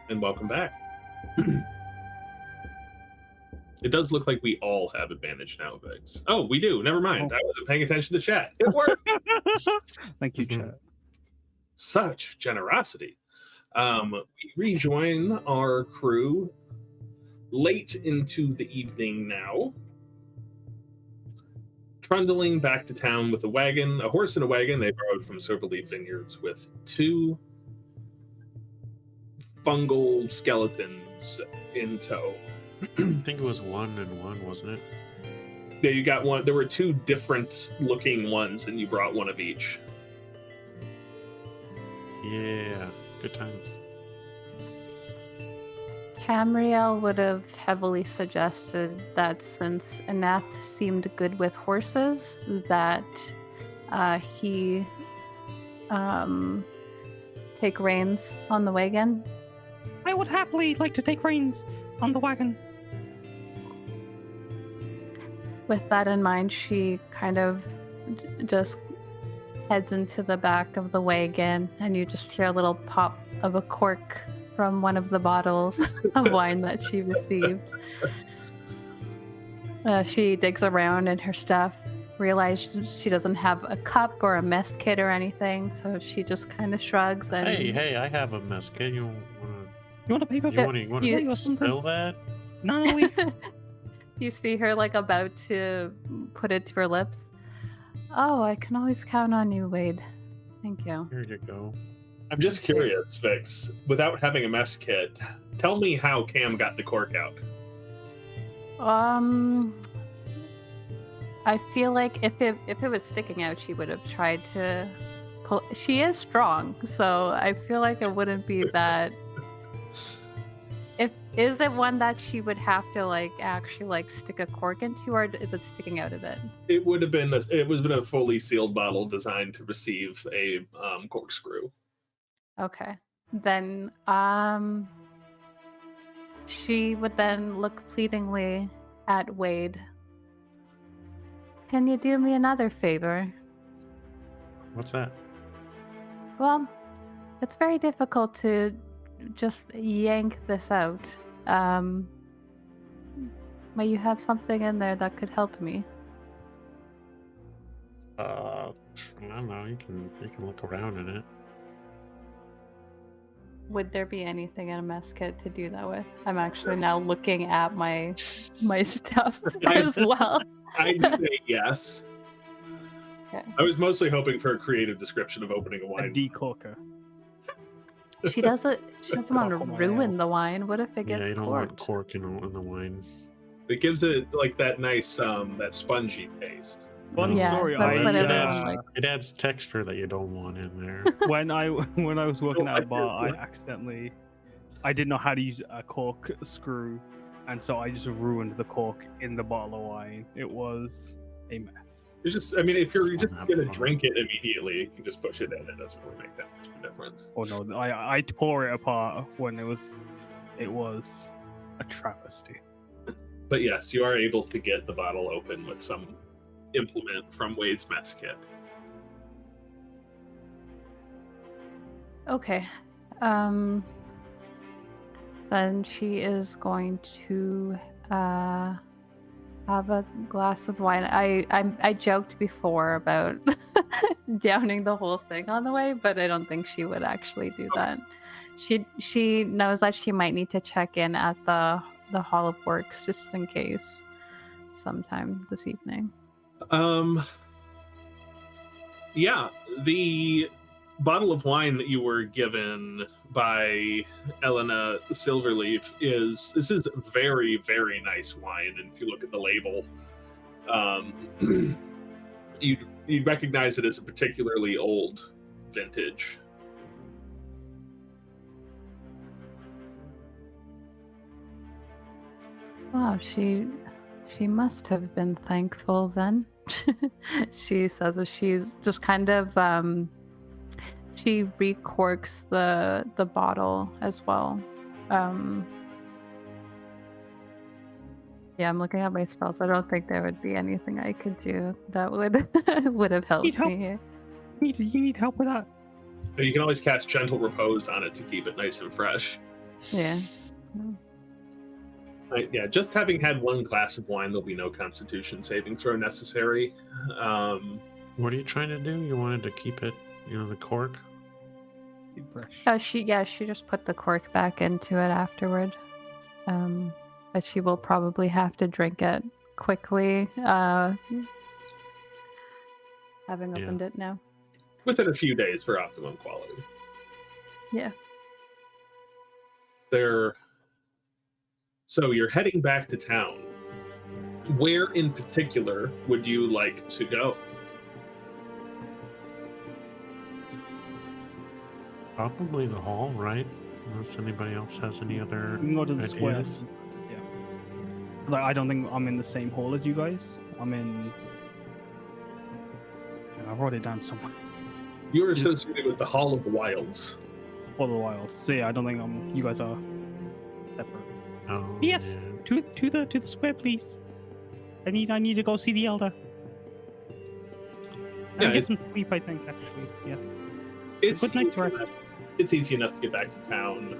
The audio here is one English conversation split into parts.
and welcome back. It does look like we all have advantage now, Vix. Oh, we do. Never mind. I wasn't paying attention to chat. It worked. Thank you, chat. Such generosity. We rejoin our crew late into the evening now, trundling back to town with a horse and a wagon they borrowed from Silverleaf Vineyards with 2 fungal skeletons in tow. I think it was 1 and 1, wasn't it? Yeah, you got one. There were 2 different looking ones, and you brought one of each. Yeah, good times. Camriel would have heavily suggested that since Anath seemed good with horses, that he take reins on the wagon. I would happily like to take reins on the wagon. With that in mind, she kind of just heads into the back of the wagon, and you just hear a little pop of a cork from one of the bottles of wine that she received. She digs around in her stuff, realizes she doesn't have a cup or a mess kit or anything, so she just kind of shrugs and... Hey, I have a mess kit. You want to pay for that? You want to spill that? No, You see her like about to put it to her lips. Oh, I can always count on you, Wade. Thank you. Here you go. I'm just curious, Vix, without having a mess kit, tell me how Cam got the cork out. I feel like if it was sticking out, she would have tried to pull. She is strong, so I feel like it wouldn't be that. Is it one that she would have to actually stick a cork into, or is it sticking out of it? It would have been a fully sealed bottle designed to receive a corkscrew. Okay, then she would then look pleadingly at Wade. Can you do me another favor? What's that? Well, it's very difficult to just yank this out. May you have something in there that could help me? I don't know. You can look around in it. Would there be anything in a mess kit to do that with? I'm actually now looking at my stuff as well. I'd say yes. Okay. I was mostly hoping for a creative description of opening a A wine. decorker. She doesn't want to ruin the wine. What if it gets Yeah, you don't corked? want cork in the wine. It gives it that nice that spongy taste. Funny Yeah, story. that's what it adds, was like. it adds texture that you don't want in there. when I was working Oh, at I a bar, hear you. I didn't know how to use a cork screw, and so I just ruined the cork in the bottle of wine. It was a mess. It's just, if you're just Fun, gonna fun. drink it immediately, you can just push it in. It doesn't really make that much of a difference. Oh no, I tore it apart when it was a travesty. But yes, you are able to get the bottle open with some implement from Wade's mess kit. Okay. Then she is going to have a glass of wine. I joked before about downing the whole thing on the way, but I don't think she would actually do that. She knows that she might need to check in at the Hall of Works just in case sometime this evening. Yeah, the bottle of wine that you were given by Elena Silverleaf is very, very nice wine. And if you look at the label, you'd recognize it as a particularly old vintage. Wow, she must have been thankful then. She says that she's just kind of she recorks the bottle as well. Yeah, I'm looking at my spells. I don't think there would be anything I could do that would have helped me here. You need help with that? But you can always cast Gentle Repose on it to keep it nice and fresh. Yeah. Yeah, just having had one glass of wine, there'll be no Constitution saving throw necessary. What are you trying to do? You wanted to keep it, the cork? Keep fresh. She just put the cork back into it afterward. But she will probably have to drink it quickly. Having opened it now. Within a few days for optimum quality. Yeah. So you're heading back to town. Where in particular would you like to go? Probably the hall, right? Unless anybody else has any other We can go to the ideas. square. Yeah. Like, I don't think I'm in the same hall as you guys. I'm in. I wrote it down somewhere. You're associated with the Hall of the Wilds. For the while. So yeah, I don't think you guys are separate. Oh, Yes. yeah. To the square, please. I need to go see the elder. Yeah, And get some sleep, I think, actually. Yes. It's Good night's easy rest. enough- It's easy enough to get back to town.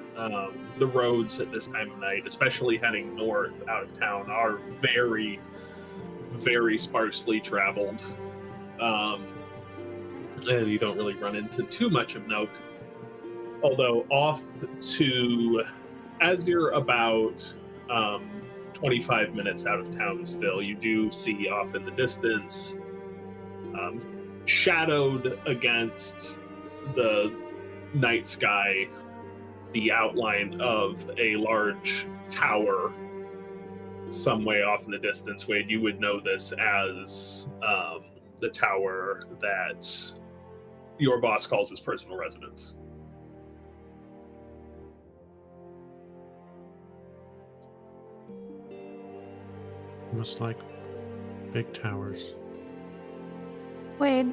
The roads at this time of night, especially heading north out of town, are very, very sparsely traveled. And you don't really run into too much of note. Although as you're about 25 minutes out of town still, you do see off in the distance, shadowed against the night sky, the outline of a large tower some way off in the distance. Wade, you would know this as the tower that your boss calls his personal residence. Almost like big towers. Wade.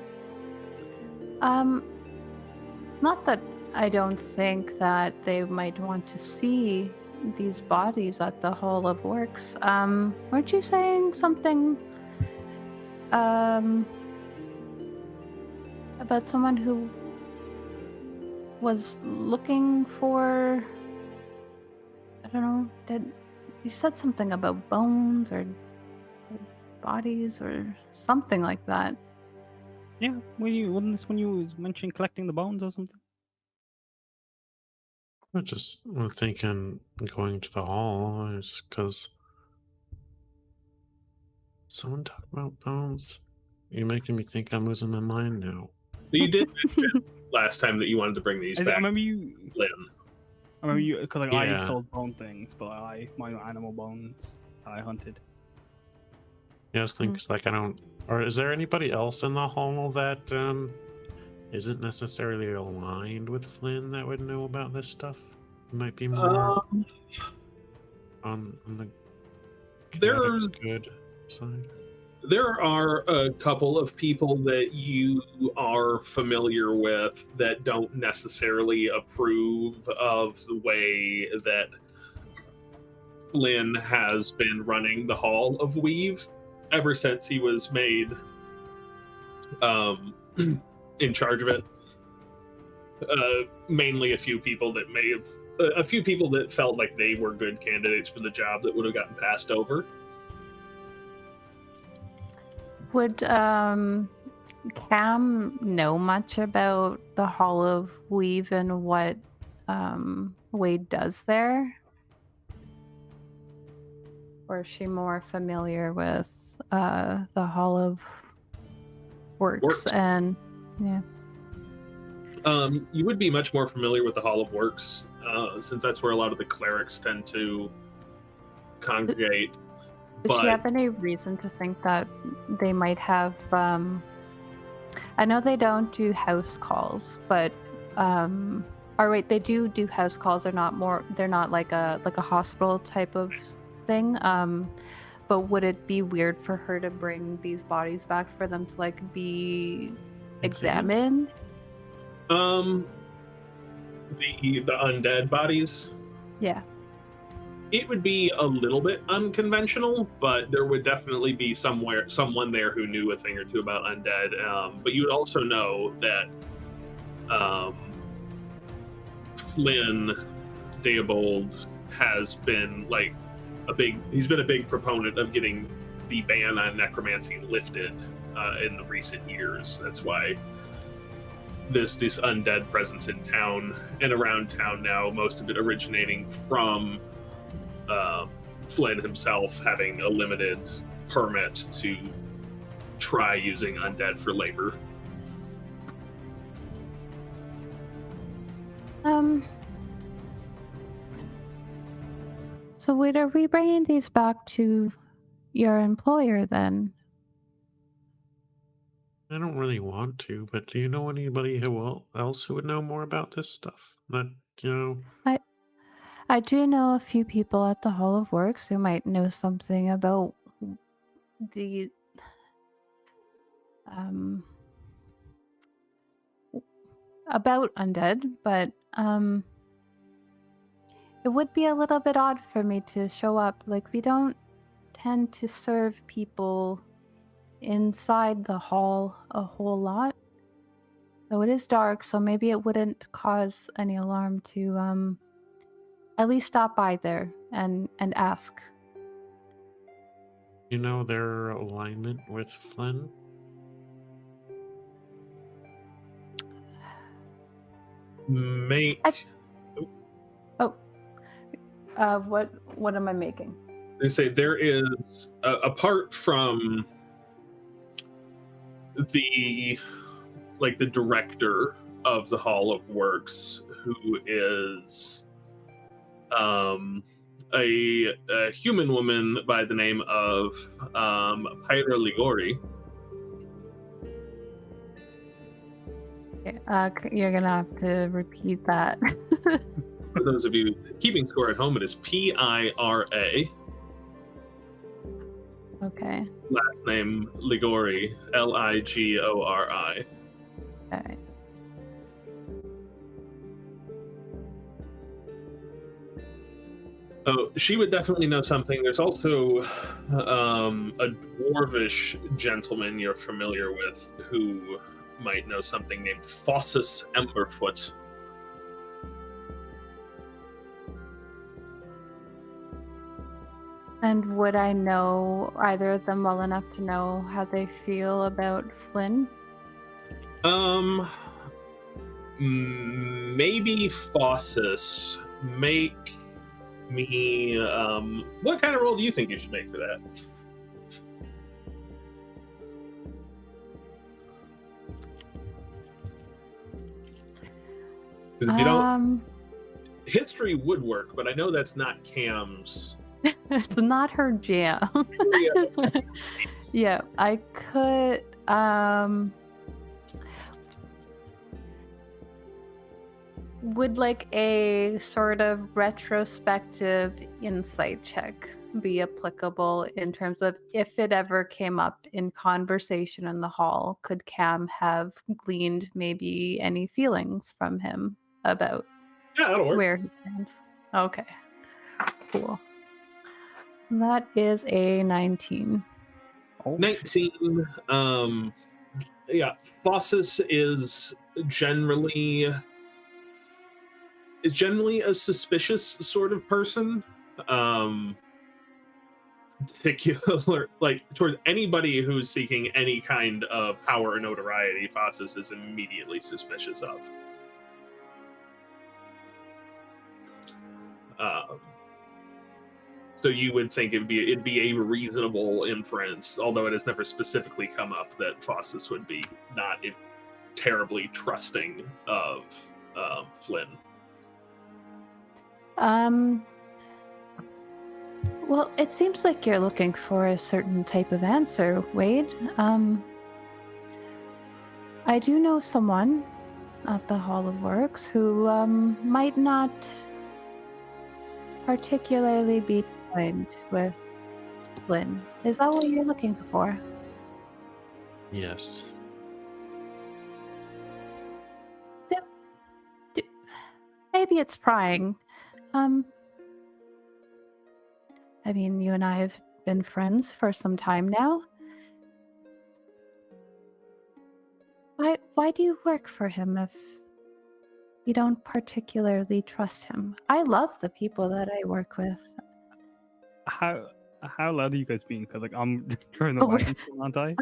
Not that I don't think that they might want to see these bodies at the Hall of Works. Weren't you saying something about someone who was looking for, I don't know, you said something about bones or bodies or something like that. Yeah, wasn't this when you was mentioning collecting the bones or something? I just thinking going to the hall is because someone talked about bones. You're making me think I'm losing my mind now. But you did mention last time that you wanted to bring these I back, remember you. Lynn. I remember you because I Yeah. sold bone things, but my animal bones I hunted. Yeah, I was thinking, 'cause, like, I don't. Or is there anybody else in the hall that isn't necessarily aligned with Flynn that would know about this stuff? Might be more on the There's good side. There are a couple of people that you are familiar with that don't necessarily approve of the way that Flynn has been running the Hall of Weave ever since he was made in charge of it. Mainly a few people that felt like they were good candidates for the job that would have gotten passed over. Would Cam know much about the Hall of Weave and what Wade does there? Or is she more familiar with the Hall of Works and yeah? You would be much more familiar with the Hall of Works, since that's where a lot of the clerics tend to congregate. Did she have any reason to think that they might have? I know they don't do house calls, but or wait, they do house calls. They're not like a hospital type of thing. But would it be weird for her to bring these bodies back for them to like be examined? The undead bodies. Yeah. It would be a little bit unconventional, but there would definitely be someone there who knew a thing or two about undead. But you would also know that Flynn Dabold has been he's been a big proponent of getting the ban on necromancy lifted in the recent years. That's why this undead presence in town and around town now, most of it originating from Flynn himself having a limited permit to try using undead for labor. So wait, are we bringing these back to your employer then? I don't really want to, but do you know anybody else who would know more about this stuff? That, I do know a few people at the Hall of Works who might know something about the about undead, but it would be a little bit odd for me to show up. Like, we don't tend to serve people inside the hall a whole lot. Though it is dark, so maybe it wouldn't cause any alarm to at least stop by there and ask. you know their alignment with Flynn? What am I making? They say there is, apart from the director of the Hall of Works, who is a human woman by the name of Pyra Ligori. You're gonna have to repeat that. For those of you keeping score at home, it is Pira. Okay. Last name Ligori, Ligori. Alright. Oh, she would definitely know something. There's also a dwarvish gentleman you're familiar with who might know something named Fossus Emberfoot. And would I know either of them well enough to know how they feel about Flynn? Maybe Fossus. Make me, what kind of roll do you think you should make for that? Because if you don't, history would work, but I know that's not Cam's. It's not her jam. Yeah, I could. Would like a sort of retrospective insight check be applicable in terms of if it ever came up in conversation in the hall, could Cam have gleaned maybe any feelings from him about That'll work. where he stands? Okay, cool. That is a 19. Oh, 19. Yeah, Fossus is generally a suspicious sort of person. Particular, towards anybody who's seeking any kind of power or notoriety, Fossus is immediately suspicious of. So you would think it'd be a reasonable inference, although it has never specifically come up, that Fossus would be not terribly trusting of Flynn. Well, it seems like you're looking for a certain type of answer, Wade. I do know someone at the Hall of Works who might not particularly be aligned with Flynn. Is that what you're looking for? Yes. Maybe it's prying. I mean, you and I have been friends for some time now. Why do you work for him if you don't particularly trust him. I love the people that I work with. How loud are you guys being? Because like I'm trying the Oh, we're- microphone, aren't I?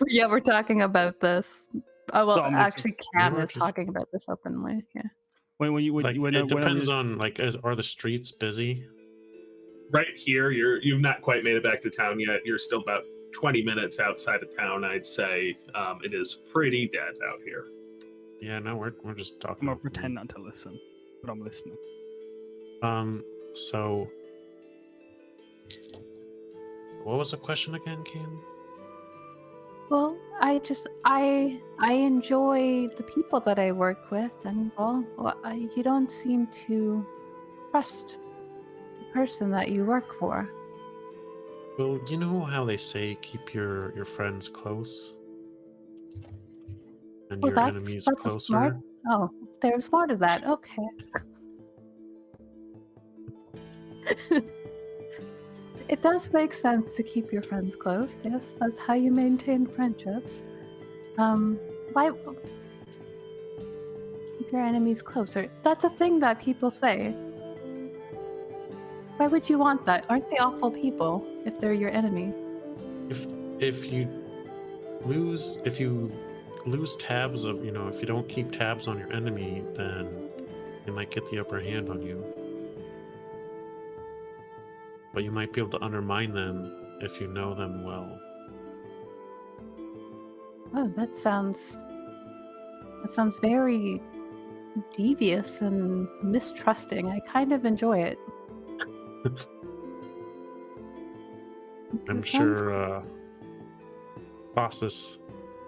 Yeah, we're talking about this. Well, No, I'm listening. actually, Cam were is just- talking about this openly. Yeah. Like, when it depends on, like, are the streets busy? Right here, you've not quite made it back to town yet. You're still about 20 minutes outside of town, I'd say. It is pretty dead out here. Yeah, no, we're just I'm talking. gonna pretend not to listen, but I'm listening. So what was the question again, Cam? Well, I enjoy the people that I work with, and you don't seem to trust the person that you work for. Well, you know how they say keep your friends close and Well, your enemies that's a smart. closer. Oh, there's more to that. Okay. It does make sense to keep your friends close. Yes, that's how you maintain friendships. Why keep your enemies closer? That's a thing that people say. Why would you want that? Aren't they awful people if they're your enemy? If you lose tabs of, if you don't keep tabs on your enemy, then they might get the upper hand on you. But you might be able to undermine them if you know them well. Oh, that sounds very devious and mistrusting. I kind of enjoy it. I'm Keep friends sure Fossis,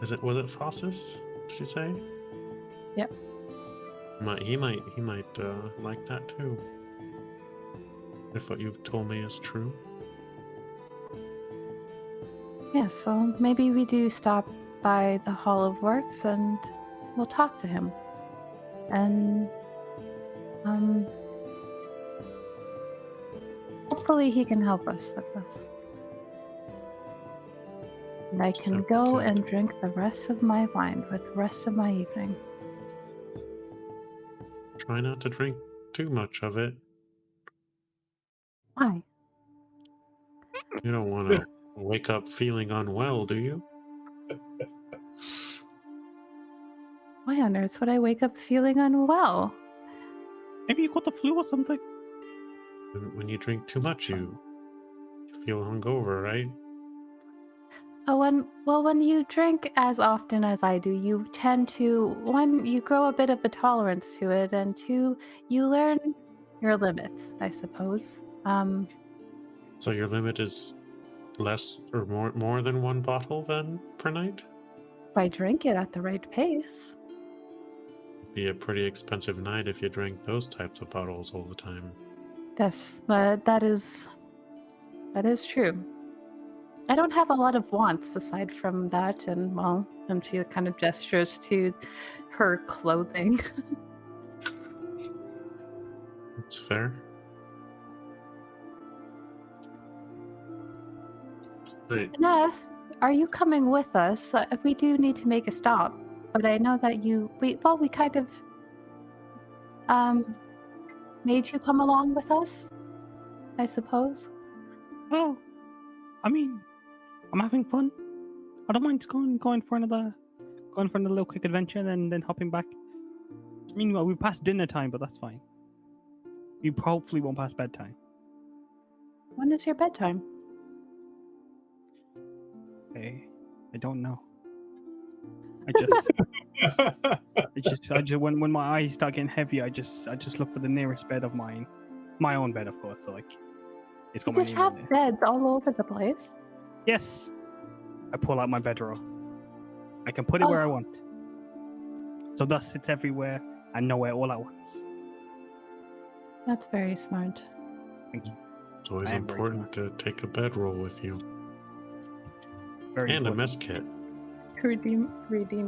was it Fossis? Did you say? Yep. He might like that too. If what you've told me is true. Yeah, so maybe we do stop by the Hall of Works and we'll talk to him. And hopefully he can help us with this. And I can Sounds go good. and drink the rest of my wine with the rest of my evening. Try not to drink too much of it. Why? You don't want to wake up feeling unwell, do you? Why on earth would I wake up feeling unwell? Maybe you got the flu or something. When you drink too much, you feel hungover, right? Oh, when you drink as often as I do, you tend to, one, you grow a bit of a tolerance to it, and two, you learn your limits, I suppose. So your limit is less or more than one bottle then per night? If I drink it at the right pace. Be a pretty expensive night if you drank those types of bottles all the time. That is true. I don't have a lot of wants aside from that, and she kind of gestures to her clothing. That's fair. Right. Neth, are you coming with us? We do need to make a stop, but I know that we kind of made you come along with us, I suppose. Well, I mean, I'm having fun. I don't mind going for another little quick adventure, then hopping back. I mean, well, we passed dinner time, but that's fine. We hopefully won't pass bedtime. When is your bedtime? I don't know. I just when my eyes start getting heavy, I just look for the nearest bed of mine, my own bed, of course. So like, it's got You my just name have on it. beds all over the place. Yes, I pull out my bedroll. I can put it where I Oh. want. So thus, it's everywhere and nowhere all at once. That's very smart. Thank you. It's always I am very important to take a bedroll with you. Very And a important. mess kit. Redeem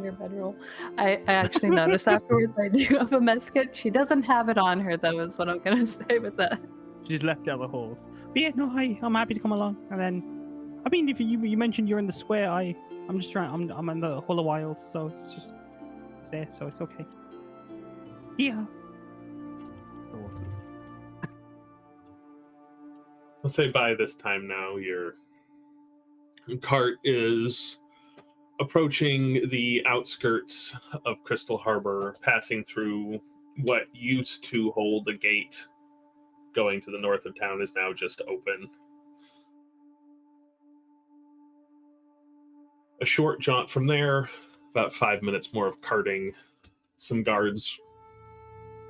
your bedroll. I actually noticed afterwards I do have a mess kit. She doesn't have it on her though, is what I'm gonna say with that. She's left out the halls. But yeah, no, I'm happy to come along. And then, I mean, if you mentioned you're in the square, I'm just trying. I'm in the Hall of Wild, so it's just it's there, so it's okay. Yeah, horses. I'll say by this time now, your cart is approaching the outskirts of Crystal Harbor, passing through what used to hold a gate going to the north of town is now just open. A short jaunt from there, about 5 minutes more of carting. Some guards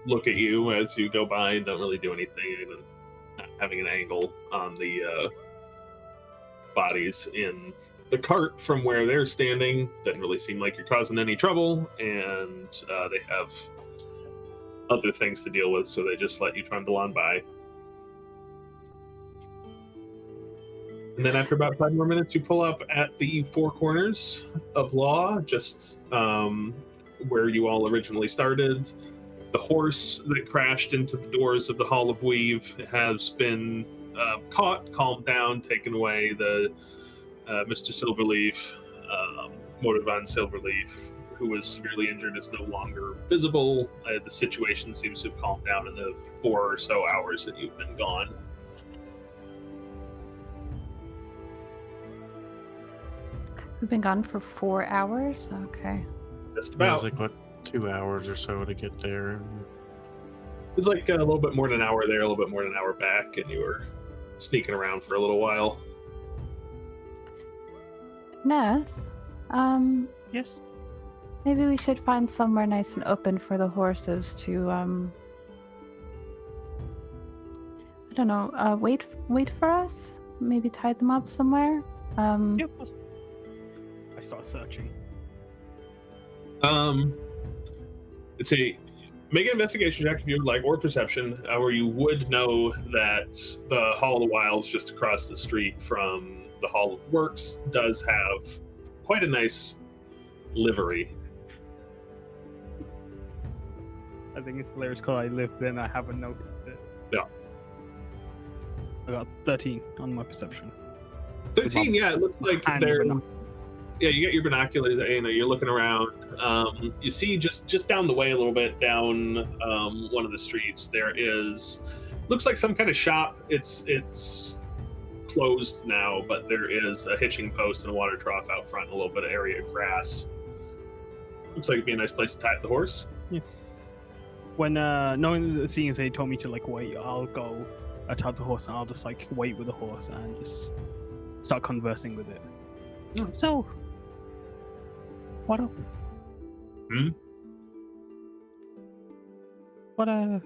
look at you as you go by and don't really do anything, even not having an angle on the bodies in the cart from where they're standing. Doesn't really seem like you're causing any trouble, and they have other things to deal with, so they just let you trundle on by. And then after about 5 more minutes, you pull up at the Four Corners of Law, just where you all originally started. The horse that crashed into the doors of the Hall of Weave has been caught, calmed down, taken away. The Mr. Silverleaf, Motor von Silverleaf, who was severely injured, is no longer visible. The situation seems to have calmed down in the 4 or so hours that you've been gone. We've been gone for 4 hours? Okay. Just Yeah, about. it's like, what, 2 hours or so to get there. It's like a little bit more than an hour there, a little bit more than an hour back, and you were sneaking around for a little while. Neth, Yes. maybe we should find somewhere nice and open for the horses to, I don't know, wait for us? Maybe tie them up somewhere? Yep. I start searching. It's a make an investigation check if you would like, or perception, where you would know that the Hall of the Wilds, just across the street from the Hall of Works, does have quite a nice livery. I think it's hilarious because I live there and I haven't noticed it. Yeah. I got 13 on my perception. 13, yeah, it looks like And they're. binoculars. Yeah, you get your binoculars. You know, you're looking around. You see just down the way a little bit, down one of the streets, there is looks like some kind of shop. It's closed now, but there is a hitching post and a water trough out front, and a little bit of area of grass. Looks like it'd be a nice place to tie up the horse. When seeing as they told me to like wait, I'll go tie the horse and I'll just like wait with the horse and just start conversing with it. So, what up? Hmm? What you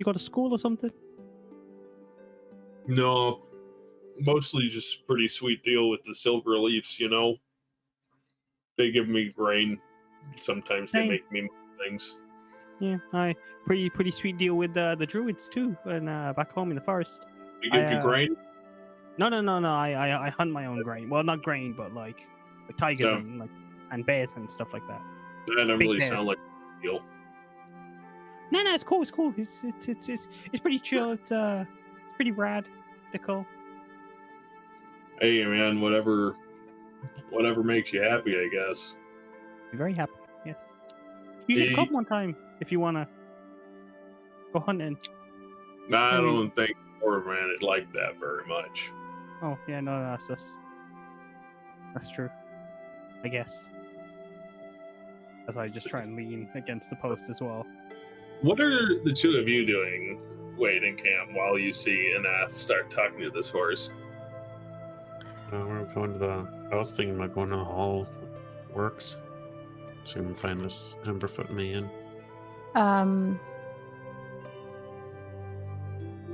go to school or something? No, mostly just pretty sweet deal with the Silverleafs, you know. They give me grain. Sometimes they Same. make me things. Yeah, pretty sweet deal with the druids too, and back home in the forest. They give you grain. No. I hunt my own grain. Well, not grain, but like tigers Yeah. and bears and stuff like that. That doesn't big really bears. sound like a deal. No, it's cool. It's cool. It's pretty chill. It's pretty rad. They're cool. Hey, man, whatever makes you happy, I guess. Be very happy. Yes. You should Hey. come one time if you wanna go hunting. I Hey. don't think Orvan is like that very much. Oh yeah, no, that's true. I guess. As I just try and lean against the post as well. What are the two of you doing waiting camp while you see Anath start talking to this horse? We're going to the. I was thinking about going to the Hall of Works to find this Emberfoot man.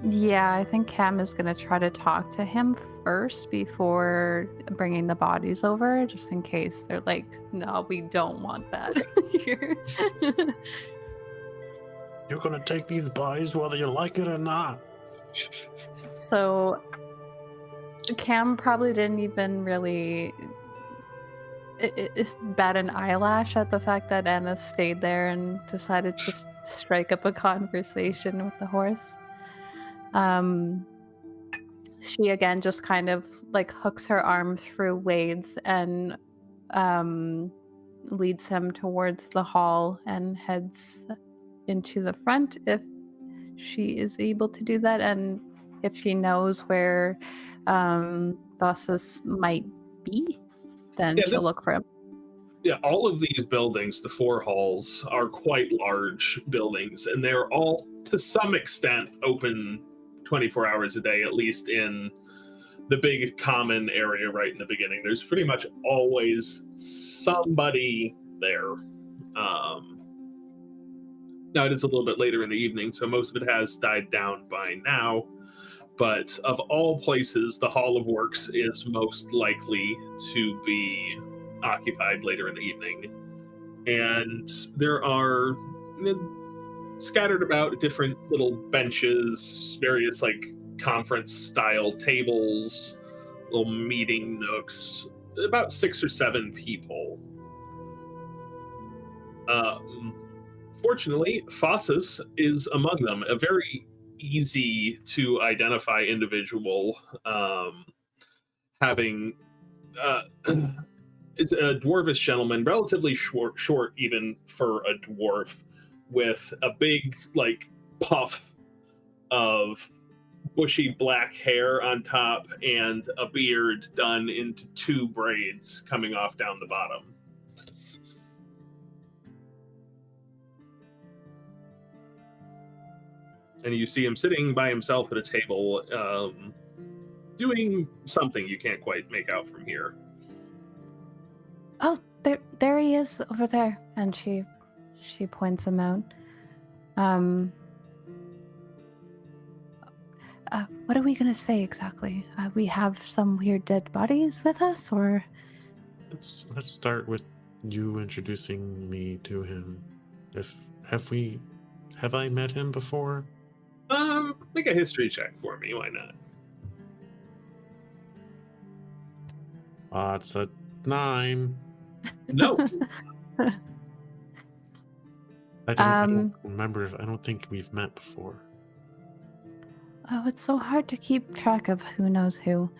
Yeah, I think Cam is gonna try to talk to him first before bringing the bodies over, just in case they're like, no, we don't want that here. You're gonna take these bodies whether you like it or not. So Cam probably didn't even really bat an eyelash at the fact that Anna stayed there and decided to strike up a conversation with the horse. She again just kind of like hooks her arm through Wade's and leads him towards the hall and heads into the front if she is able to do that, and if she knows where Bossus might be, then Yeah, she'll look for him. Yeah, all of these buildings, the 4 halls, are quite large buildings, and they're all, to some extent, open 24 hours a day, at least in the big common area right in the beginning. There's pretty much always somebody there. Now, it is a little bit later in the evening, so most of it has died down by now. But of all places, the Hall of Works is most likely to be occupied later in the evening. And there are scattered about different little benches, various like conference style tables, little meeting nooks, about 6 or 7 people. Fortunately, Fossus is among them, a very easy to identify individual, having it's a dwarvish gentleman, relatively short even for a dwarf, with a big like puff of bushy black hair on top and a beard done into 2 braids coming off down the bottom. And you see him sitting by himself at a table, doing something you can't quite make out from here. Oh, there he is over there, and she points him out. What are we gonna say exactly? We have some weird dead bodies with us, or? Let's start with you introducing me to him. Have I met him before? Make a history check for me. Why not? It's a 9. No. I don't remember. I don't think we've met before. Oh, it's so hard to keep track of who knows who.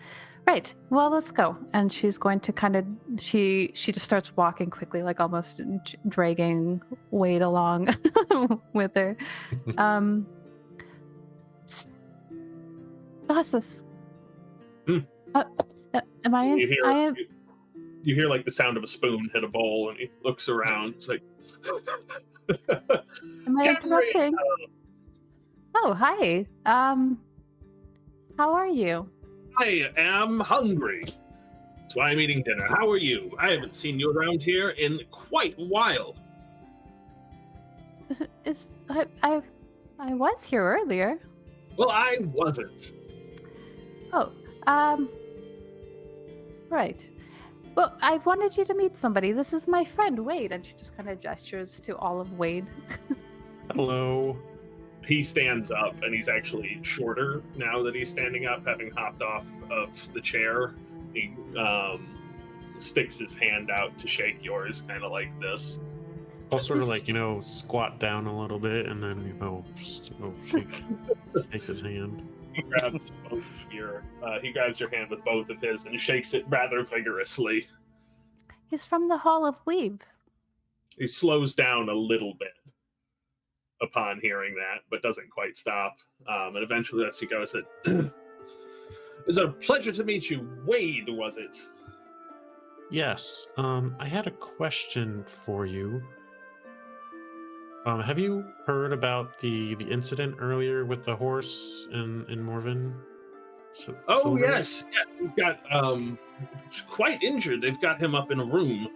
Right. Well, let's go. And she's going to kind of she just starts walking quickly, like almost dragging Wade along with her. Bossus. Am I in? You hear like the sound of a spoon hit a bowl, and he looks around. It's like, am I interrupting? Oh, hi. How are you? I am hungry. That's why I'm eating dinner. How are you? I haven't seen you around here in quite a while. I was here earlier. Well, I wasn't. Oh, right. Well, I wanted you to meet somebody. This is my friend Wade, and she just kind of gestures to all of Wade. Hello. He stands up, and he's actually shorter now that he's standing up, having hopped off of the chair. He sticks his hand out to shake yours, kind of like this. I'll sort of like, squat down a little bit, and then, shake his hand. He grabs both of your hand with both of his and shakes it rather vigorously. He's from the Hall of Weeb. He slows down a little bit upon hearing that, but doesn't quite stop. And eventually lets you go. Said, "It's a pleasure to meet you, Wade. Was it?" Yes. I had a question for you. Have you heard about the incident earlier with the horse in Morven? Yes. We've got quite injured. They've got him up in a room,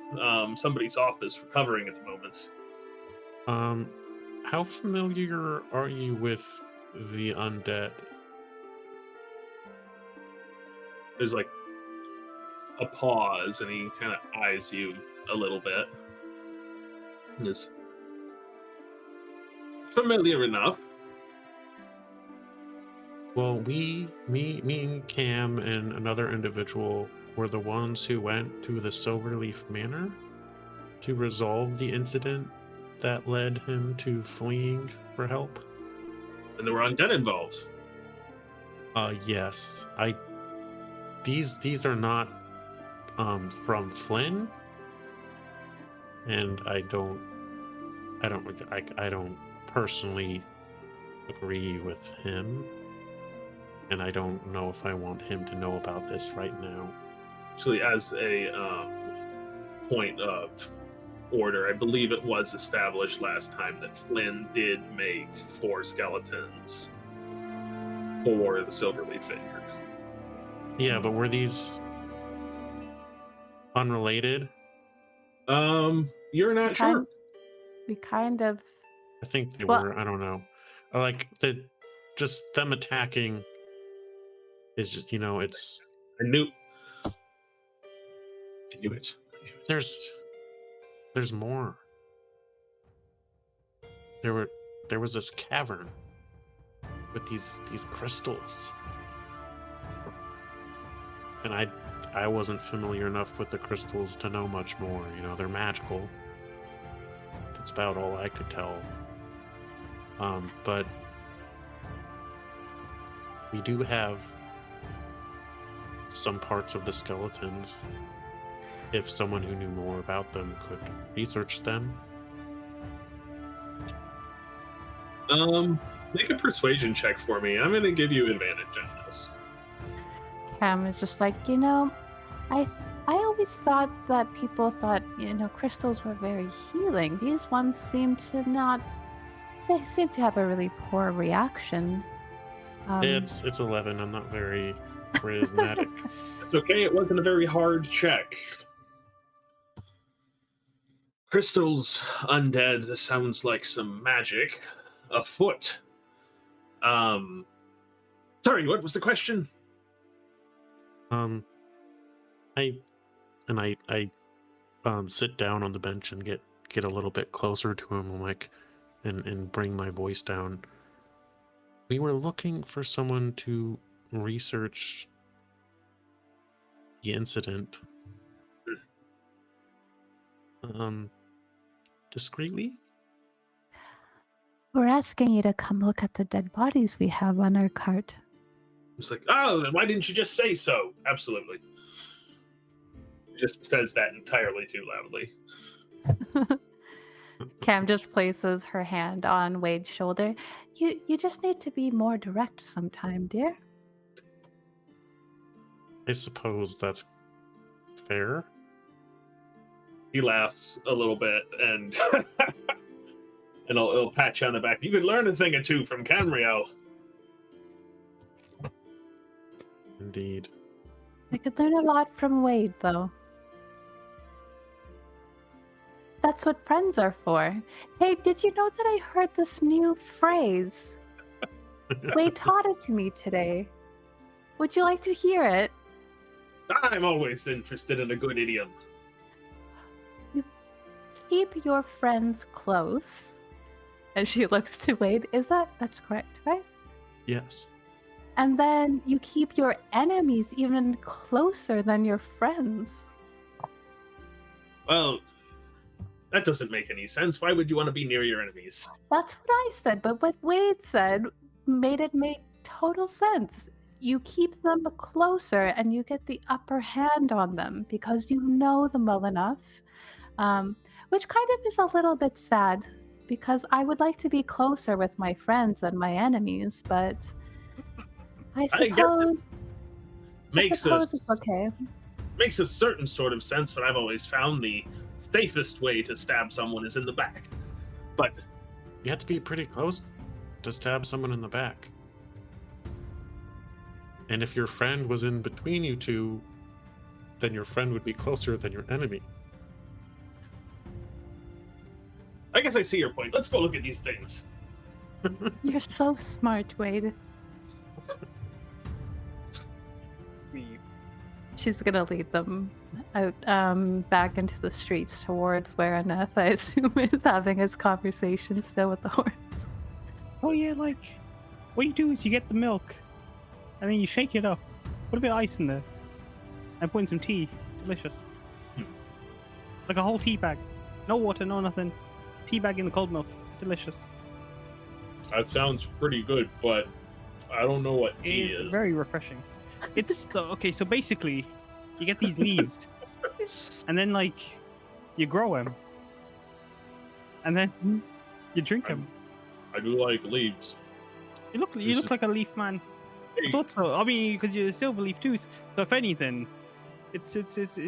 somebody's office, recovering at the moment. How familiar are you with the undead? There's like a pause, and he kind of eyes you a little bit. Is familiar enough. Well, me and Cam and another individual were the ones who went to the Silverleaf Manor to resolve the incident that led him to fleeing for help. And there were undead involved. Yes. These are not from Flynn, and I don't personally agree with him, and I don't know if I want him to know about this right now. Actually, as a point of order, I believe it was established last time that Flynn did make 4 skeletons for the Silverleaf Vineyard. Yeah, but were these unrelated? You're not sure. We kind of. I think they Well- were. I don't know. Like just them attacking is just, it's I knew it. there's more. There was this cavern with these crystals, and I wasn't familiar enough with the crystals to know much more. They're magical. That's about all I could tell. But we do have some parts of the skeletons. If someone who knew more about them could research them. Make a persuasion check for me. I'm gonna give you advantage on this. Cam is just like, I always thought that people thought, crystals were very healing. These ones seem to not. They seem to have a really poor reaction. It's 11. I'm not very charismatic. It's okay, it wasn't a very hard check. Crystals, undead, this sounds like some magic afoot. Sorry, what was the question? I sit down on the bench and get a little bit closer to him, and bring my voice down. We were looking for someone to research the incident. Discreetly? We're asking you to come look at the dead bodies we have on our cart. It's like, oh, then why didn't you just say so? Absolutely. Just says that entirely too loudly. Cam just places her hand on Wade's shoulder. You just need to be more direct sometime, dear. I suppose that's fair. He laughs a little bit and and he'll pat you on the back. You could learn a thing or two from Camrio. Indeed. I could learn a lot from Wade, though. That's what friends are for. Hey, did you know that I heard this new phrase? Wade taught it to me today. Would you like to hear it? I'm always interested in a good idiom. Keep your friends close. And she looks to Wade. That's correct, right? Yes. And then you keep your enemies even closer than your friends. Well, that doesn't make any sense. Why would you want to be near your enemies? That's what I said, but what Wade said made it make total sense. You keep them closer and you get the upper hand on them because you know them well enough. Which kind of is a little bit sad because I would like to be closer with my friends than my enemies, but I suppose it's okay. Makes a certain sort of sense, but I've always found the safest way to stab someone is in the back. But You have to be pretty close to stab someone in the back. And if your friend was in between you two, then your friend would be closer than your enemy. I guess I see your point. Let's go look at these things. You're so smart, Wade. She's gonna lead them out back into the streets towards where Aneth, I assume, is having his conversation still with the horse. Oh yeah, like what you do is you get the milk, and then you shake it up, put a bit of ice in there, and put in some tea. Delicious. Like a whole tea bag, no water, no nothing. Tea bag in the cold milk. Delicious. That sounds pretty good, but I don't know what tea It is is. very refreshing. It's okay. So basically, you get these leaves, and then like you grow them, and then you drink them. I do like leaves. You look like a leaf man. I thought so. I mean, because you're a Silverleaf too. So if anything, it's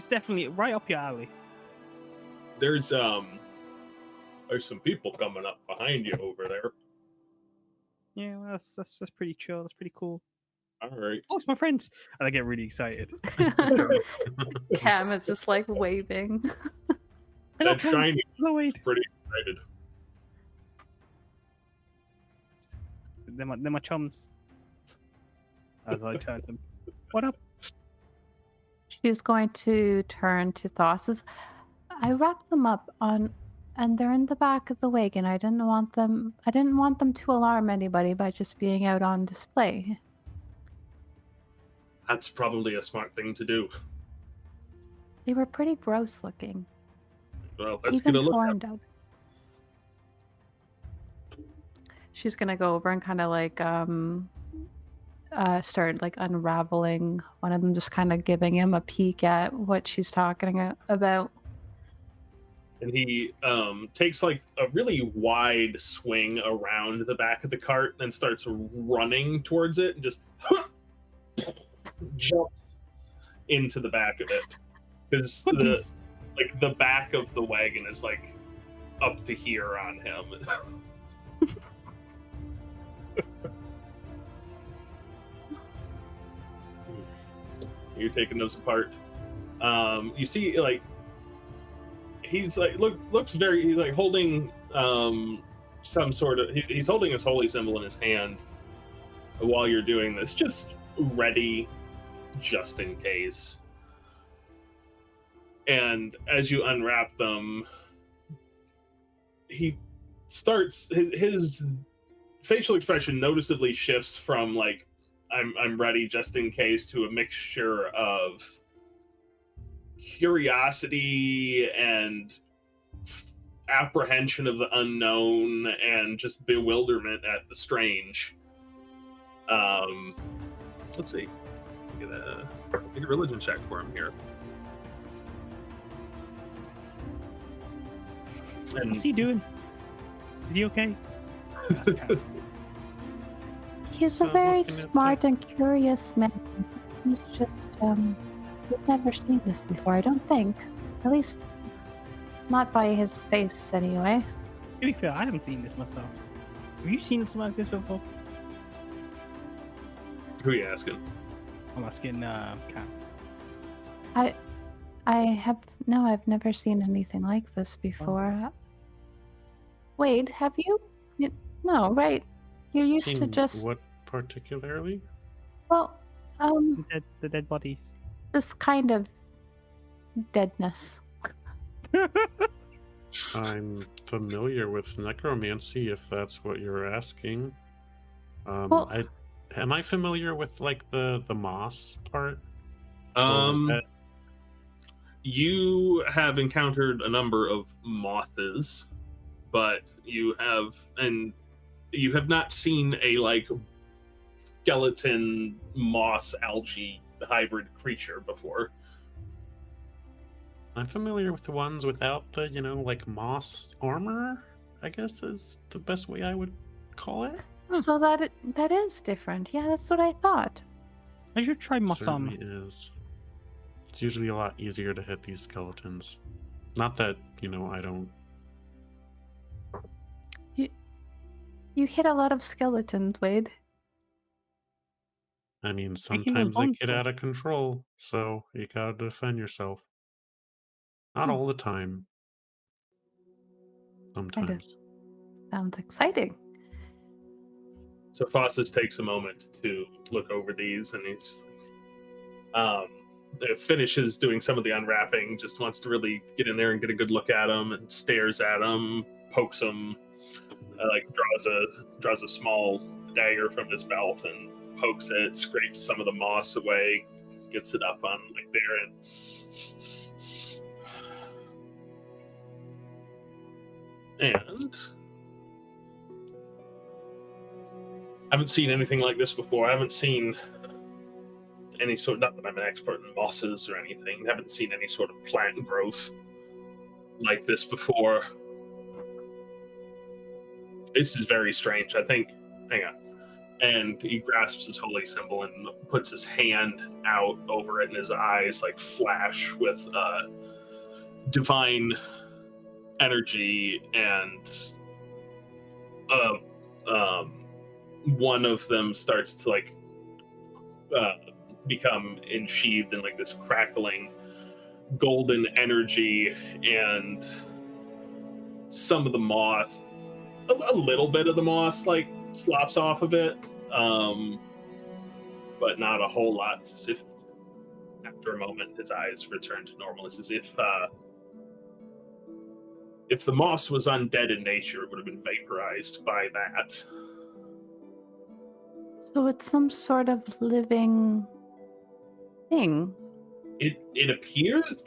definitely right up your alley. There's some people coming up behind you over there. Yeah, well, that's pretty chill. That's pretty cool. All right. Oh, it's my friends, and I get really excited. Cam is just like waving. Hello, That Cam. shiny Hello, is Wade. pretty excited. They're my chums. As I turn them. What up? She's going to turn to Thossus. I wrapped them up and they're in the back of the wagon. I didn't want them to alarm anybody by just being out on display. That's probably a smart thing to do. They were pretty gross looking. Well, let's Even get a look. foreign dog. She's gonna go over and kind of like start like unraveling one of them, just kind of giving him a peek at what she's talking about. And he takes like a really wide swing around the back of the cart and starts running towards it and just jumps into the back of it. Because the back of the wagon is like up to here on him. You're taking those apart. You see, like, he's like he's like holding some sort of he's holding his holy symbol in his hand while you're doing this, just ready, just in case. And as you unwrap them, he starts his facial expression noticeably shifts from like I'm ready just in case to a mixture of curiosity and apprehension of the unknown and just bewilderment at the strange. Let's see. Get a religion check for him here. And What's he doing? Is he okay? He's a very smart and curious man. He's just he's never seen this before, I don't think. At least not by his face anyway. To be fair, I haven't seen this myself. Have you seen something like this before? who are you asking? I'm asking Cam. I've never seen anything like this before. Wade, have you? No, right? You're used to Seen just what particularly? well, The dead bodies. this kind of deadness. I'm familiar with necromancy, if that's what you're asking. Well- Am I familiar with like the moss part? Or is that- You have encountered a number of moths, but you have not seen a like skeleton moss algae hybrid creature before. I'm familiar with the ones without the, like moss armor, I guess is the best way I would call it. So that is different. Yeah, that's what I thought. I should try moss Certainly armor. is. It's usually a lot easier to hit these skeletons. Not that, I don't. You hit a lot of skeletons, Wade. I mean, Speaking of sometimes they bones, get though. out of control, so you gotta defend yourself. Not all the time. Sometimes. Sounds exciting. So Faustus takes a moment to look over these, and he's finishes doing some of the unwrapping. Just wants to really get in there and get a good look at them, and stares at them, pokes them, draws a small dagger from his belt and pokes it, scrapes some of the moss away, gets it up on like there, and I haven't seen anything like this before. I haven't seen any sort, not that I'm an expert in mosses or anything, I haven't seen any sort of plant growth like this before. this is very strange. I think, hang on. And he grasps his holy symbol and puts his hand out over it, and his eyes like flash with divine energy, and one of them starts to like become ensheathed in like this crackling golden energy, and some of the moss, a little bit of the moss like slops off of it, but not a whole lot. It's as if after a moment his eyes return to normal. It's as if the moss was undead in nature, it would have been vaporized by that. So it's some sort of living thing. It appears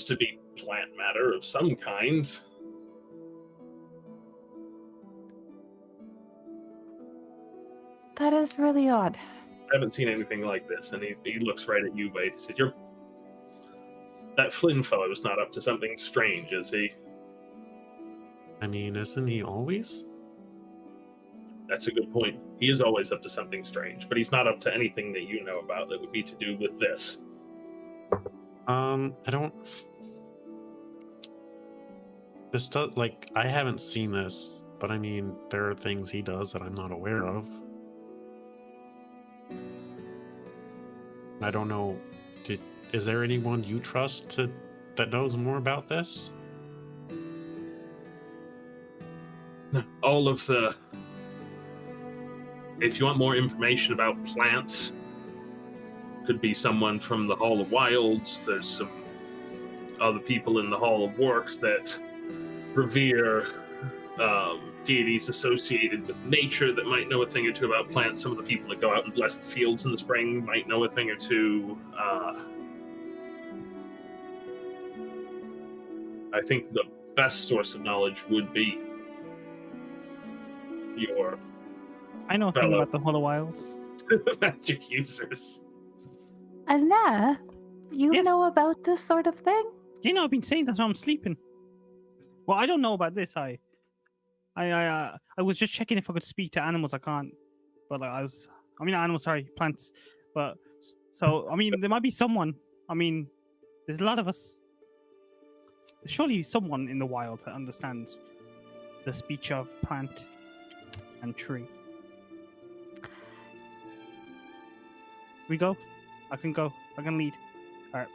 to be plant matter of some kind. That is really odd. I haven't seen anything like this, and he looks right at you, Wade. He said, that Flynn fellow is not up to something strange, is he? I mean, isn't he always? That's a good point. He is always up to something strange, but he's not up to anything that you know about that would be to do with this. I don't... This does, like, I haven't seen this, but I mean, there are things he does that I'm not aware of. I don't know, is there anyone you trust that knows more about this? All of the... If you want more information about plants, could be someone from the Hall of Wilds. There's some other people in the Hall of Works that revere deities associated with nature that might know a thing or two about plants. Some of the people that go out and bless the fields in the spring might know a thing or two. I think the best source of knowledge would be your I know a thing fellow about the Hall of Wilds. magic users. Aneth, you Yes. know about this sort of thing? You know, I've been saying that's why I'm sleeping. Well, I don't know about this. I was just checking if I could speak to animals. I can't. But like, animals, sorry, plants. But so, I mean, there might be someone. I mean, there's a lot of us. There's surely someone in the wild that understands the speech of plant and tree. We go. I can go. I can lead. All right,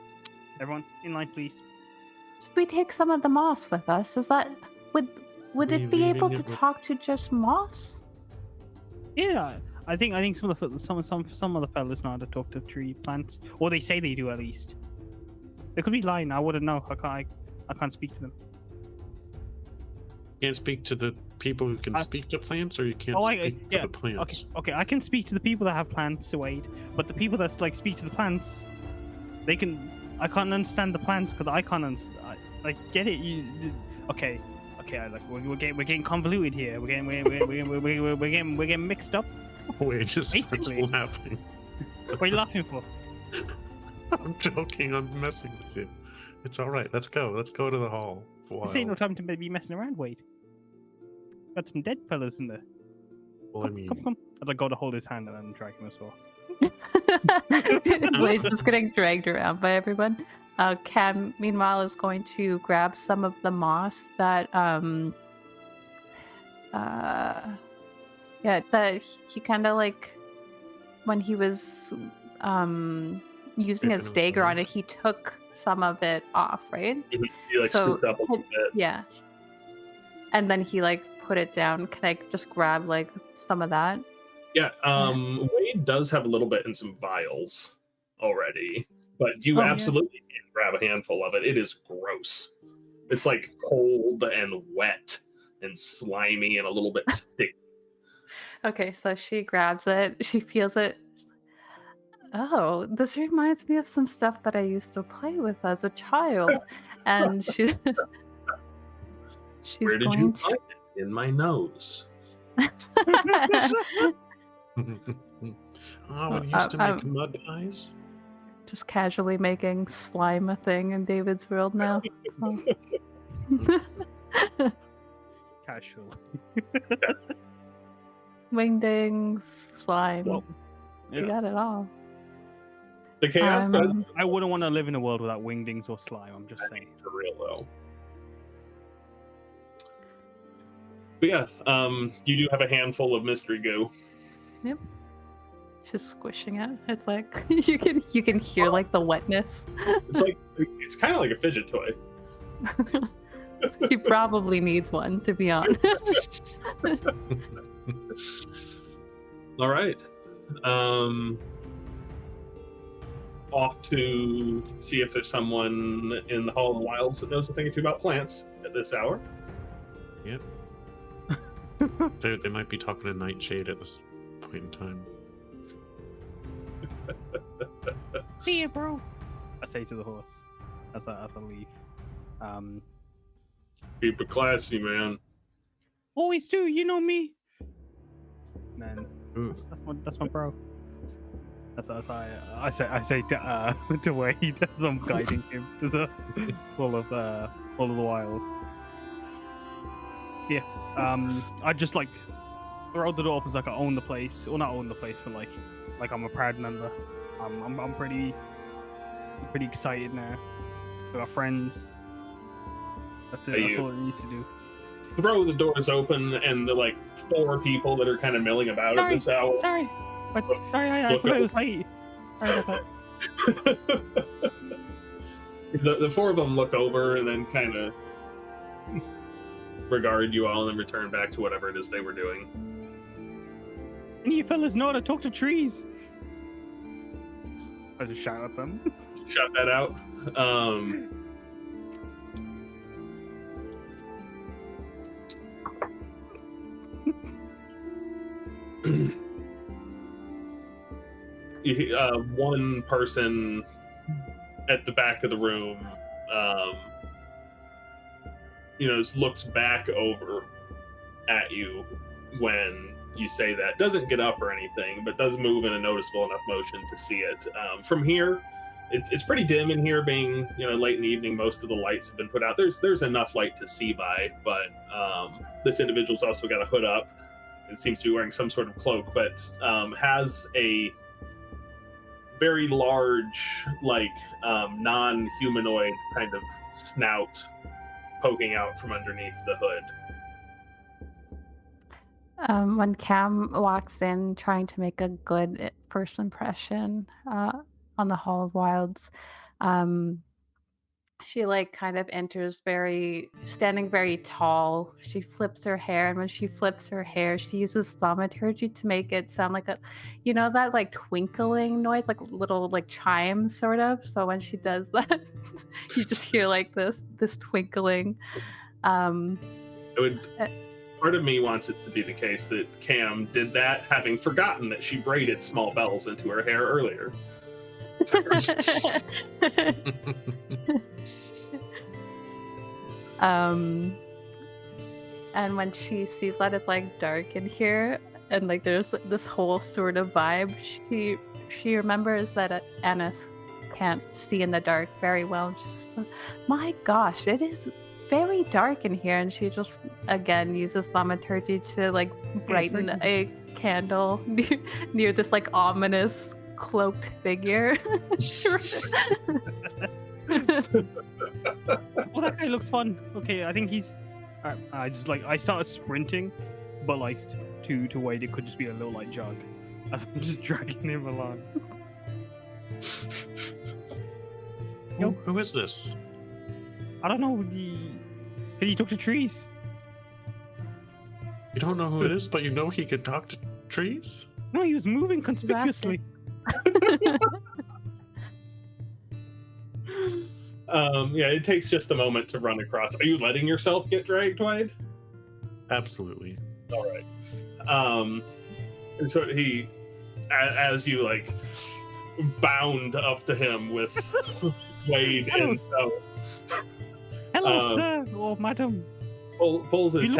everyone in line, please. Should we take some of the moss with us? Is that would We it be leaving able it to with- talk to just moss? Yeah, I think some of the fellas know how to talk to tree plants, or they say they do at least. They could be lying. I wouldn't know. I can't speak to them. You can't speak to the people who can speak to plants, or you can't speak to the plants. Okay. I can speak to the people that have plants to aid, but the people that like speak to the plants, they can. I can't understand the plants because I can't understand. Like, get it? Okay. We're getting convoluted here. We're getting mixed up. Wait, just starts Basically. laughing. What are you laughing for? I'm joking. I'm messing with you. It's all right. Let's go. Let's go to the hall. This ain't no time to be messing around, Wade. Got some dead fellas in there. Well, I mean, Come. As I go to hold his hand and then drag him as well. Wade's just getting dragged around by everyone. Cam, meanwhile, is going to grab some of the moss that that he kind of like when he was using his Picking up dagger on moss. it, he took some of it off, right? You like So, scooped up a little bit. Yeah. And then he like put it down. Can I just grab like some of that? Yeah, Wade does have a little bit in some vials already, but you Oh, yeah. absolutely can grab a handful of it. It is gross. It's like cold and wet and slimy and a little bit sticky. Okay, so she grabs it. She feels it. Oh, this reminds me of some stuff that I used to play with as a child. And she's Where did you going find it? In my nose. to oh, it used to make mud eyes. just casually making slime a thing in David's world now. Oh. Casual. Wingdings, slime. Well, You got it all. The chaos guys I wouldn't want to live in a world without wingdings or slime. I'm just saying. for real though. But yeah, you do have a handful of mystery goo. Yep. Just squishing it. It's like you can hear like the wetness. It's kind of like a fidget toy. He probably needs one, to be honest. All right. Off to see if there's someone in the Hall of the Wilds that knows a thing or two about plants at this hour. Yep. They might be talking to Nightshade at this point in time. See ya, bro. I say to the horse as I leave. Keep it classy, man. Always do, you know me. And then Ooh. that's my bro. I say to Wade as I'm guiding him to the all of the wilds. Yeah. I just like throw the door open so I can own the place, or not own the place, but like I'm a proud member. I'm pretty excited now. We got friends. That's it. That's all it needs to do. Throw the doors open, and the like 4 people that are kind of milling about at this hour. Sorry, I forgot it was late. Sorry about that. The 4 of them look over and then kind of regard you all, and then return back to whatever it is they were doing. Any of you fellas know how to talk to trees? I just shout at them. Shout that out. One person at the back of the room, looks back over at you when you say that. Doesn't get up or anything, but does move in a noticeable enough motion to see it. From here, it's pretty dim in here, being late in the evening. Most of the lights have been put out. There's enough light to see by, but this individual's also got a hood up and seems to be wearing some sort of cloak, but has a very large, non-humanoid kind of snout poking out from underneath the hood. When Cam walks in trying to make a good first impression on the Hall of Wilds, she kind of enters standing very tall. She flips her hair, and when she flips her hair, she uses thaumaturgy to make it sound like that twinkling noise, like little chimes sort of. So when she does that, you just hear this twinkling. Part of me wants it to be the case that Cam did that having forgotten that she braided small bells into her hair earlier. And when she sees that it's dark in here and there's this whole sort of vibe, she remembers that Aneth can't see in the dark very well, and she's just like, my gosh, it is very dark in here. And she just again uses thaumaturgy to brighten a candle near this ominous cloaked figure. Well, that guy looks fun. Okay, I think he's. I started sprinting, but to wait, it could just be a little jog, as I'm just dragging him along. Who is this? I don't know. Can you talk to trees? You don't know who it is, but you know he could talk to trees? No, he was moving conspicuously. It takes just a moment to run across. Are you letting yourself get dragged, Wade? Absolutely. All right. And so he, as you bound up to him with Wade, and so hello, sir or madam. Pulls its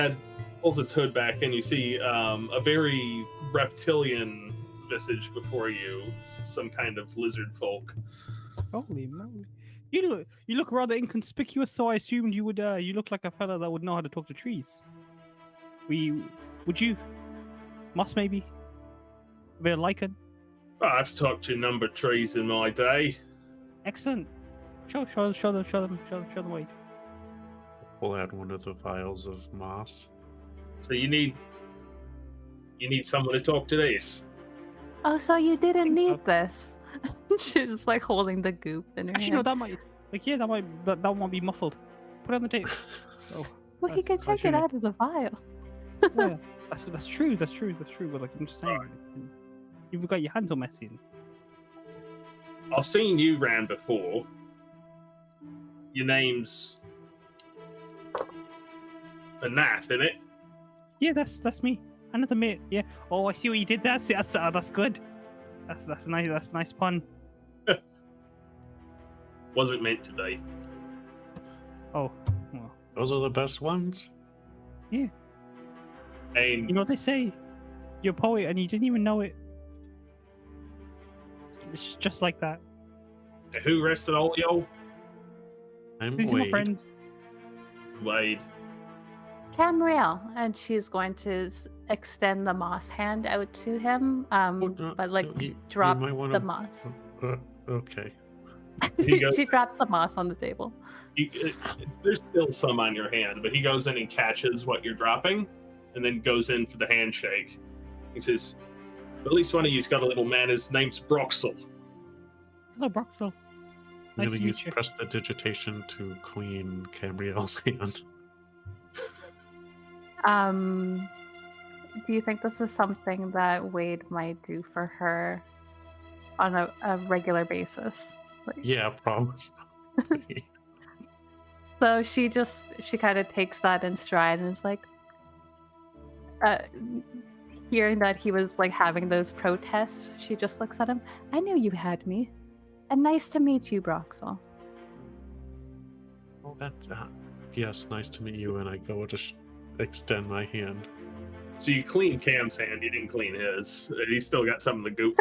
hood back, and you see a very reptilian visage before you, some kind of lizard folk. Holy moly! You look rather inconspicuous, so I assumed you would. You look like a fella that would know how to talk to trees. Would you, Moss maybe, a bit of lichen? I've talked to a number of trees in my day. Excellent. Show them way. Pull out one of the vials of moss. So you need someone to talk to these. Oh, so you didn't think so. need this. She's just like holding the goop in her Actually, no, hand. that might be muffled. Put it on the table. Oh, Well, he can check it out of the vial. yeah, that's true. But like, I'm just saying, you've got your hands all messy. I've seen you ran before. Your name's Anath, innit? Yeah, that's me. Another mate. Yeah. Oh, I see what you did there. That's good. That's nice. That's a nice pun. Wasn't meant to be. Oh, well. Those are the best ones. Yeah. And You know what they say? You're a poet and you didn't even know it. It's just like that. who arrested all y'all? I'm These are my Wade. friends. Wade. Camriel, and she's going to extend the moss hand out to him, but like you drop might wanna- the moss. Okay. He goes- She drops the moss on the table. There's still some on your hand, but he goes in and catches what you're dropping, and then goes in for the handshake. He says, "At least one of you's got a little man. His name's Broxel." Hello, Broxel. I'm Nice gonna to use meet you. prestidigitation to clean Cambriel's hand. Do you think this is something that Wade might do for her on a regular basis? Like, Yeah, probably. so she kind of takes that in stride and is like, hearing that he was like having those protests, she just looks at him. I knew you had me, and nice to meet you, Broxel. Oh, that. Yes, nice to meet you. And I go to extend my hand. So you clean Cam's hand. You didn't clean his. He's still got some of the goop.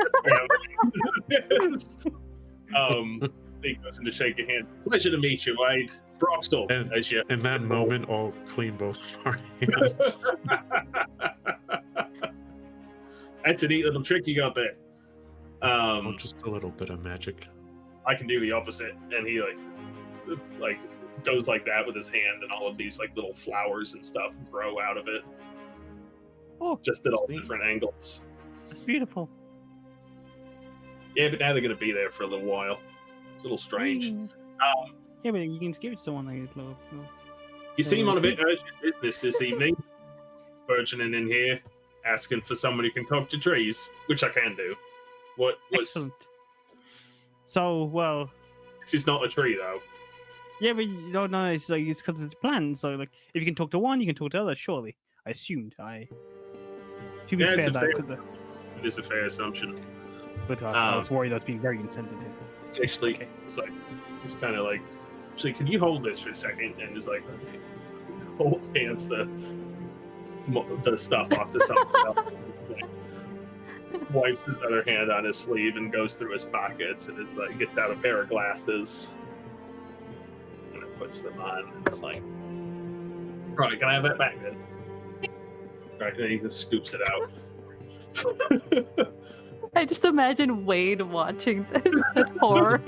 He goes in to shake your hand. Pleasure to meet you, Wade. Broxel, as you. In that moment, I'll clean both of our hands. That's a neat little trick you got there. Oh, just a little bit of magic. I can do the opposite, and he like goes like that with his hand, and all of these like little flowers and stuff grow out of it, Oh, just at all Sweet. different angles. that's beautiful. Yeah, but now they're gonna be there for a little while. It's a little strange. Mm. Yeah, but you can just give it to someone like a little. You seem on a bit urgent business this evening, burgeoning in here, asking for someone who can talk to trees, which I can do. What's Excellent. So, well, this is not a tree though. yeah, but no, it's like it's because it's planned. So, like, if you can talk to one, you can talk to others. Surely, I assumed. To be Yeah, it's fair, a that fair- could, It is a fair assumption. but I was worried I was being very insensitive. Actually, Okay. it's kind of like, actually, can you hold this for a second? And just like, hold hands the stuff off to something else. Wipes his other hand on his sleeve and goes through his pockets and is like, gets out a pair of glasses and puts them on. And it's like, right, can I have that back then? Right, then he just scoops it out. I just imagine Wade watching this with horror.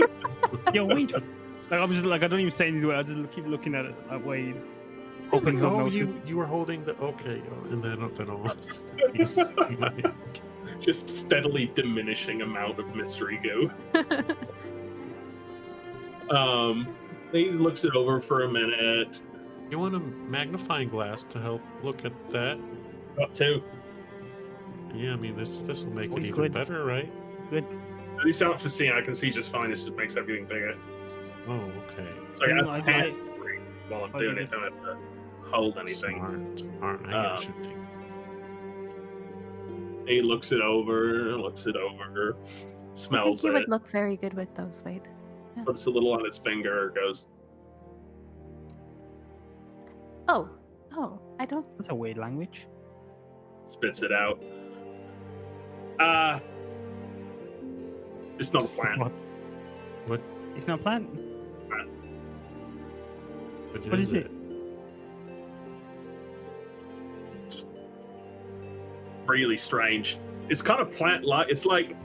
Yo, wait. Like, I'm just like, I don't even say anything. I just keep looking at it that way. Hoping he'll Oh, notice. you were holding the okay, and then I'll. Just steadily diminishing amount of mystery goo. He looks it over for a minute. You want a magnifying glass to help look at that? Got two. Yeah, I mean this will make Oh, it it's even good. better, right? It's good. At least out for seeing, I can see just fine. This just makes everything bigger. Oh, okay. So I Ooh, got I- hands free while I'm I doing do it. this. Don't have to hold anything. Smart. I should think. He looks it over, I think smells you it, would look very good with those, Wade. puts a little on his finger, goes, Oh, I don't. That's a weird language. spits it out. It's not a plant. What? What? It's not a plant. What is it? really strange. It's kind of plant-like. It's like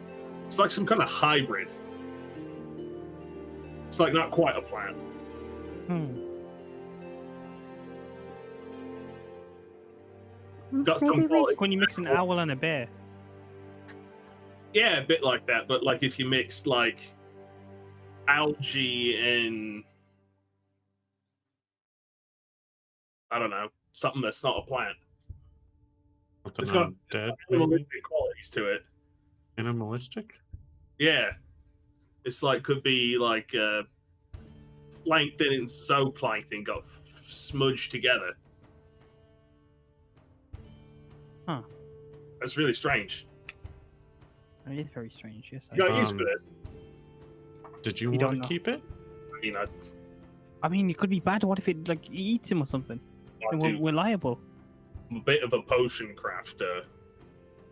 some kind of hybrid. It's like not quite a plant. Got some Maybe we quality. When you mix an owl and a bear. Yeah, a bit like that, but like if you mixed like algae and I don't know, something that's not a plant. Something It's got undead, maybe? animalistic qualities to it. Animalistic? Yeah. It's like could be like plankton and zooplankton got smudged together. Huh. That's really strange. It is very strange, yes. You got used to this. Did you We want don't to know. keep it? I mean, I mean, it could be bad. What if it like eats him or something? Then we're liable. I'm a bit of a potion crafter.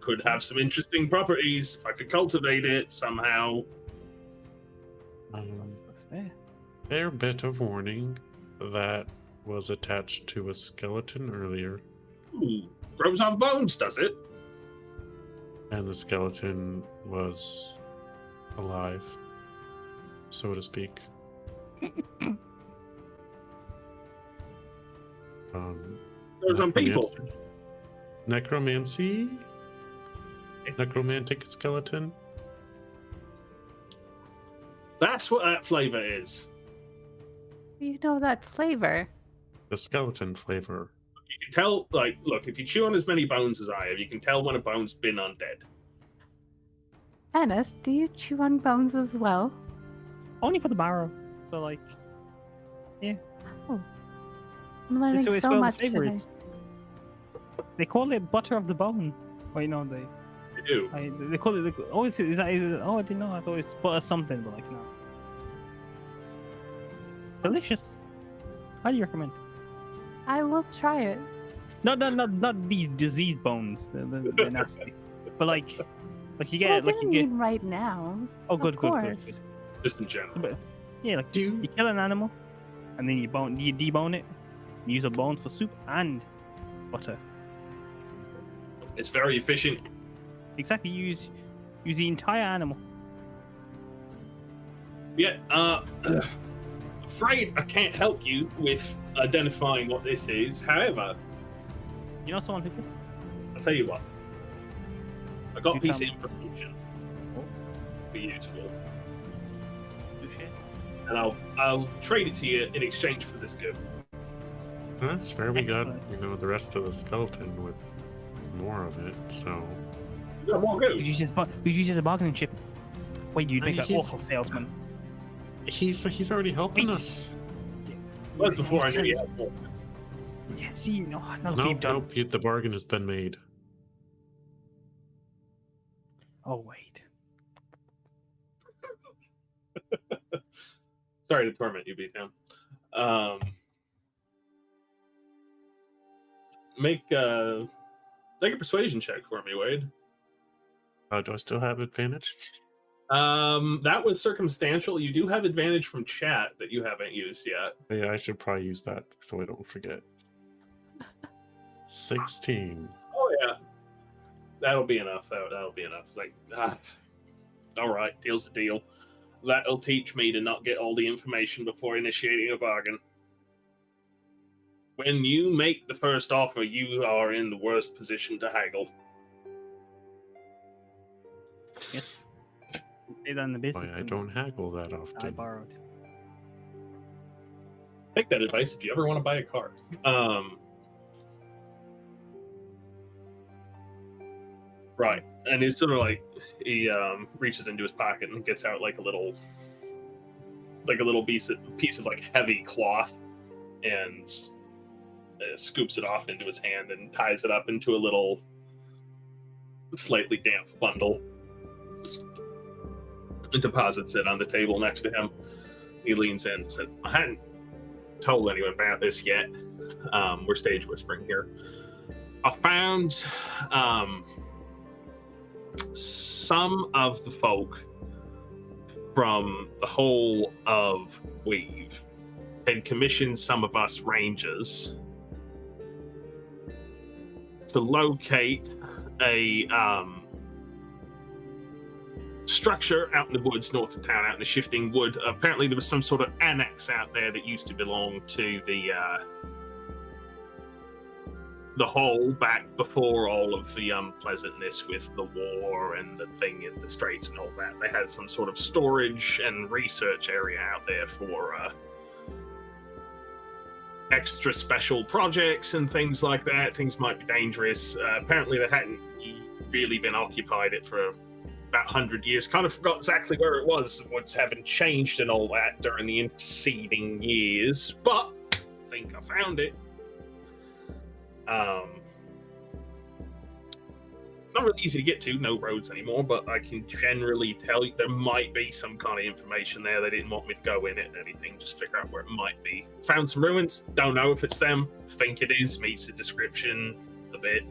Could have some interesting properties if I could cultivate it somehow. That's fair. Fair bit of warning that was attached to a skeleton earlier, Ooh, grows on bones, does it? and the skeleton was alive, so to speak. Grows on people. Necromancy? Necromantic skeleton? That's what that flavor is. You know that flavor. The skeleton flavor. You can tell, like, look, if you chew on as many bones as I have, you can tell when a bone's been undead. Ennis, do you chew on bones as well? Only for the marrow. So like, I'm learning so it's so well the much flavor today. is. They call it butter of the bone. Well, you know They do. they call it. Oh, is it? Oh, I didn't know. I thought it's butter something, but like no. Delicious. Highly recommend. I will try it. Not these diseased bones. They're nasty. But like you get Well, I like didn't you get. mean right now. Oh, good. Of course. Just in general. But, yeah, like you kill an animal, and then you debone it. You use the bones for soup and butter. It's very efficient. Exactly. Use the entire animal. Yeah, afraid I can't help you with identifying what this is. However, You know someone who could? I'll tell you what. I got a You piece of tell information. Oh. Be useful. Do shit. And I'll trade it to you in exchange for this goo. That's fair. We got, Excellent. the rest of the skeleton with more of it, so. You got more goo. We use as a bargaining chip. Wait, you'd I make mean, an he's- awful salesman. He's already helping Wait. us. Well, that's before I knew you had more. Yeah, see, no, Nope, the bargain has been made. Oh wait. Sorry to torment you, B-Town. Make a persuasion check for me, Wade. Do I still have advantage? That was circumstantial. You do have advantage from chat that you haven't used yet. Yeah, I should probably use that so I don't forget. 16. Oh yeah, that'll be enough. That'll be enough. It's like, all right, deal's the deal. That'll teach me to not get all the information before initiating a bargain. When you make the first offer, you are in the worst position to haggle. Yes. Say that in the business. I don't haggle that I often. borrowed. Take that advice if you ever want to buy a car. Right, and it's sort of like he reaches into his pocket and gets out like a little piece of like heavy cloth, and scoops it off into his hand and ties it up into a little slightly damp bundle. And deposits it on the table next to him. He leans in and said, I hadn't told anyone about this yet. We're stage whispering here. I found some of the folk from the whole of Weave had commissioned some of us rangers to locate a structure out in the woods north of town, out in the shifting wood. Apparently there was some sort of annex out there that used to belong to the hall back before all of the unpleasantness with the war and the thing in the Straits and all that. They had some sort of storage and research area out there for extra special projects and things like that. Things might be dangerous. Apparently they hadn't really been occupied it for about 100 years. Kind of forgot exactly where it was. The woods haven't changed and all that during the interceding years, but I think I found it. Not really easy to get to, no roads anymore, but I can generally tell you there might be some kind of information there. They didn't want me to go in it or anything, just figure out where it might be. Found some ruins, don't know if it's them, think it is, meets the description a bit.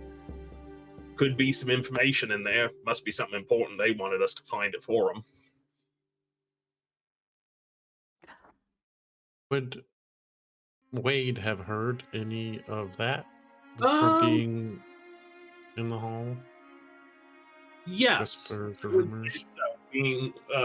Could be some information in there, must be something important. They wanted us to find it for them. Would Wade have heard any of that for being in the hall? Yes. Whispers or Would rumors? say so.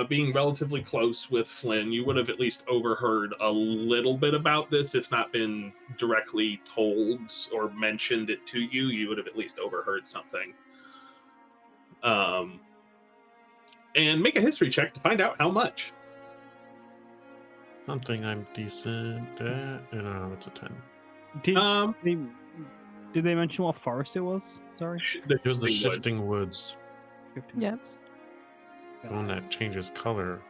Being relatively close with Flynn, you would have at least overheard a little bit about this, if not been directly told or mentioned it to you. You would have at least overheard something. And make a history check to find out how much. Something I'm decent at. No, it's a 10. Did they mention what forest it was? Sorry. It was the shifting woods. Yep. The one that changes color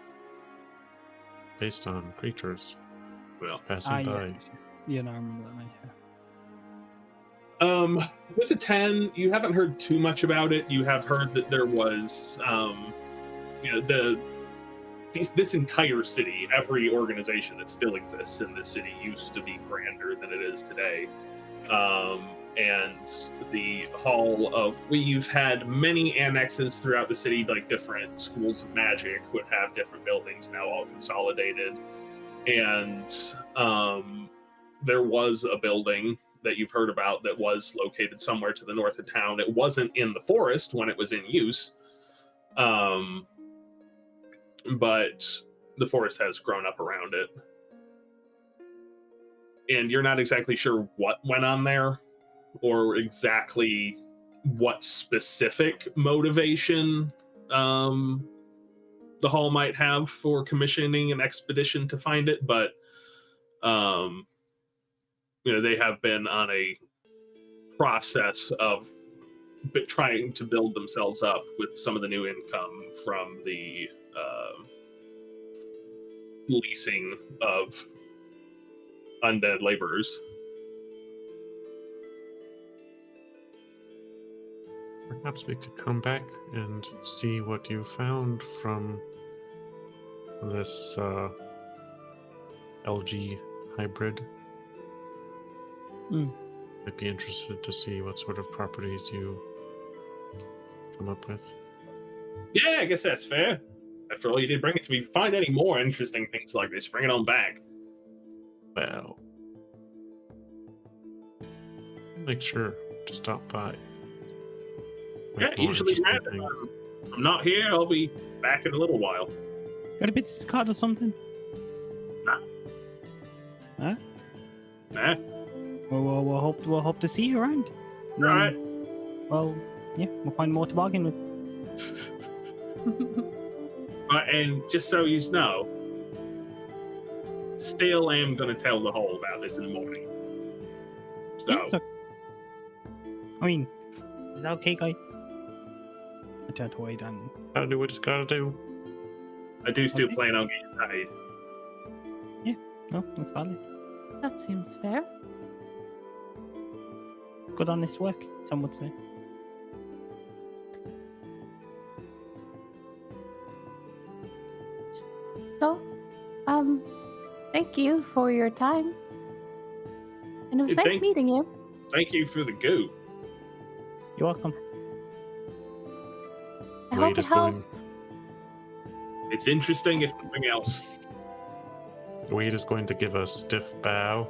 based on creatures Well, passing by. Yes. Yeah, no, I remember that now. With a 10, you haven't heard too much about it. You have heard that there was, this entire city, every organization that still exists in this city used to be grander than it is today. And the Hall of... We've had many annexes throughout the city, like different schools of magic would have different buildings, now all consolidated. And there was a building that you've heard about that was located somewhere to the north of town. It wasn't in the forest when it was in use, but the forest has grown up around it. And you're not exactly sure what went on there or exactly what specific motivation the hall might have for commissioning an expedition to find it, but they have been on a process of trying to build themselves up with some of the new income from the leasing of undead laborers. Perhaps we could come back and see what you found from this LG hybrid. I'd be interested to see what sort of properties you come up with. Yeah, I guess that's fair. After all, you did bring it to me. If you find any more interesting things like this, bring it on back. Well, make sure to stop by. Yeah, usually I'm not here. I'll be back in a little while. Got a business card or something? Nah. Huh? Nah. Well, we'll hope to see you around. All right. Well, yeah, we'll find more to bargain with. And just so you know, still am going to tell the whole about this in the morning. So, Yeah, so, I mean, is that okay, guys? I tried to wait on. Gotta do what it's gotta do. I do still Okay. plan on getting paid. No, that's valid. That seems fair. Good honest work, some would say. So, thank you for your time. And it was Yeah, nice meeting you. Thank you for the goo. You're welcome. I Wade hope it is going- helps. It's interesting if nothing else. Wade is going to give a stiff bow.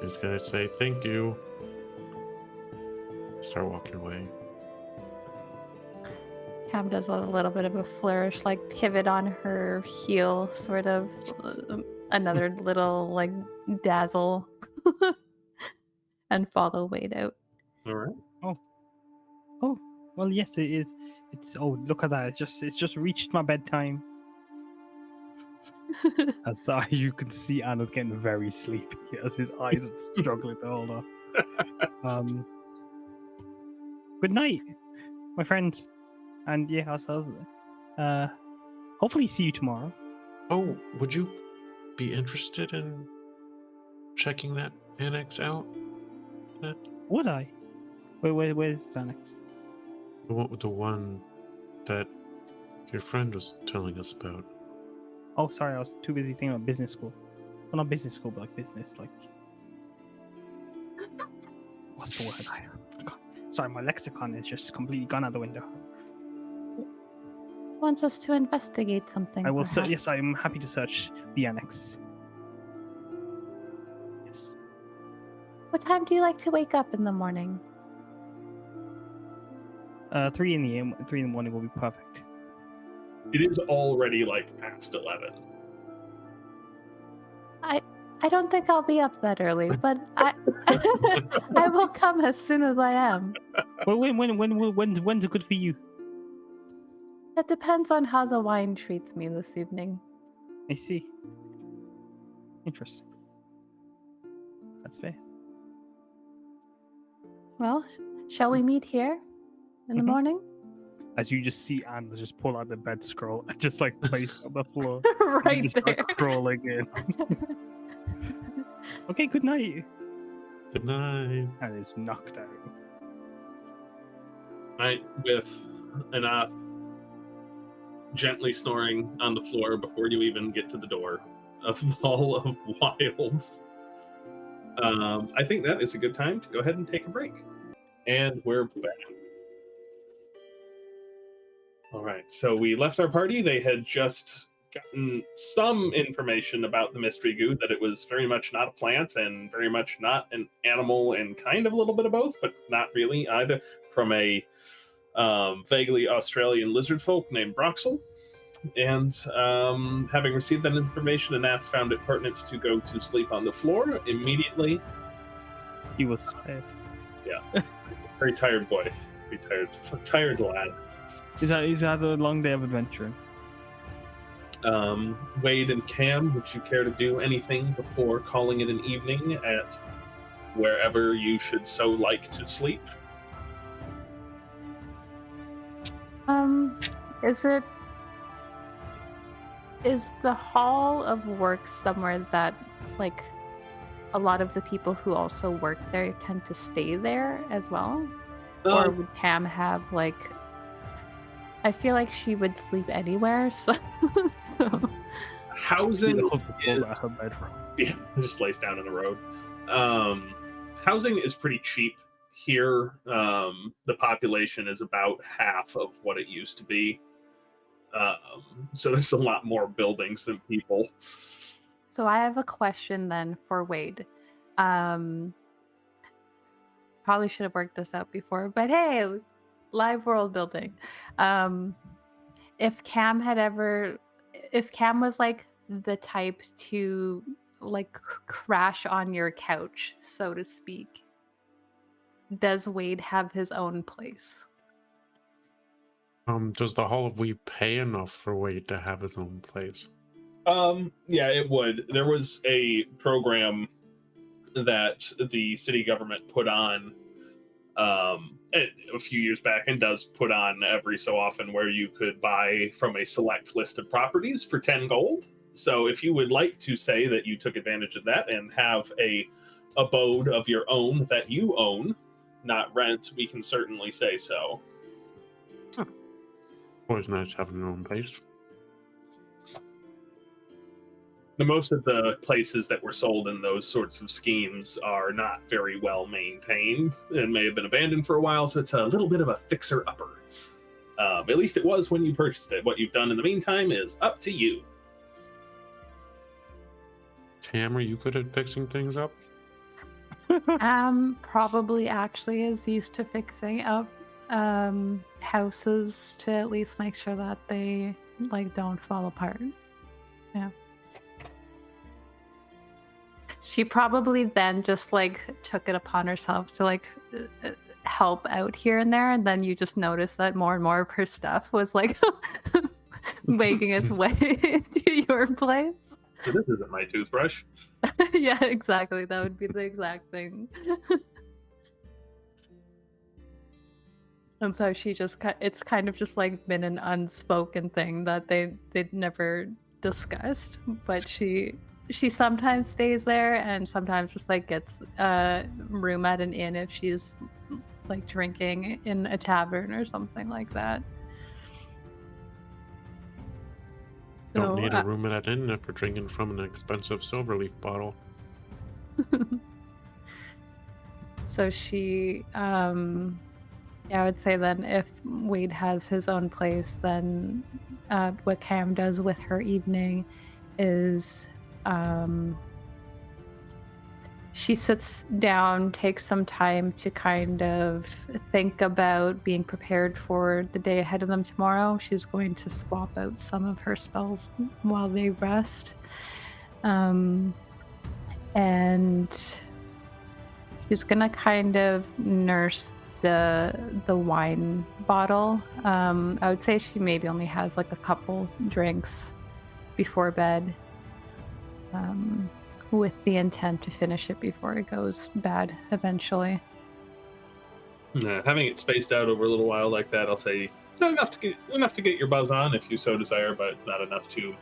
He's going to say thank you. Start walking away. Cam does a little bit of a flourish, like pivot on her heel, sort of another little like dazzle, and follow Wade out. All right. Oh, well, yes, it is. It's look at that! It's just reached my bedtime. As you can see, Anna's getting very sleepy as his eyes are struggling to hold up. Good night, my friends, and yeah, ourselves. Hopefully, see you tomorrow. Oh, would you be interested in checking that annex out? That Would I? Where's Xanax? the one that your friend was telling us about. Oh, sorry, I was too busy thinking about business school. Well, not business school, but like business, like. What's the word? Sorry, my lexicon is just completely gone out the window. Wants us to investigate something. I will. perhaps. Yes, I'm happy to search the annex. Yes. What time do you like to wake up in the morning? 3 in the morning will be perfect. It is already like past 11. I don't think I'll be up that early, but I I will come as soon as I am. Well, when's it good for you? It depends on how the wine treats me this evening. I see. Interesting. That's fair. Well, shall we meet here in the Mhm. morning? As you just see Anne just pull out the bed scroll and just like place on the floor. Right and just there. start crawling in. Okay, good night. Good night. And it's knocked out. Right, with enough gently snoring on the floor before you even get to the door of Hall of Wilds. I think that is a good time to go ahead and take a break. And we're back. All right, so we left our party. They had just gotten some information about the mystery goo, that it was very much not a plant and very much not an animal, and kind of a little bit of both, but not really either, from a vaguely Australian lizard folk named Broxel. And having received that information, Anath found it pertinent to go to sleep on the floor immediately. He was Very tired boy. Very tired lad. He's had a long day of adventuring. Wade and Cam, would you care to do anything before calling it an evening at wherever you should so like to sleep? Is the Hall of Work somewhere that, like, a lot of the people who also work there tend to stay there as well? Or would Cam have, like... I feel like she would sleep anywhere, so... Housing is, out her bedroom. yeah, just lays down in the road. Housing is pretty cheap here. The population is about half of what it used to be. So there's a lot more buildings than people. So I have a question then for Wade. Probably should have worked this out before, but hey, live world building. If Cam was like the type to like crash on your couch, so to speak, does Wade have his own place? Does the Hall of Weave pay enough for Wade to have his own place? Yeah, it would. There was a program that the city government put on a few years back, and does put on every so often, where you could buy from a select list of properties for 10 gold. So if you would like to say that you took advantage of that and have a abode of your own that you own, not rent, we can certainly say so. Always nice having your own place. Most of the places that were sold in those sorts of schemes are not very well maintained and may have been abandoned for a while, so it's a little bit of a fixer-upper. At least it was when you purchased it. What you've done in the meantime is up to you. Cam, are you good at fixing things up? Probably actually is used to fixing up houses to at least make sure that they like don't fall apart. Yeah. She probably then just like took it upon herself to like help out here and there, and then you just notice that more and more of her stuff was like making its way into your place. So this isn't my toothbrush. Yeah, exactly. That would be the exact thing. And so she just, it's kind of just like been an unspoken thing that they'd never discussed, but she sometimes stays there and sometimes just like gets room at an inn if she's like drinking in a tavern or something like that. So, Don't need a room at an inn if we're drinking from an expensive Silverleaf bottle. So she, yeah, I would say then if Wade has his own place, then what Cam does with her evening is she sits down, takes some time to kind of think about being prepared for the day ahead of them tomorrow. She's going to swap out some of her spells while they rest. And she's going to kind of nurse the wine bottle. I would say she maybe only has like a couple drinks before bed. With the intent to finish it before it goes bad eventually. Having it spaced out over a little while like that, I'll say not enough to get your buzz on if you so desire, but not enough to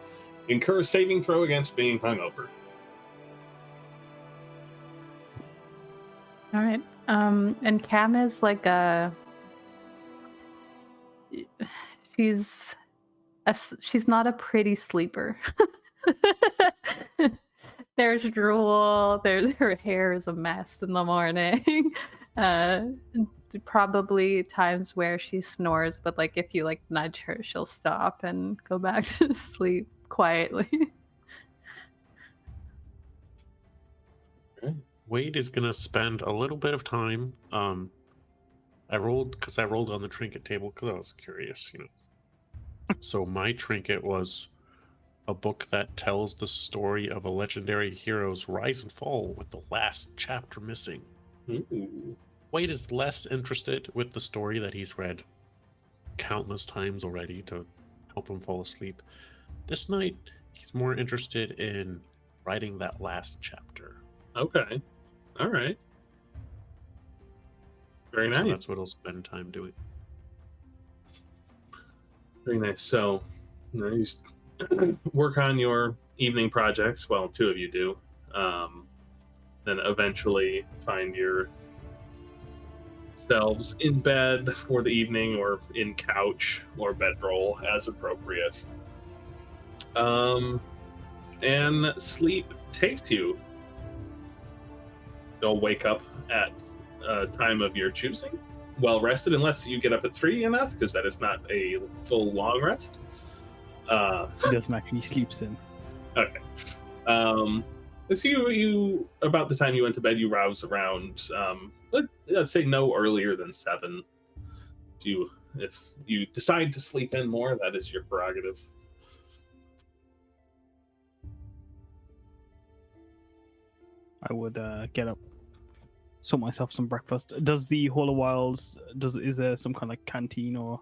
incur a saving throw against being hungover. All right. And Cam is like she's not a pretty sleeper. There's drool. Her hair is a mess in the morning. Probably times where she snores, but like if you like nudge her, she'll stop and go back to sleep quietly. Wade is gonna spend a little bit of time. I rolled on the trinket table because I was curious, you know. So my trinket was a book that tells the story of a legendary hero's rise and fall with the last chapter missing. Ooh. Wade is less interested with the story that he's read countless times already to help him fall asleep. This night, he's more interested in writing that last chapter. Okay. All right. Very nice. So that's what he'll spend time doing. Very nice. So, you work on your evening projects. Well, two of you do. Then eventually find yourselves in bed for the evening, or in couch or bedroll as appropriate. And sleep takes you. You'll wake up at a time of your choosing, well rested, unless you get up at 3 enough, because that is not a full long rest. He doesn't actually sleeps in. Okay. So you about the time you went to bed, you rouse around, let's say no earlier than 7. If you decide to sleep in more, that is your prerogative. I would get up, sort myself some breakfast. Does the Hall of Wilds, is there some kind of like canteen or?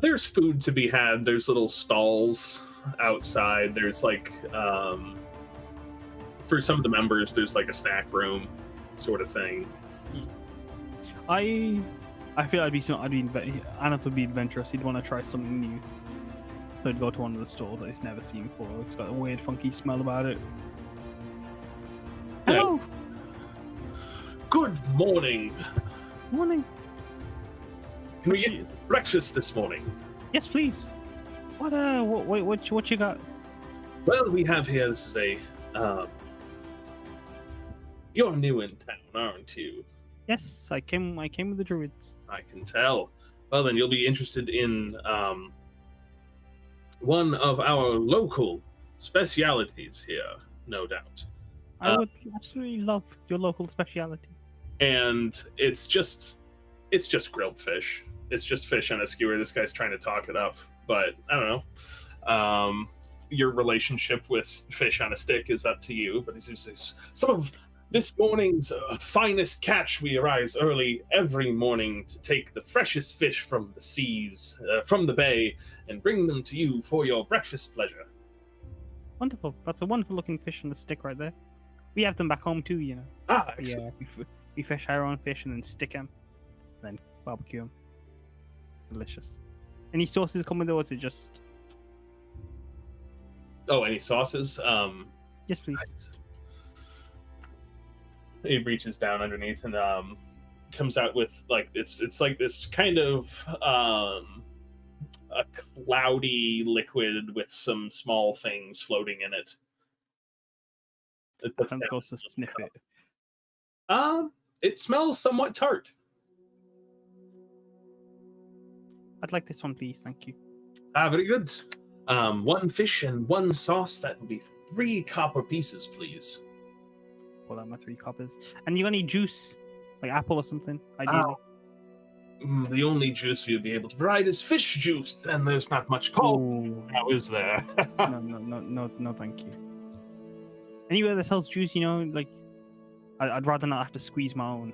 There's food to be had. There's little stalls outside. There's like, for some of the members, there's like a snack room sort of thing. I feel Anat would be adventurous. He'd want to try something new. So he'd go to one of the stores that he's never seen before. It's got a weird, funky smell about it. Yeah. Hello. Good morning. Morning. Can we get breakfast this morning? Yes, please. What you got? Well, we have here. This is a. You're new in town, aren't you? Yes, I came with the druids. I can tell. Well, then you'll be interested in one of our local specialities here, no doubt. I would absolutely love your local speciality. And it's it's just grilled fish. It's just fish on a skewer. This guy's trying to talk it up, but I don't know. Your relationship with fish on a stick is up to you, but he says, some of this morning's finest catch. We arise early every morning to take the freshest fish from the seas, from the bay, and bring them to you for your breakfast pleasure. Wonderful. That's a wonderful looking fish on the stick right there. We have them back home too, you know. Excellent. Yeah, we fish our own fish and then stick them, then barbecue them. Delicious. Any sauces come with those, or just? Oh, any sauces? Yes, please. He reaches down underneath and comes out with like it's like this kind of a cloudy liquid with some small things floating in it. And goes to sniff it. It smells somewhat tart. I'd like this one, please. Thank you. Very good. One fish and one sauce. That would be 3 copper pieces, please. Pull out my 3 coppers. And you got any juice, like apple or something? Ideally. The only juice you'd be able to provide is fish juice, and there's not much called. Now, is there? No, thank you. Anywhere that sells juice, you know, like I'd rather not have to squeeze my own.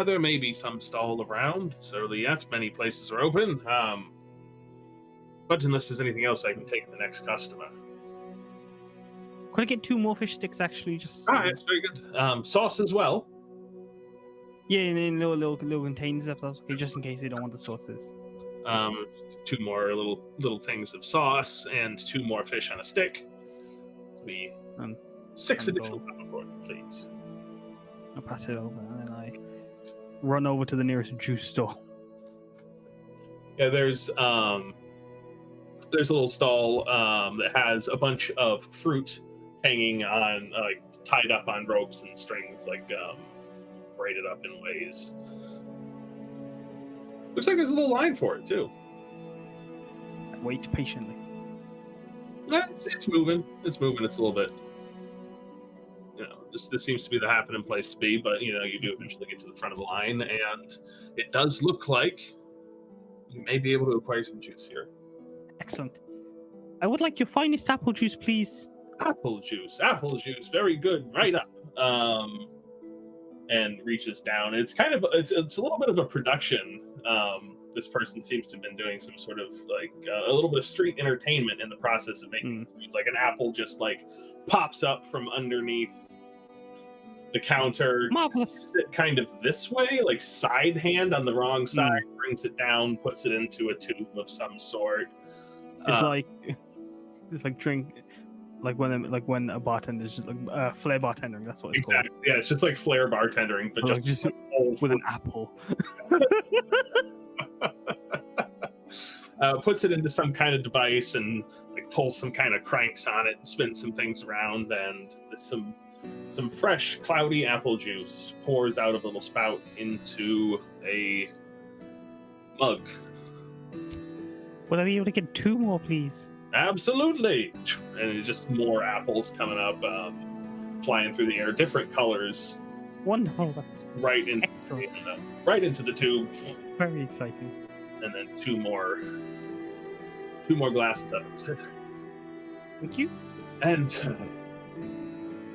There may be some stall around. Certainly, yes, many places are open. But unless there's anything else, I can take the next customer. Could I get 2 more fish sticks, actually? Just that's very good. Sauce as well. Yeah, in little containers, if that's okay, just in case they don't want the sauces. 2 more little things of sauce and 2 more fish on a stick. We 6 additional copper for it, please. I'll pass it over, and then I run over to the nearest juice store. Yeah, there's a little stall that has a bunch of fruit hanging on, tied up on ropes and strings, braided up in ways. Looks like there's a little line for it too. I wait patiently. It's moving. It's moving. It's a little bit. This seems to be the happening place to be, but you do eventually get to the front of the line, and it does look like you may be able to acquire some juice here. Excellent. I would like your finest apple juice, please. Apple juice, very good. Right up. And reaches down. It's kind of it's a little bit of a production. This person seems to have been doing some sort of a little bit of street entertainment in the process of making food. Like an apple just pops up from underneath the counter. Marvelous. Kind of this way, side hand on the wrong side, brings it down, puts it into a tube of some sort. It's like drink. When a bartender is just flair bartending, that's what it's called. Yeah, it's just like flair bartendering, but just with an apple. Puts it into some kind of device and pulls some kind of cranks on it and spins some things around, and some fresh cloudy apple juice pours out of a little spout into a mug. Would I be able to get 2 more, please? Absolutely. And just more apples coming up, flying through the air, different colors. Wonderful. Right into the tube. Very exciting. And then 2 more glasses of it. Thank you. And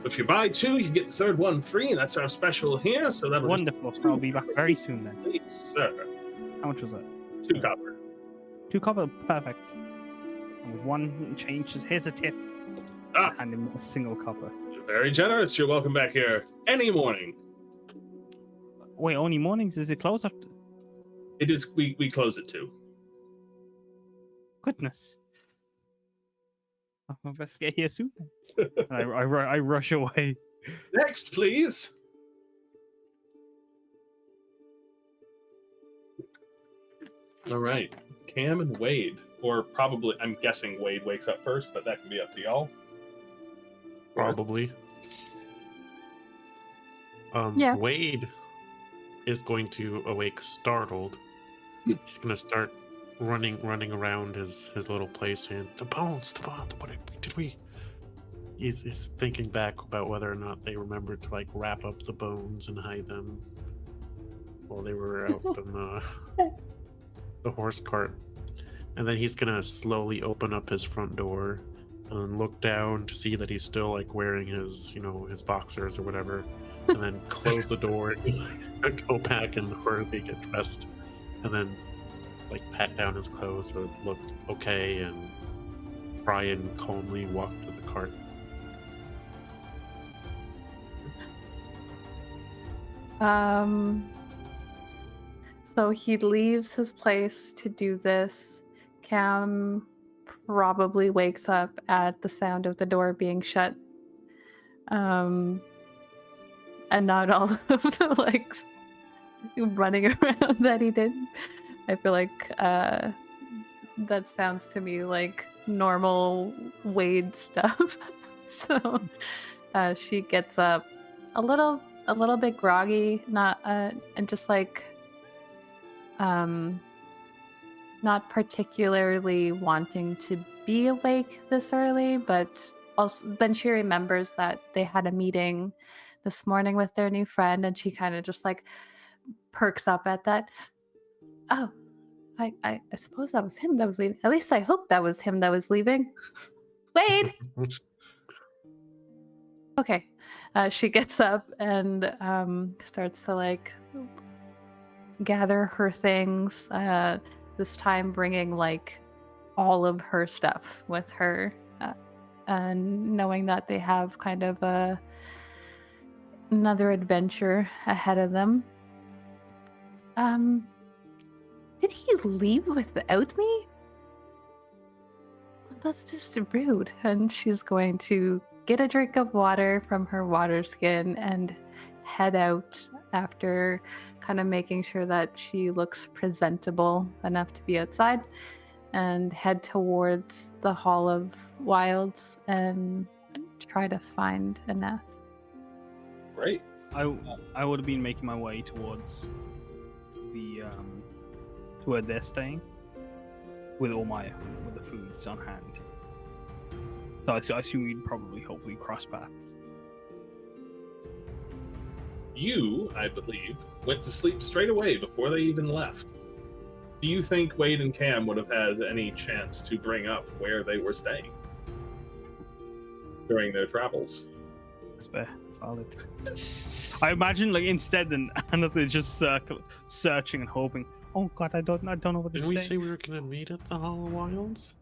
if you buy 2, you get the 3rd one free, and that's our special here. So that wonderful. I'll be back very soon then. Please, sir. How much was that? 2 copper. 2 copper, perfect. And with 1 change, here's a tip. And a single copper. You're very generous. You're welcome back here any morning. Wait, only mornings? Is it closed after? It is. We close at 2. Goodness. I'll best get here soon. And I rush away. Next, please. All right, Cam and Wade, or probably I'm guessing Wade wakes up first, but that can be up to y'all. Probably. Yeah. Wade is going to awake startled. He's going to start running around his little place and the bones, what did we? He's thinking back about whether or not they remembered to wrap up the bones and hide them, while they were out in the horse cart. And then he's gonna slowly open up his front door and look down to see that he's still like wearing his, his boxers or whatever, and then close the door and go back and hurriedly get dressed, and then like pat down his clothes so it looked okay, and try and calmly walk to the cart. So he leaves his place to do this. Cam probably wakes up at the sound of the door being shut. And not all of the like running around that he did. I feel like that sounds to me like normal Wade stuff. So she gets up a little bit groggy, and just like not particularly wanting to be awake this early, but also then she remembers that they had a meeting this morning with their new friend, and she kind of just like perks up at that. Oh, I suppose that was him that was leaving. At least I hope that was him that was leaving. Wade! Okay. She gets up and starts to like gather her things, this time bringing like all of her stuff with her, and knowing that they have kind of another adventure ahead of them. Did he leave without me? That's just rude. And she's going to get a drink of water from her water skin and head out after kind of making sure that she looks presentable enough to be outside, and head towards the Hall of Wilds and try to find Aneth. Great. I would have been making my way towards the to where they're staying with the foods on hand. So I assume we'd probably hopefully cross paths. You, I believe, went to sleep straight away before they even left. Do you think Wade and Cam would have had any chance to bring up where they were staying during their travels? That's fair. Solid. I imagine, like, instead than they're just searching and hoping. Oh God, I don't know what this. Did we say we were gonna meet at the Hall of Wilds?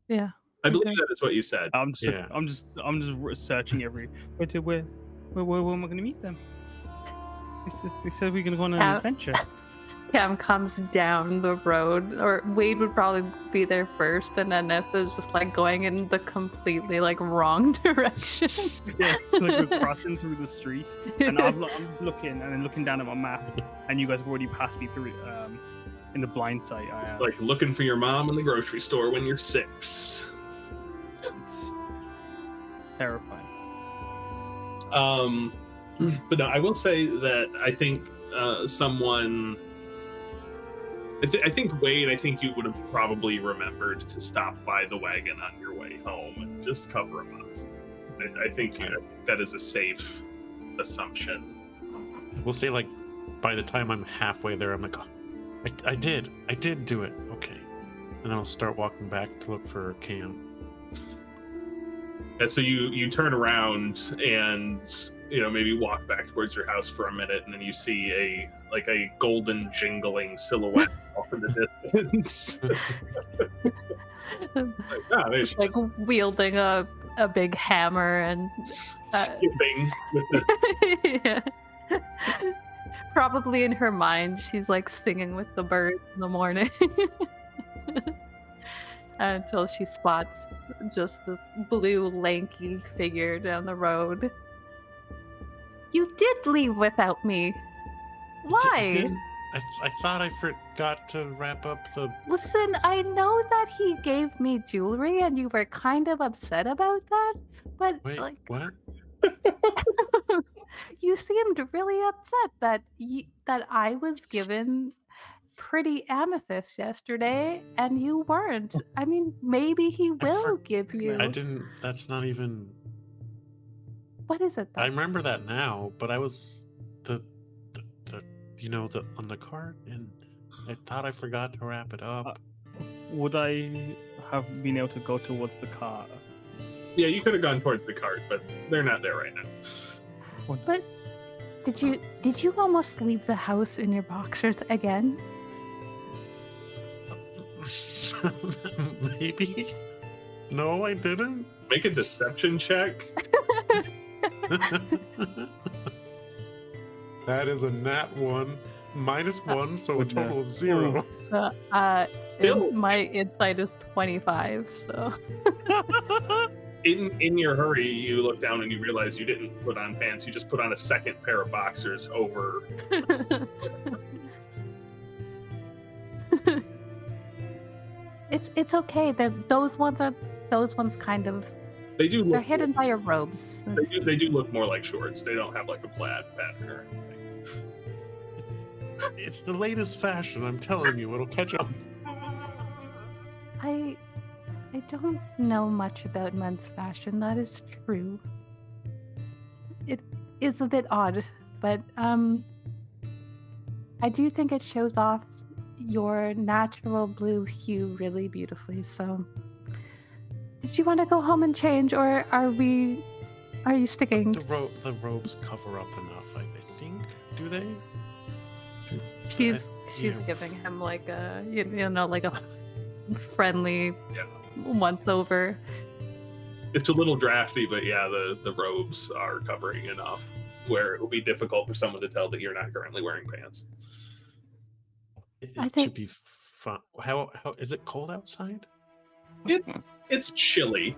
Yeah. I believe that is what you said. I'm just searching every. Where am I going to meet them? They said we're going to go on an adventure. Cam comes down the road, or Wade would probably be there first, and Aneth is just like going in the completely like wrong direction. Yeah, like we're crossing through the street, and I'm just looking and then looking down at my map, and you guys have already passed me through in the blind sight. It's like looking for your mom in the grocery store when you're 6. It's terrifying. But no, I will say that I think someone. I think Wade. I think you would have probably remembered to stop by the wagon on your way home and just cover him up. I think that is a safe assumption. We'll say like by the time I'm halfway there, I'm like, oh, I did do it. Okay, and I'll start walking back to look for Cam. And so you turn around and maybe walk back towards your house for a minute, and then you see a golden jingling silhouette off in the distance. Just like wielding a big hammer and skipping with the yeah. Probably in her mind, she's like singing with the birds in the morning. Until she spots just this blue, lanky figure down the road. You did leave without me. Why? I thought I forgot to wrap up the... Listen, I know that he gave me jewelry and you were kind of upset about that, but Wait, like... what? You seemed really upset that I was given pretty amethyst yesterday and you weren't. I mean, maybe he will give you. I didn't. That's not even. What is it? Then? I remember that now, but I was the on the cart, and I thought I forgot to wrap it up. Would I have been able to go towards the car? Yeah, you could have gone towards the cart, but they're not there right now. But did you almost leave the house in your boxers again? Maybe. No, I didn't. Make a deception check. That is a nat 1, -1, so a total of 0. So, Bill. my insight is 25. So. In your hurry, you look down and you realize you didn't put on pants. You just put on a second pair of boxers over. It's okay. Those ones kind of. They do. They're Look, hidden by your robes. They do look more like shorts. They don't have like a plaid pattern or anything. It's the latest fashion, I'm telling you. It'll catch up. I don't know much about men's fashion. That is true. It is a bit odd, but I do think it shows off your natural blue hue really beautifully. So, did you want to go home and change, or are you sticking? The robes cover up enough, I think. Do they? She's giving him like a like a friendly once over. It's a little drafty, but yeah, the robes are covering enough where it will be difficult for someone to tell that you're not currently wearing pants. It I think- should be fun. How is it cold outside? It's chilly,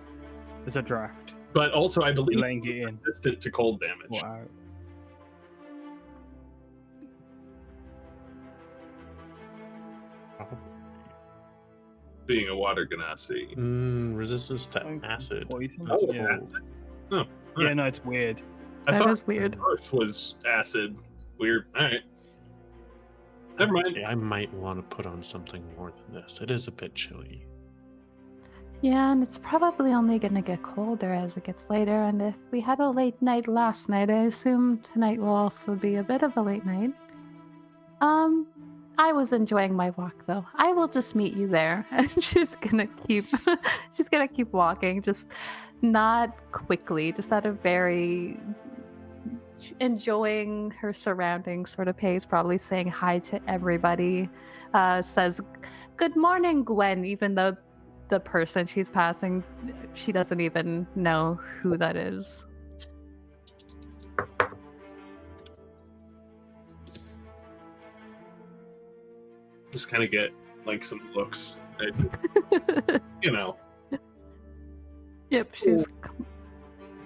There's a draft. but also I believe Laying it in. resistant to cold damage. Wow. Being a water genasi. Resistance to acid. Poison? Oh, Yeah. Oh, Yeah, no, it's weird. I That thought is weird. Earth was acid. Weird. All right. Never mind. I might want to put on something more than this. It is a bit chilly. Yeah, and it's probably only going to get colder as it gets later. And if we had a late night last night, I assume tonight will also be a bit of a late night. I was enjoying my walk though. I will just meet you there. And she's gonna keep walking, just not quickly, just at a very enjoying her surroundings sort of pace, probably saying hi to everybody. Says, "Good morning, Gwen," even though the person she's passing, she doesn't even know who that is. Just kind of get like some looks. You know, Yep, she's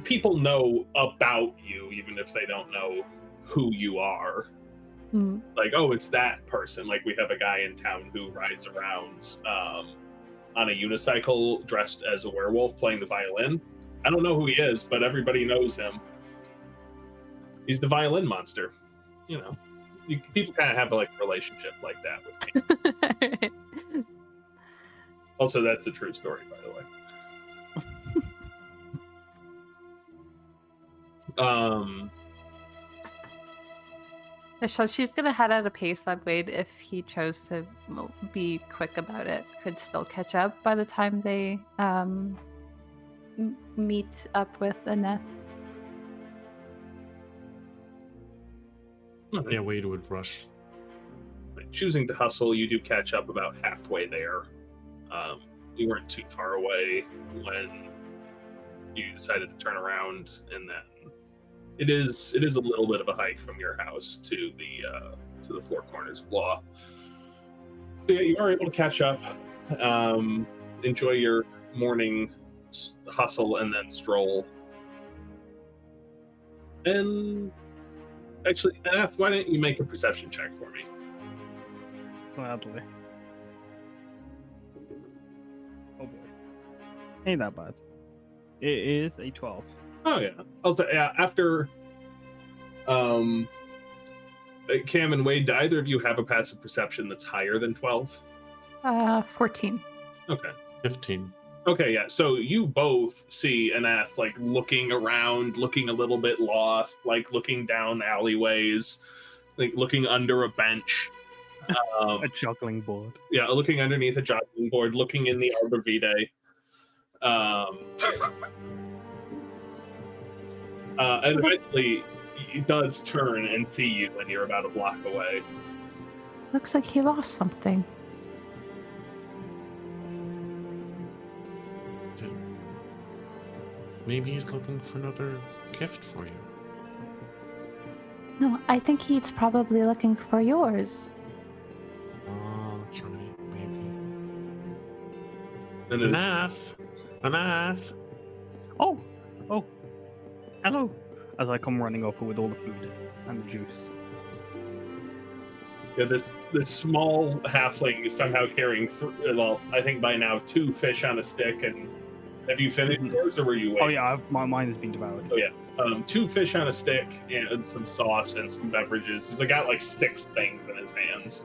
people know about you, even if they don't know who you are. mm, Like, oh, it's that person. Like, we have a guy in town who rides around on a unicycle dressed as a werewolf playing the violin. I don't know who he is, but everybody knows him. He's the violin monster. You know, people kind of have like a relationship like that with me. Also, that's a true story, by the way. So she's gonna head at a pace that Wade, if he chose to be quick about it, could still catch up by the time they meet up with Annette. Yeah, Wade would rush. Choosing to hustle, you do catch up about halfway there. You weren't too far away when you decided to turn around, and then it is a little bit of a hike from your house to the Four Corners of Law. So yeah, you are able to catch up, enjoy your morning hustle, and then stroll. And actually, Anath, why don't you make a perception check for me? Gladly. Oh boy. Ain't that bad. It is a 12. Oh yeah. Also, yeah. After, Cam and Wade, do either of you have a passive perception that's higher than 12? 14. Okay. 15. Okay, yeah. So you both see Anath like looking around, looking a little bit lost, like looking down alleyways, like looking under a bench. A juggling board. Yeah, looking underneath a juggling board, looking in the arbor vitae. And eventually, he does turn and see you when you're about a block away. Looks like he lost something. Maybe he's looking for another gift for you. No, I think he's probably looking for yours. Oh, that's right. Maybe. And it's- Anath! Oh, hello. As I come running over with all the food and the juice. yeah, this small halfling is somehow carrying, well, I think by now 2 fish on a stick. And have you finished yours, or were you waiting? Oh yeah, mine has been devoured. Oh yeah, 2 fish on a stick and some sauce and some beverages. He's got like 6 things in his hands.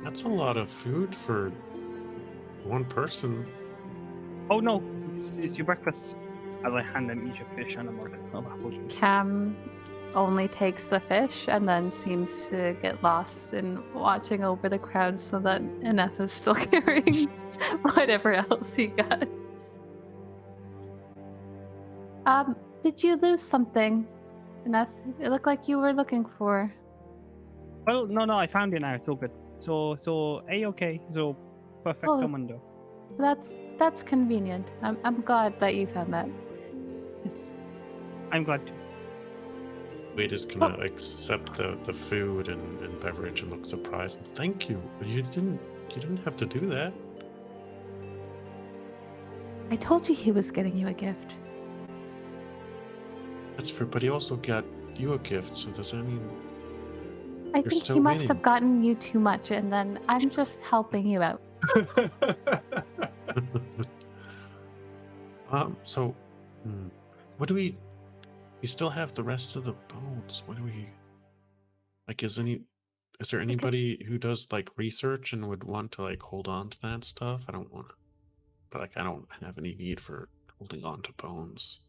That's a lot of food for one person. Oh no, it's your breakfast. As I hand them each a fish and a mug of apple juice. Cam only takes the fish and then seems to get lost in watching over the crowd so that Ineth is still carrying whatever else he got. Did you lose something, Ineth? It looked like you were looking for. Well, no, I found it now. It's all good. So A-okay. So perfecto Oh. mundo. That's convenient. I'm glad that you found that. Yes, I'm glad to. Wade is gonna accept the food and beverage and look surprised. Thank you. You didn't have to do that. I told you he was getting you a gift. That's fair, but he also got you a gift, so does that mean I You're think still he must winning. have gotten you too much, and then I'm just helping you out. So what do we still have the rest of the bones? What do we like? Is there anybody who does like research and would want to like hold on to that stuff? I don't want to, but like I don't have any need for holding on to bones.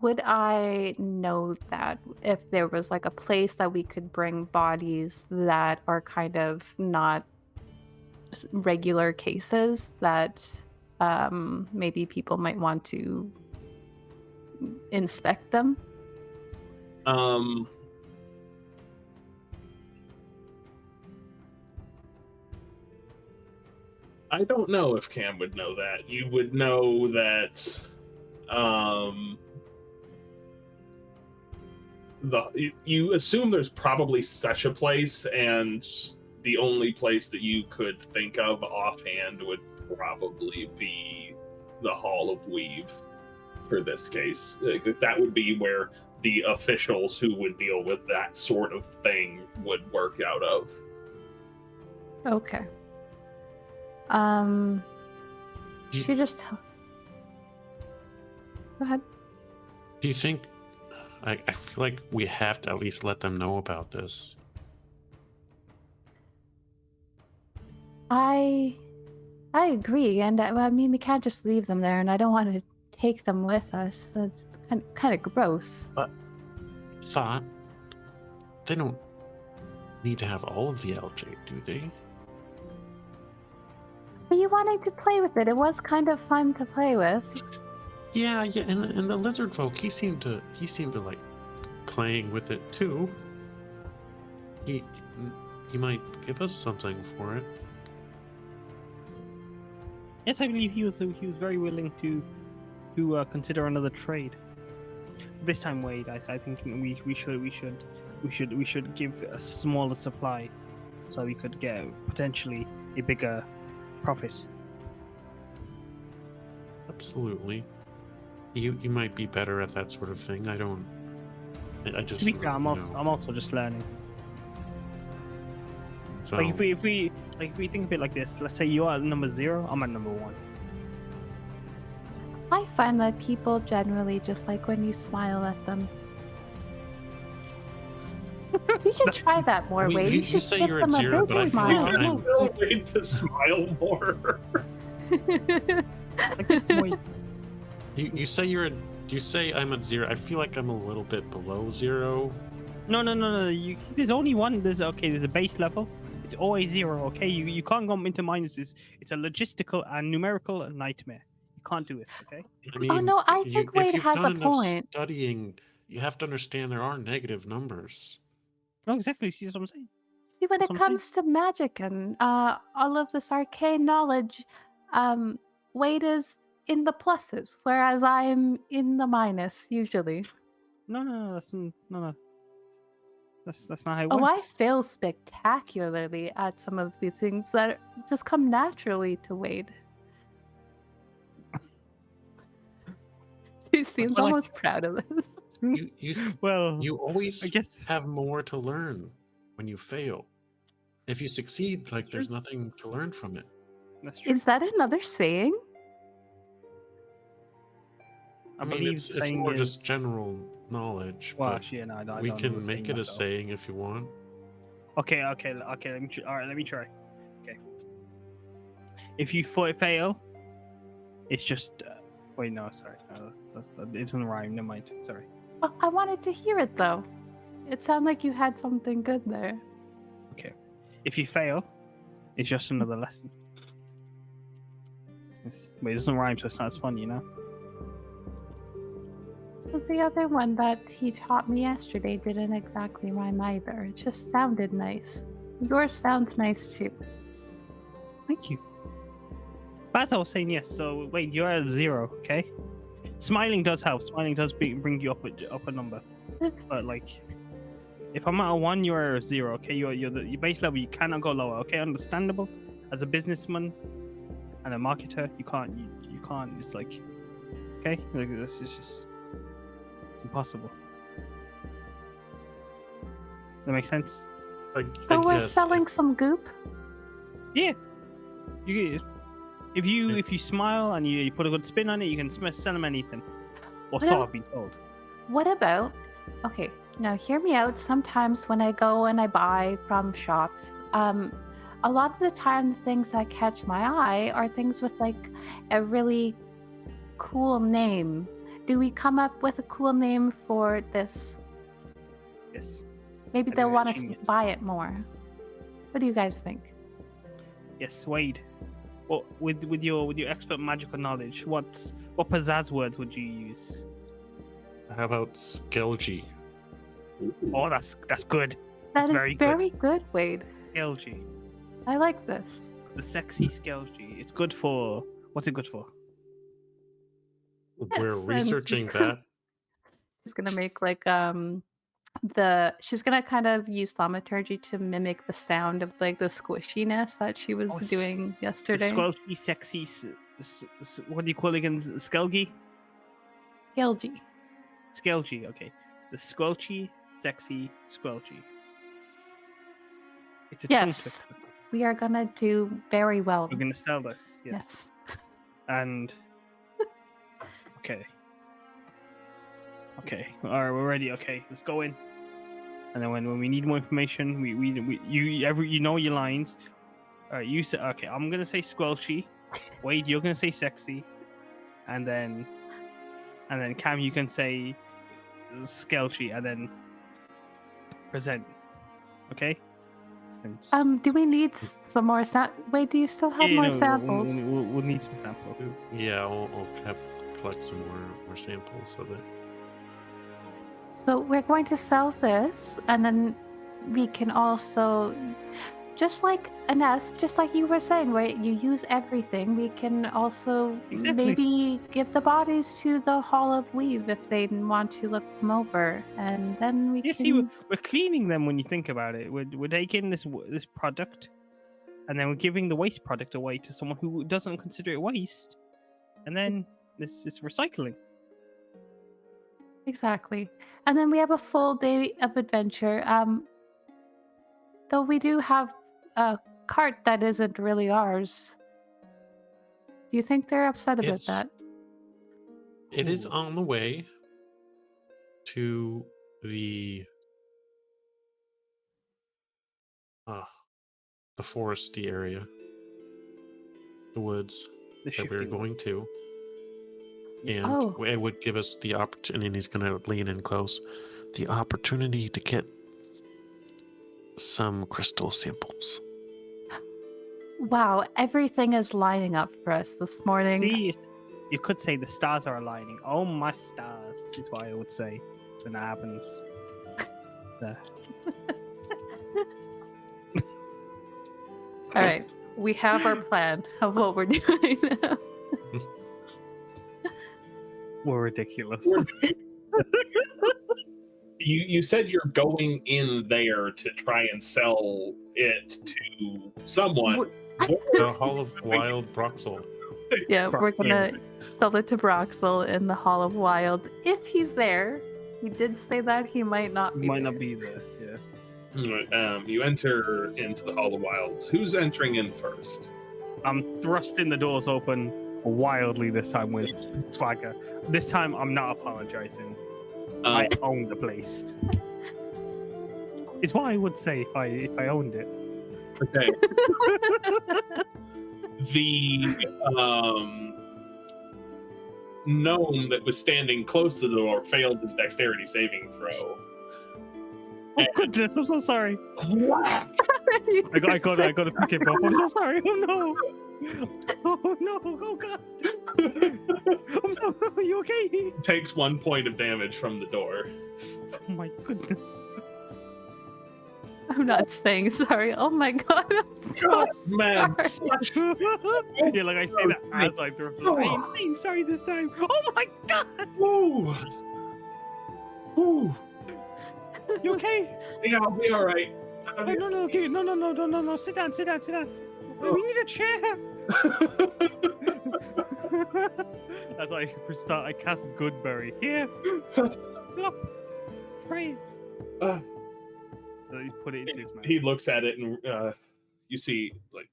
Would I know that if there was like a place that we could bring bodies that are kind of not regular cases that maybe people might want to inspect them? I don't know if Cam would know that. You would know that you assume there's probably such a place, and the only place that you could think of offhand would probably be the Hall of Weave for this case. That would be where the officials who would deal with that sort of thing would work out of. Okay. She just go ahead. Do you think? I feel like we have to at least let them know about this. I agree, and I mean we can't just leave them there, and I don't want to take them with us. That's kind of gross. But thought they don't need to have all of the LJ, do they? But you wanted to play with it. It was kind of fun to play with. Yeah, and the lizard folk, he seemed to like playing with it too. He might give us something for it. Yes, I believe he was very willing to consider another trade. This time, Wade, I think we should give a smaller supply, so we could get potentially a bigger profit. Absolutely. You might be better at that sort of thing. I just. To be fair, I'm you also, know. I'm also just learning. So Like if we think of it like this, let's say you are at number 0, I'm at number 1. I find that people generally just like when you smile at them. You should try that more, Wade. you You should say give you're them at a 0, big but I feel smile. like I'm. No way to smile more. Like this, Wade. You say you say I'm at 0? I feel like I'm a little bit below 0. No. There's only one. There's a base level. It's always 0. Okay, you can't go into minuses. It's a logistical and numerical nightmare. You can't do it. Okay. I Oh mean, no, I you think if Wade you've has a done enough point. studying, you have to understand there are negative numbers. No, exactly. See what I'm saying? See, when That's it what I'm saying. comes to magic and all of this arcane knowledge, Wade is in the pluses, whereas I'm in the minus usually. No. That's not how it Oh, I works. fail spectacularly at some of the things that just come naturally to Wade. He seems Well, almost proud of this. Well, You always I guess have more to learn when you fail. If you succeed, like there's true. nothing to learn from it. That's true. Is that another saying? I mean, believe it's saying more is, just general knowledge, well, but actually, no, I we don't know can the make saying it a myself. saying if you want. Okay. Let me all right. Let me try. Okay. If you fail, it's just. Wait, no, sorry. It doesn't rhyme. Never mind. Sorry. Oh, I wanted to hear it though. It sounded like you had something good there. Okay. If you fail, it's just another lesson. But it doesn't rhyme, so it's not as fun, you know? Well, the other one that he taught me yesterday didn't exactly rhyme either. It just sounded nice. Yours sounds nice too. Thank you. But as I was saying, yes. So, wait, you're at 0, okay? Smiling does help. Smiling does bring you up a number. But, like, if I'm at a 1, you're at 0, okay? Your base level, you cannot go lower, okay? Understandable. As a businessman and a marketer, you can't. It's like, okay? Like, this is just. It's impossible. That makes sense? So we're guess selling some goop? Yeah. If you smile and you put a good spin on it, you can sell them anything. Or so I've been told. What about... Okay, now hear me out. Sometimes when I go and I buy from shops, a lot of the time the things that catch my eye are things with like a really cool name. Do we come up with a cool name for this? Yes. Maybe I they'll think want that's us to genius. buy it more. What do you guys think? Yes, Wade. Well, with your expert magical knowledge, what pizzazz words would you use? How about Skelgy? Oh, that's good. That That's is very good, Wade. Skelgy. I like this. The sexy Skelgy. It's good for... What's it good for? We're Yes, and researching that. She's gonna make like she's gonna kind of use thaumaturgy to mimic the sound of like the squishiness that she was doing The yesterday. squelchy, sexy... what do you call it again? Skelgy? Skelgy. Skelgy, okay. The squelchy, sexy, squelchy. It's a tongue Yes, twister. we are gonna do very well. We're gonna sell this, yes. And okay. All right, we're ready. Okay, let's go in. And then when we need more information, you know your lines. All right, you say okay. I'm gonna say squelchy. Wade, you're gonna say sexy, and then Cam, you can say skelchy, and then present. Okay. And just- Do we need some more Wait, do you still have more samples? We'll need some samples. Yeah, I'll collect some more samples of it. So we're going to sell this, and then we can also, just like Ines, just like you were saying, where you use everything, we can also maybe give the bodies to the Hall of Weave if they want to look them over, and then we can... See, we're cleaning them when you think about it. We're taking this product, and then we're giving the waste product away to someone who doesn't consider it waste, and then this is recycling. Exactly. And then we have a full day of adventure. Though we do have a cart that isn't really ours. Do you think they're upset about that? It is on the way to the foresty area, the woods that we're going to. And Oh. it would give us the opportunity, and he's going to lean in close, the opportunity to get some crystal samples. Wow, everything is lining up for us this morning. See, you could say the stars are aligning. Oh, my stars is what I would say when that happens. All right, we have our plan of what we're doing now. We're ridiculous. You said you're going in there to try and sell it to someone. The Hall of Wild Broxel. Yeah, we're gonna sell it to Broxel in the Hall of Wild. If he's there, he did say that he might not be. Might not be there. Yeah. You enter into the Hall of Wilds. Who's entering in first? I'm thrusting the doors open wildly this time with swagger. This time I'm not apologizing. I own the place. It's what I would say if I owned it. Okay. The gnome that was standing close to the door failed his dexterity saving throw. Oh goodness, I'm so sorry. I got to pick him up. I'm so sorry. Oh no. Oh no. Oh god. I'm so. Are you okay? Takes 1 point of damage from the door. Oh my goodness. I'm not saying sorry. Oh my god, I'm so Man. sorry. Yeah, like I say that as I throw. I ain't saying sorry this time. Oh my god. Ooh. Ooh. You okay? Yeah, I'll be all right. Oh, no, okay. No. Sit down. We need a chair. As I start, I cast Goodberry. Here. Look. Try it. So he put it into his mouth. He looks at it and you see like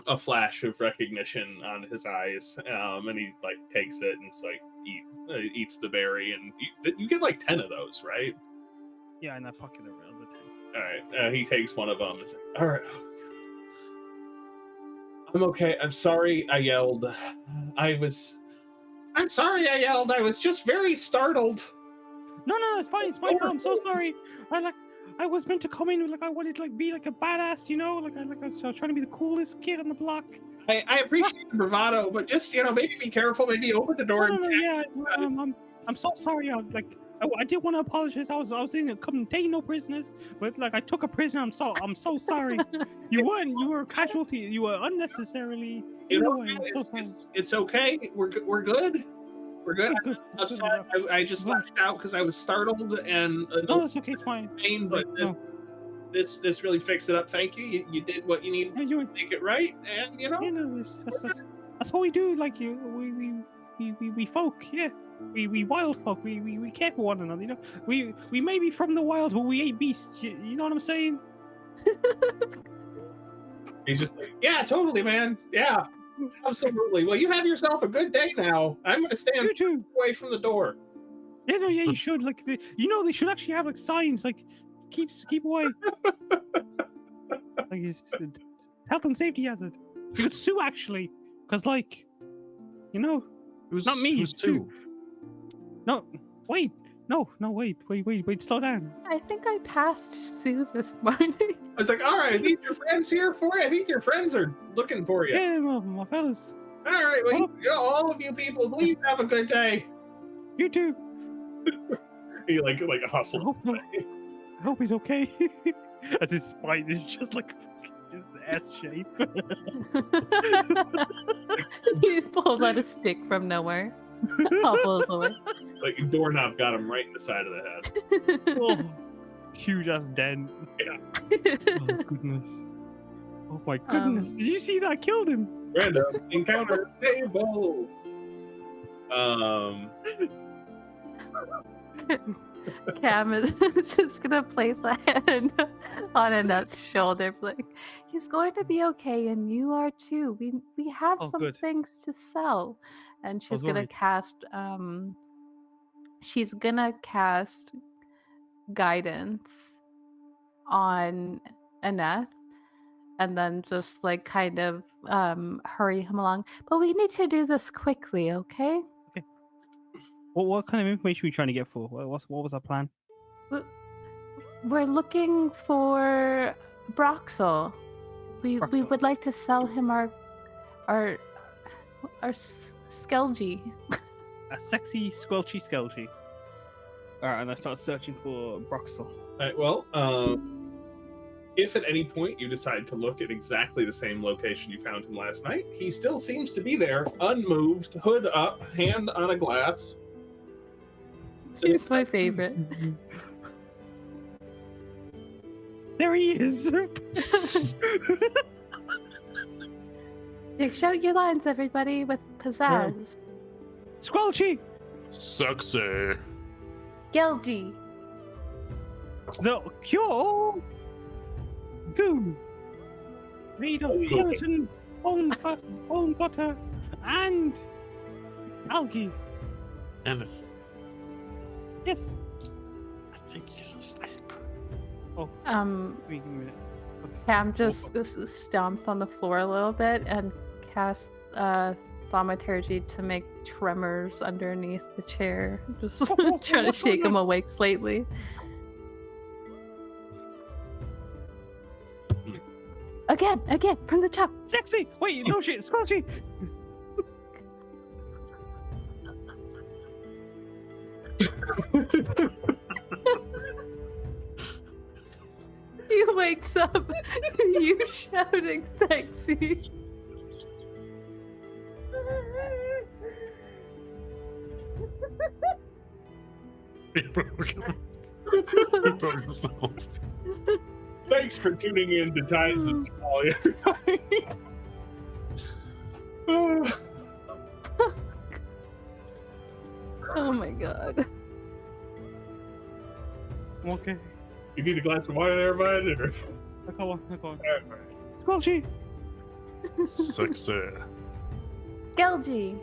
a flash of recognition on his eyes, and he like takes it and it's like eats the berry, and you get like 10 of those, right? Yeah, in that pocket around the tank. All right. He takes one of them. And says, all right. I'm okay. I'm sorry I yelled. I'm sorry I yelled. I was just very startled. No, it's fine. It's my fault. I'm so sorry. I was meant to come in I wanted to be like a badass, you know, I was trying to be the coolest kid on the block. I appreciate the bravado, but just maybe be careful. Maybe open the door. I'm so sorry. I did want to apologize. I was in come taking no prisoners, but I took a prisoner. I'm so sorry. You were a casualty. You were unnecessarily. It's okay. We're good. We're good. I'm upset. I just lashed out because I was startled and no, that's okay. It's fine. Pain, but this really fixed it up. Thank you. You did what you needed to make it right, and that's what we do. We folk. Yeah. We wild folk. We care for one another. You know. We may be from the wild, but we ain't beasts. You know what I'm saying? He's just like, yeah, totally, man. Yeah. Absolutely. Well, you have yourself a good day now. I'm going to stand away from the door. Yeah, you should. They should actually have signs keep away. It's health and safety hazard. You could sue actually, because Who's, not me. Who's sue? No, wait. No, wait, slow down. I think I passed Sue this morning. I was like, all right, I think your friend's here for you. I think your friends are looking for you. Yeah, my fellas. All right, well, all of you people, please have a good day. You too. He hustles. I hope he's okay. As his spine is just his S shape. He pulls out a stick from nowhere. Hobbles away. A doorknob got him right in the side of the head. Oh, huge ass dent. Yeah. Oh goodness. Oh my goodness. Did you see that? I killed him. Random encounter table. Cam is just gonna place a hand on Annette's shoulder, he's going to be okay, and you are too. We have some good. things to sell, and she's gonna cast guidance on Annette, and then just kind of hurry him along. But we need to do this quickly, okay? What kind of information are we trying to get for? What was our plan? We're looking for Broxel. We Broxel. would like to sell him our Skelgy. A sexy, squelchy skelgy. Alright, and I start searching for Broxel. Right, well, if at any point you decide to look at exactly the same location you found him last night, he still seems to be there, unmoved, hood up, hand on a glass. He's my favorite. There he is! Shout your lines, everybody, with pizzazz. Squelchy! Sexy. Gelgy. The cure goo made of skeleton, bone butter, and algae. And Yes. I think he's asleep. Oh, give me a minute. Okay. Cam just stomps on the floor a little bit and casts thaumaturgy to make tremors underneath the chair. Just trying to shake him awake slightly. Again, from the top. Sexy! Wait, no shit, Squelchy! He wakes up to you shouting sexy. He broke himself. Thanks for tuning in to Ties of Zemali, everybody. Oh my god. Okay. You need a glass of water there, bud? Or... I go on. Squelchy! Sexy. Gelgy.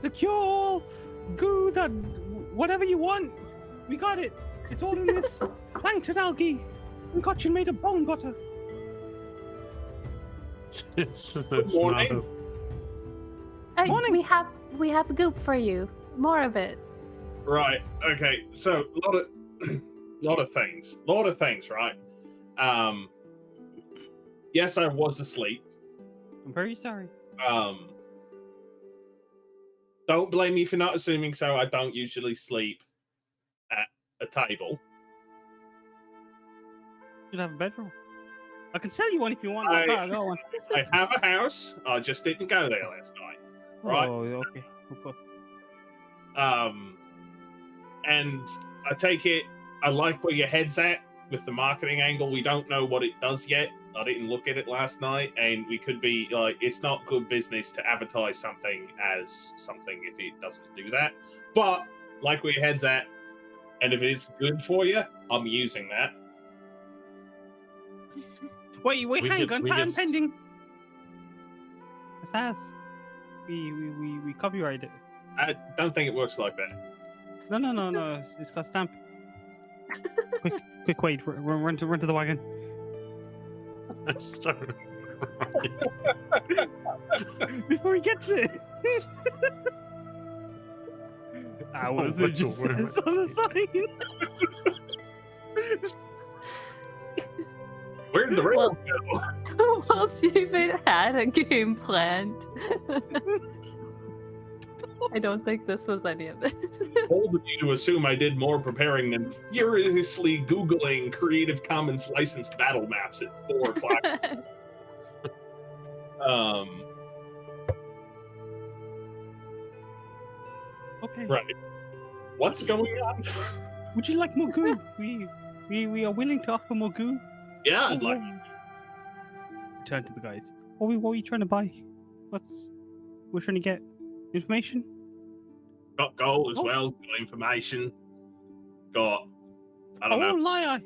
The cure goo that whatever you want. We got it. It's all in this plankton algae concoction made of bone butter. It's morning. not Morning. We have a goop for you. More of it. Right. Okay. So lot of things, right? Yes, I was asleep. I'm very sorry. Don't blame me for not assuming so. I don't usually sleep at a table. Should have a bedroom. I can sell you one if you want. I Go on. I have a house. I just didn't go there last night. Right. Oh, okay. Of course. And I take it, I like where your head's at with the marketing angle. We don't know what it does yet. I didn't look at it last night, and we could be like, it's not good business to advertise something as something if it doesn't do that. But like where your head's at, and if it is good for you, I'm using that. Wait, hang on, patent pending. Sass. We copyrighted it. I don't think it works like that. No. It's got stamp. Quick, wait. Run to the wagon. I started. Before he gets it. I was it just says on the side. Where did the rail go? Well, Steven had a game planned. I don't think this was any of it. Bold of you to assume I did more preparing than furiously Googling Creative Commons licensed battle maps at 4 o'clock. Okay. Right. What's going on? Would you like more goo? We are willing to offer more goo. Yeah, I'd like. Turn to the guys. What are you trying to buy? We're trying to get information? Got gold as well, got information. Got, I don't know. won't lie,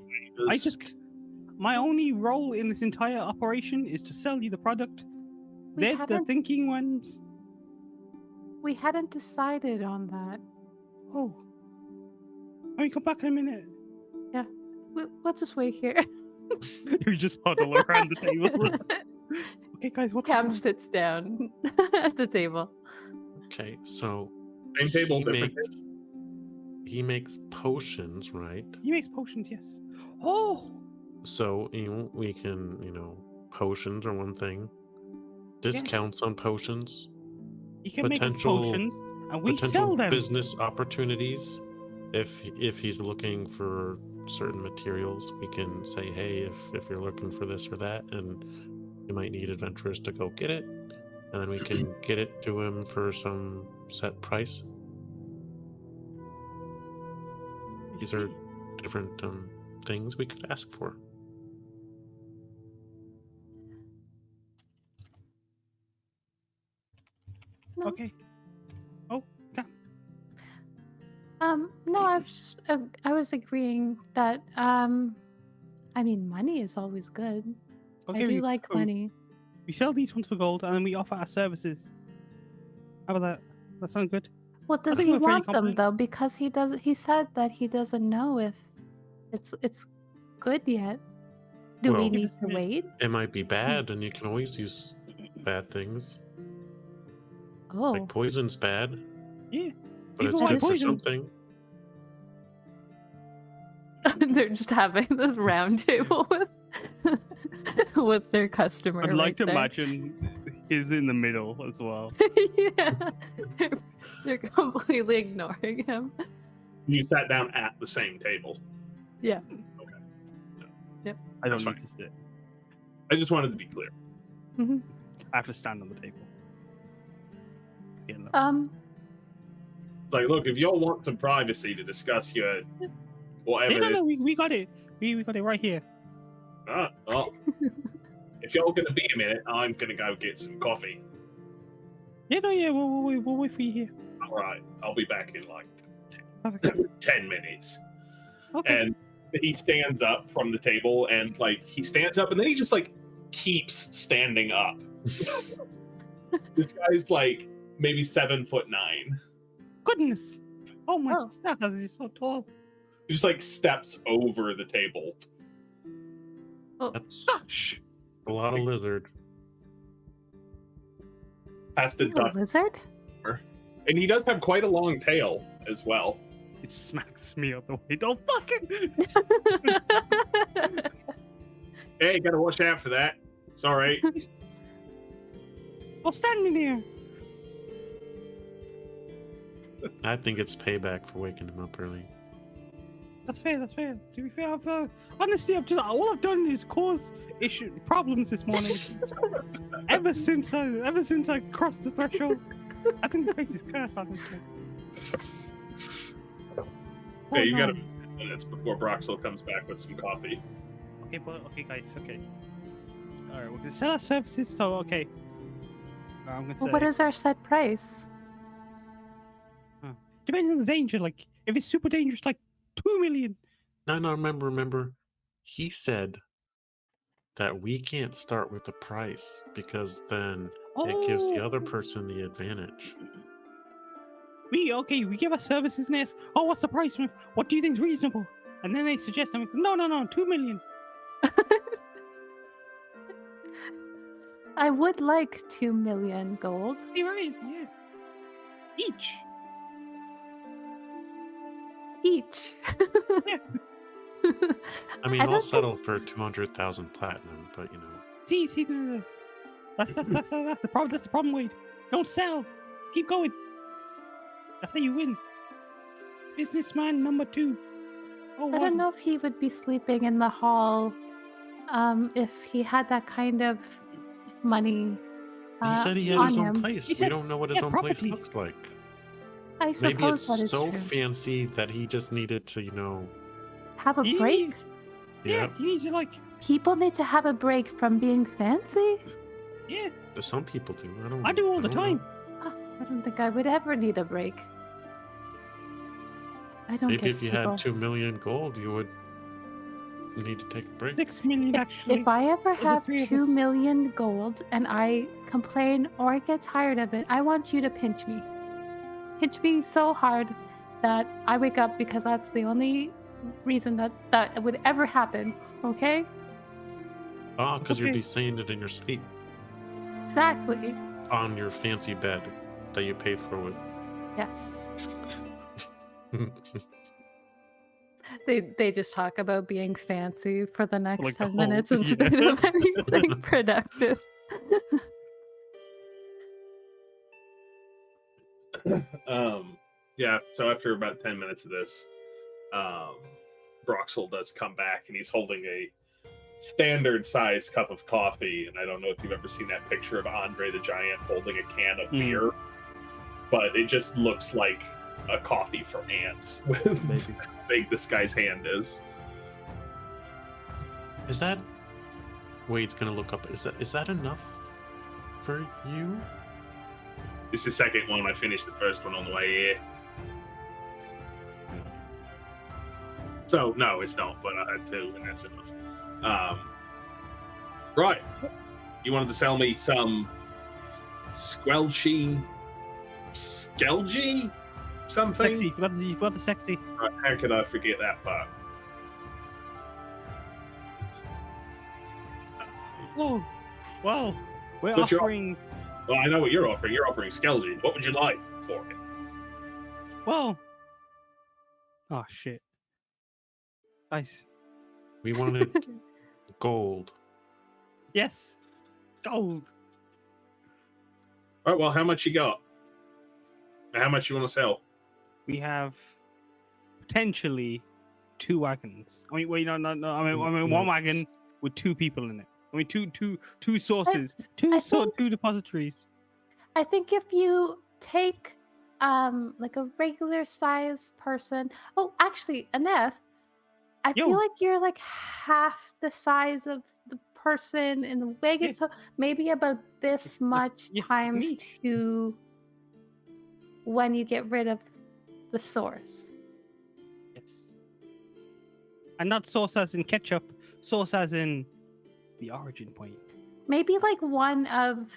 my only role in this entire operation is to sell you the product. They're the thinking ones. We hadn't decided on that. Oh. Let me come back in a minute. Yeah. We'll just wait here. You just huddle around the table. Okay, guys, what's Cam sits down at the table. Okay, so Same table, he different makes potions, right? He makes potions, yes. Oh, So we can, potions are one thing. Discounts on potions. he can make us Potential- potions, and we Potential sell them. business opportunities. If he's looking for certain materials, we can say, hey, if you're looking for this or that, and you might need adventurers to go get it, and then we can get it to him for some set price. These are different things we could ask for. No. Okay. Oh, yeah. No, I was agreeing that I mean, money is always good. Okay, I do like money. We sell these ones for gold, and then we offer our services. How about that? That sounds good. Well, does think he we're fairly want them confident. though? Because he said that he doesn't know if it's good yet. Do we Well- need to wait? It might be bad, and you can always use bad things. Oh, Like poison's bad, Yeah. but it's People good like for poison. something. they're just having this round table with their customer. I'd like to right imagine he's in the middle as well. there. Yeah, they're completely ignoring him. You sat down at the same table. Yeah. I don't That's need fine. to sit. I just wanted to be clear. I have to stand on the table. Yeah, no. Like, look, if y'all want some privacy to discuss your whatever no, this, we got it. We got it right here. well, if y'all gonna be a minute, I'm gonna go get some coffee. Yeah, no, yeah, we'll wait for you here. All right, I'll be back in like Perfect. 10 minutes. Okay. And he stands up from the table, and like he stands up, and then he just like keeps standing up. This guy's like maybe 7'9". Goodness. Oh my Oh. stars, he's so tall. He just like steps over the table. That's Shh. a lot of lizard. Has to You a duck, lizard? and he does have quite a long tail as well. It smacks me out the way. Don't fucking. Hey, gotta watch out for that. It's all right. I'm standing here. I think it's payback for waking him up early. That's fair. That's fair. To be fair, honestly, all I've done is cause problems this morning. ever since I crossed the threshold, I think this place is cursed. Honestly. Okay, you got man. a few minutes before Broxel comes back with some coffee. Okay, guys. Okay. All right, we're gonna sell our services. So okay. I'm gonna say. Well, what is our set price? Depends on the danger. Like, if it's super dangerous, like 2 million. No, remember. He said that we can't start with the price because then it gives the other person the advantage. We give our services and ask, oh, what's the price? What do you think's reasonable? And then they suggest something. No, 2 million. I would like 2 million gold. You're right, yeah. Each. Each. I mean, I I'll don't settle for 200,000 platinum, but See, no, that's the problem. That's the problem, Wade. Don't sell. Keep going. That's how you win. Businessman number 2. Oh, I don't know if he would be sleeping in the hall if he had that kind of money. he said he had on his own him. place. He We said- don't know what his yeah, own place property. looks like. I Maybe suppose that it's is so true. fancy that he just needed to, Have a break? Yeah, you need to People need to have a break from being fancy? yeah. Some people do. I do all the don't know. time. Oh, I don't think I would ever need a break. I don't Maybe get if you people. had 2 million gold, you would need to take a break. 6 million actually. If I ever There's the have 3 of 2 us. million gold and I complain or get tired of it, I want you to pinch me. Pinch me so hard that I wake up because that's the only reason that would ever happen, okay? Oh, because you'd Okay. be saying it in your sleep Exactly. on your fancy bed that you paid for with Yes. They just talk about being fancy for the next Like 10 the whole- minutes instead of anything productive. Yeah, so after about 10 minutes of this, Broxel does come back and he's holding a standard size cup of coffee. And I don't know if you've ever seen that picture of Andre the Giant holding a can of beer, but it just looks like a coffee for ants with how big this guy's hand is. Is that Wade's gonna look up? Is that enough for you? It's the second one. I finished the first one on the way here. So, no, it's not, but I had two, and that's enough. Right. You wanted to sell me some squelchy, skelgy something? Sexy. You forgot the sexy. Right, how could I forget that part? Oh, well, we're So you're- offering. Well, I know what you're offering. You're offering skelgy. What would you like for it? Well, oh shit, nice. We wanted gold. Yes, gold. All right, well, how much you got? How much you want to sell? We have potentially 2 wagons. I mean, wait, no. I mean, one wagon with 2 people in it. I mean, two sources, two depositories. I think if you take like a regular sized person. Oh, actually, Aneth, I Yo. feel like you're like half the size of the person in the wagon. Yeah. So maybe about this much yeah, times me. 2 when you get rid of the source. Yes. And not sauce as in ketchup, sauce as in the origin point. Maybe like one of,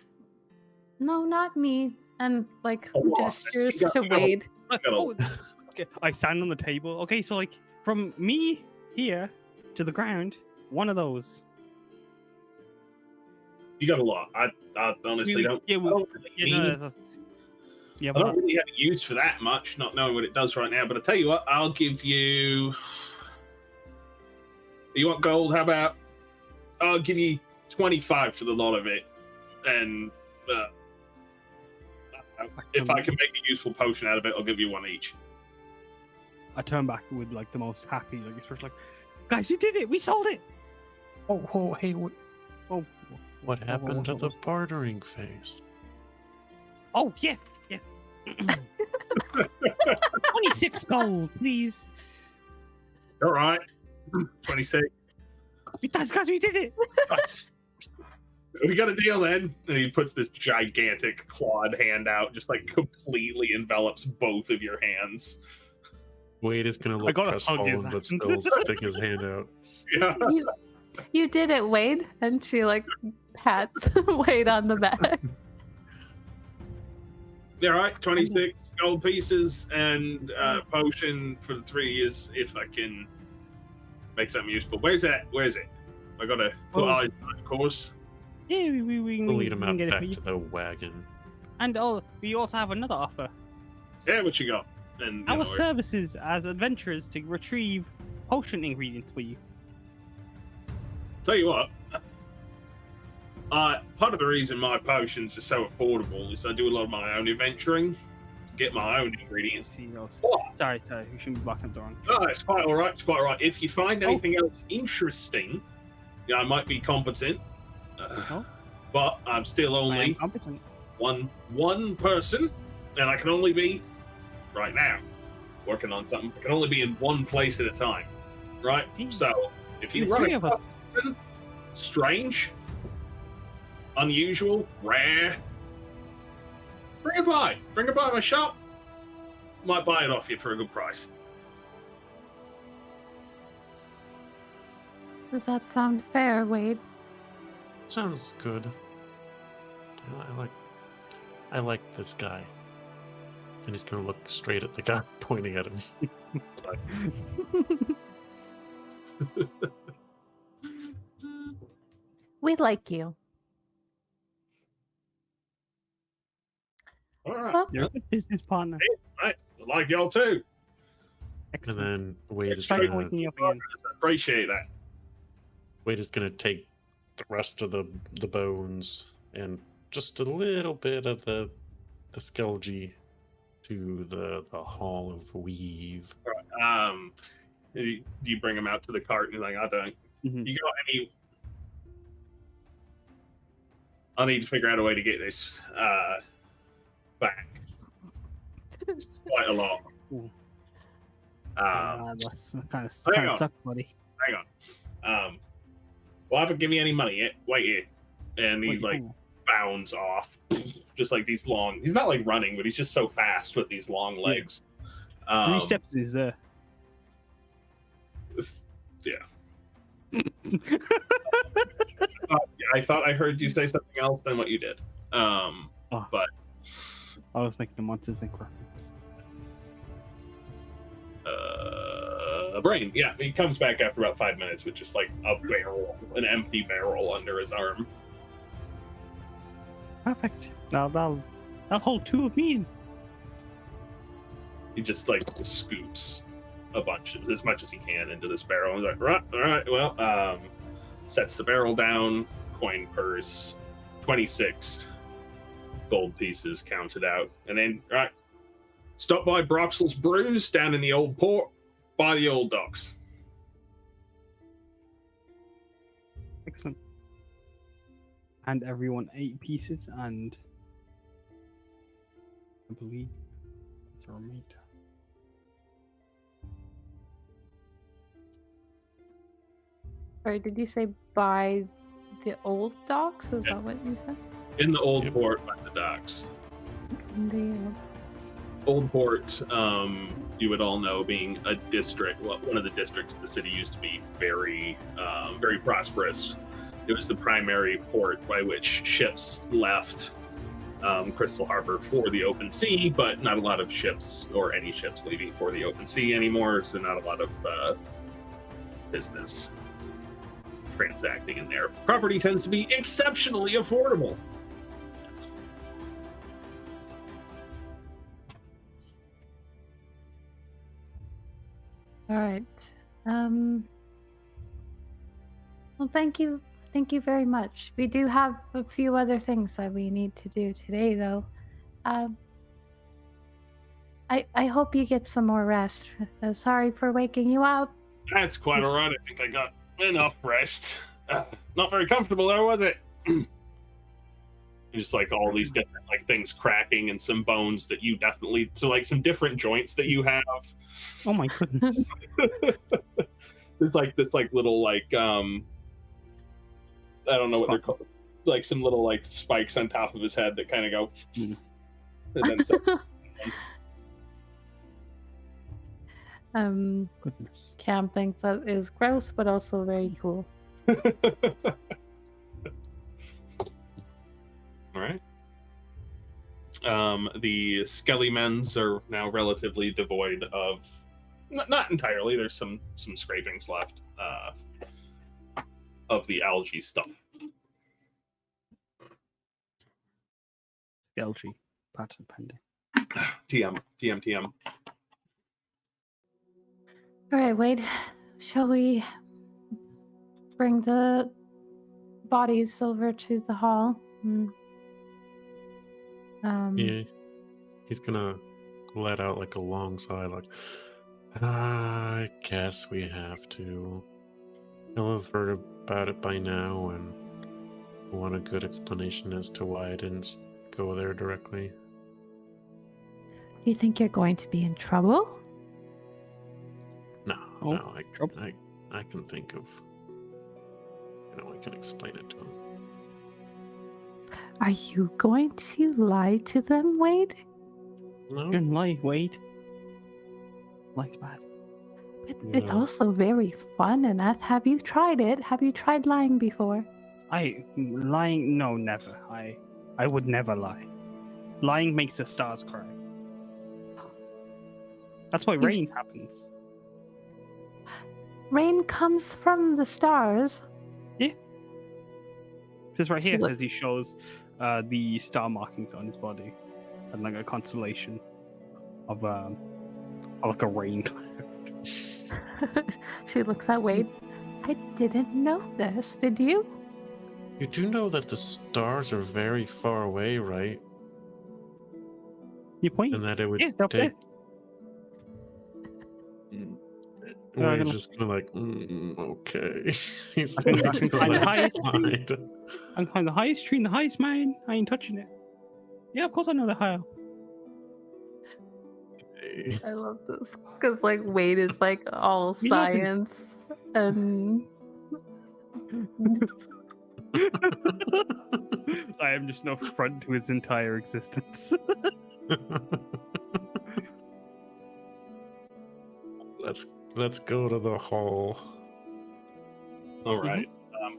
no, not me, and like Oh, gestures you got- to you got- Wade. Oh, okay. I stand on the table. Okay, so like from me here to the ground, one of those. You got a lot. I honestly don't. Yeah, I don't really need- yeah, I but don't really have a use for that much, not knowing what it does right now. But I tell you what, I'll give you. You want gold? How about? I'll give you 25 for the lot of it, and if I can make a useful potion out of it, I'll give you one each. I turn back with like the most happy, like it's like, guys, you did it! We sold it! Oh, hey, what Oh, happened to the bartering phase? Oh yeah. 26 gold, please. All right, 26. Guys, we did it! We got a deal then. And he puts this gigantic clawed hand out, just like completely envelops both of your hands. Wade is gonna look gotta hug his crestfallen, but hand. still stick his hand out. Yeah. You did it, Wade. And she like pats Wade on the back. All right, 26 gold pieces and potion for the 3 years if I can make something useful. Where's it? I gotta put Oh. eyes on it, of course. Yeah, we We'll lead him we can out get it back for you. to the wagon. And we also have another offer. Yeah, what you got? And you Our know, services as adventurers to retrieve potion ingredients for you. tell you what. Part of the reason my potions are so affordable is I do a lot of my own adventuring, get my own ingredients. See those. What? Sorry, we shouldn't be blocking up the wrong. Oh, it's quite all right. It's quite all right. If you find anything else interesting, yeah, I might be competent, Oh. but I'm still I am only competent. one person, and I can only be right now working on something. I can only be in one place at a time, right? See. So if you There's run 3 of us. something strange, unusual, rare, bring it by my shop. Might buy it off you for a good price. Does that sound fair, Wade? Sounds good. I like this guy. And he's gonna look straight at the guy pointing at him. We like you. All right. Well, You're a good business partner. Right, I like y'all too. And Excellent. then Wade is Try gonna waking me up again. Appreciate that. take the rest of the bones and just a little bit of the skelgy to the Hall of Weave. Do you bring him out to the cart and you're like, I don't. Mhm. You got any? I need to figure out a way to get this back. It's quite a lot. That's kind of hang on. suck, buddy. Hang on. Well, I haven't given you any money yet. Wait here. And he Wait, like hang on. bounds off, just like these long. He's not like running, but he's just so fast with these long legs. 3 steps is there. Yeah. I thought I heard you say something else than what you did. But I was making the monsters and graphics. Brain. Yeah, he comes back after about 5 minutes with just like a barrel, an empty barrel under his arm. Perfect. Now that'll hold 2 of me in. He just like scoops a bunch, as much as he can, into this barrel. He's like, right, all right, well, sets the barrel down, coin purse, 26 gold pieces counted out, and then, right, stop by Broxel's Brews down in the old port, by the old docks. Excellent. And everyone 8 pieces, and I believe it's a remainder. Sorry, did you say by the old docks? Is that what you said? In the old port by the docks. The Old Port, you would all know, being a district, well, one of the districts of the city used to be very, very prosperous. It was the primary port by which ships left Crystal Harbor for the open sea, but not a lot of ships or any ships leaving for the open sea anymore, so not a lot of business transacting in there. Property tends to be exceptionally affordable. All right. Well, thank you very much. We do have a few other things that we need to do today, though. I hope you get some more rest. Sorry for waking you up. That's quite all right. I think I got enough rest. Not very comfortable there, was it? Just like all these different like things cracking and some bones that you definitely, so like some different joints that you have. Oh my goodness. There's like this like little like I don't know what they're called, like some little like spikes on top of his head that kind of go and then Goodness. Cam thinks that is gross, but also very cool. All right. The skelly-mens are now relatively devoid of, not entirely. There's some scrapings left of the algae stuff. Skelgy. Patent pending. TM. All right, Wade. Shall we bring the bodies over to the hall? Yeah, he's gonna let out like a long sigh, like, I guess we have to. He'll have heard about it by now and want a good explanation as to why I didn't go there directly. Do you think you're going to be in trouble? No, Oh, no, trouble. I can think of, I can explain it to him. Are you going to lie to them, Wade? No, You shouldn't lie, Wade. Lie's bad. But it's Yeah. also very fun, Enough. Have you tried it? Have you tried lying before? Lying? No, never. I would never lie. Lying makes the stars cry. That's why rain happens. Rain comes from the stars. This right here, Look. as he shows the star markings on his body. and like a constellation of like a rain cloud. She looks at Wade. I didn't know this. Did you? You do know that the stars are very far away, right? You point? And that it would Yeah, up take. They're Wade's gonna- just gonna like, okay. He's I can just climb gonna the highest slide. tree. I can climb the highest tree in the highest mountain. I ain't touching it. Yeah, of course I know the high up. I love this because like Wade is like all You know, science and I am just no front to his entire existence. Let's go to the hall. All right.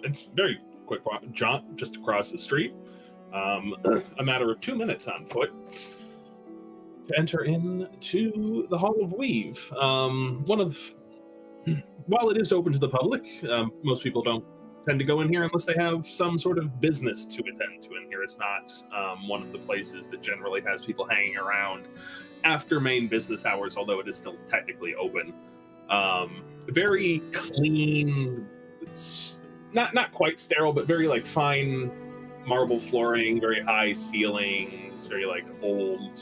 It's very quick walk, jaunt just across the street. A matter of 2 minutes on foot to enter into the Hall of Weave. While it is open to the public, most people don't tend to go in here unless they have some sort of business to attend to in here. It's not one of the places that generally has people hanging around after main business hours, although it is still technically open. Very clean. It's not quite sterile, but very like fine marble flooring, very high ceilings, very like old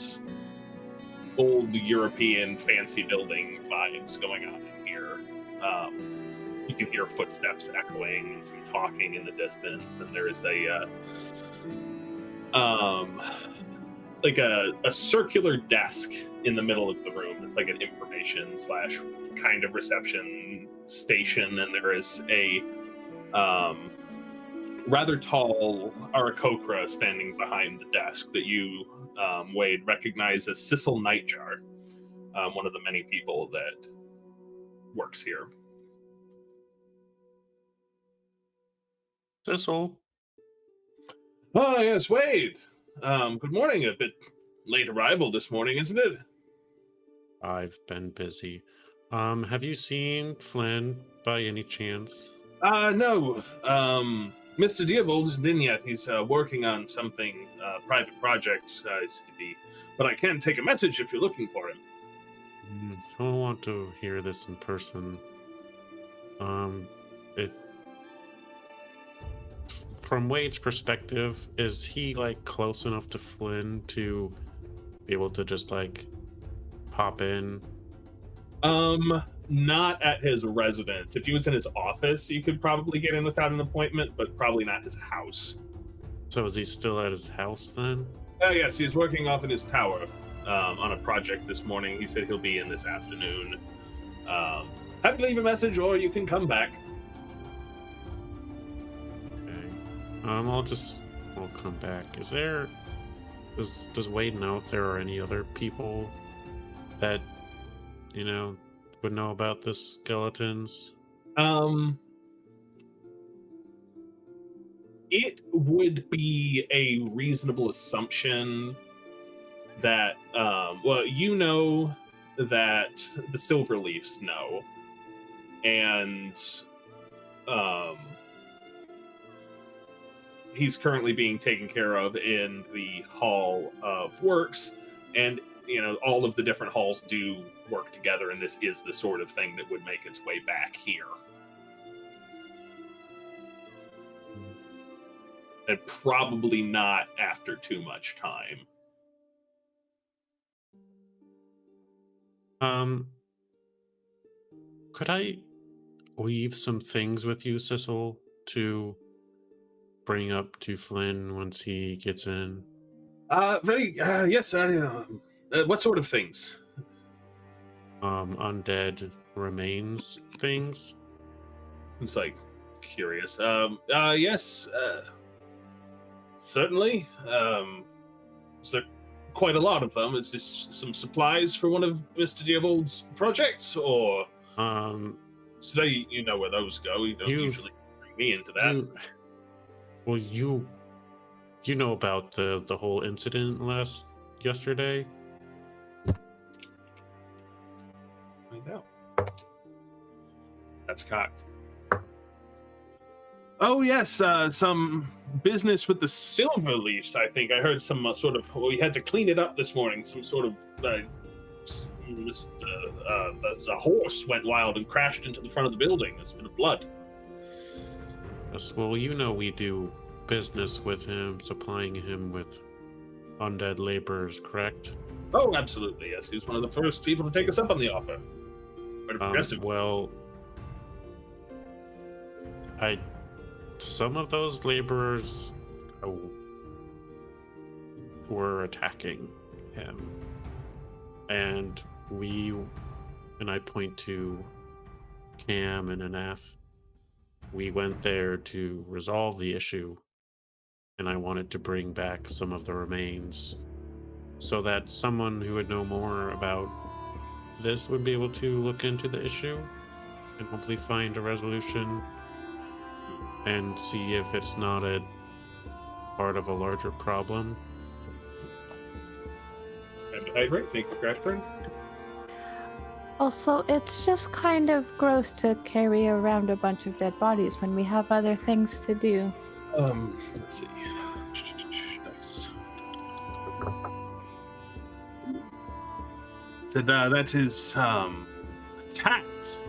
European fancy building vibes going on in here. You can hear footsteps echoing and some talking in the distance, and there is a circular desk in the middle of the room. It's like an information / kind of reception station, and there is a rather tall Aarakocra standing behind the desk that you, Wade, recognize as Sissel Nightjar, one of the many people that works here. Sissel. Oh, yes, Wade. Good morning. A bit late arrival this morning, isn't it? I've been busy. Have you seen Flynn by any chance? No. Mr. Diebold isn't in yet. He's working on something, private project, but I can take a message if you're looking for him. I don't want to hear this in person. From Wade's perspective, is he like close enough to Flynn to be able to just like pop in? Not at his residence. If he was in his office, you could probably get in without an appointment, but probably not his house. So is he still at his house then? Yes, he's working off in his tower on a project this morning. He said he'll be in this afternoon. Have to leave a message, or you can come back. Okay. I'll come back. Does Wade know if there are any other people that, would know about the skeletons? It would be a reasonable assumption that, you know that the Silverleafs know, and he's currently being taken care of in the Hall of Works, and all of the different halls do work together, and this is the sort of thing that would make its way back here. And probably not after too much time. Could I leave some things with you, Sissel, to bring up to Flynn once he gets in? Yes, what sort of things? Undead remains things. It's like curious. Yes, certainly. Is there quite a lot of them? Is this some supplies for one of Mr. Diebold's projects, or so you know where those go? You don't usually bring me into that. You know about the whole incident yesterday? I know. That's cocked. Oh yes, some business with the Silverleafs, I think. I heard some sort of... we had to clean it up this morning. Some sort of... a horse went wild and crashed into the front of the building. There's been blood. Yes, well, you know we do business with him, supplying him with undead laborers, correct? Oh, absolutely, yes. He was one of the first people to take us up on the offer. Quite progressive. Well, some of those laborers were attacking him, and I point to Cam and Anath. We went there to resolve the issue, and I wanted to bring back some of the remains so that someone who would know more about this would be able to look into the issue and hopefully find a resolution and see if it's not a part of a larger problem. Thank you, Crashburn. Also, it's just kind of gross to carry around a bunch of dead bodies when we have other things to do. Let's see. Nice. Said that is attacked.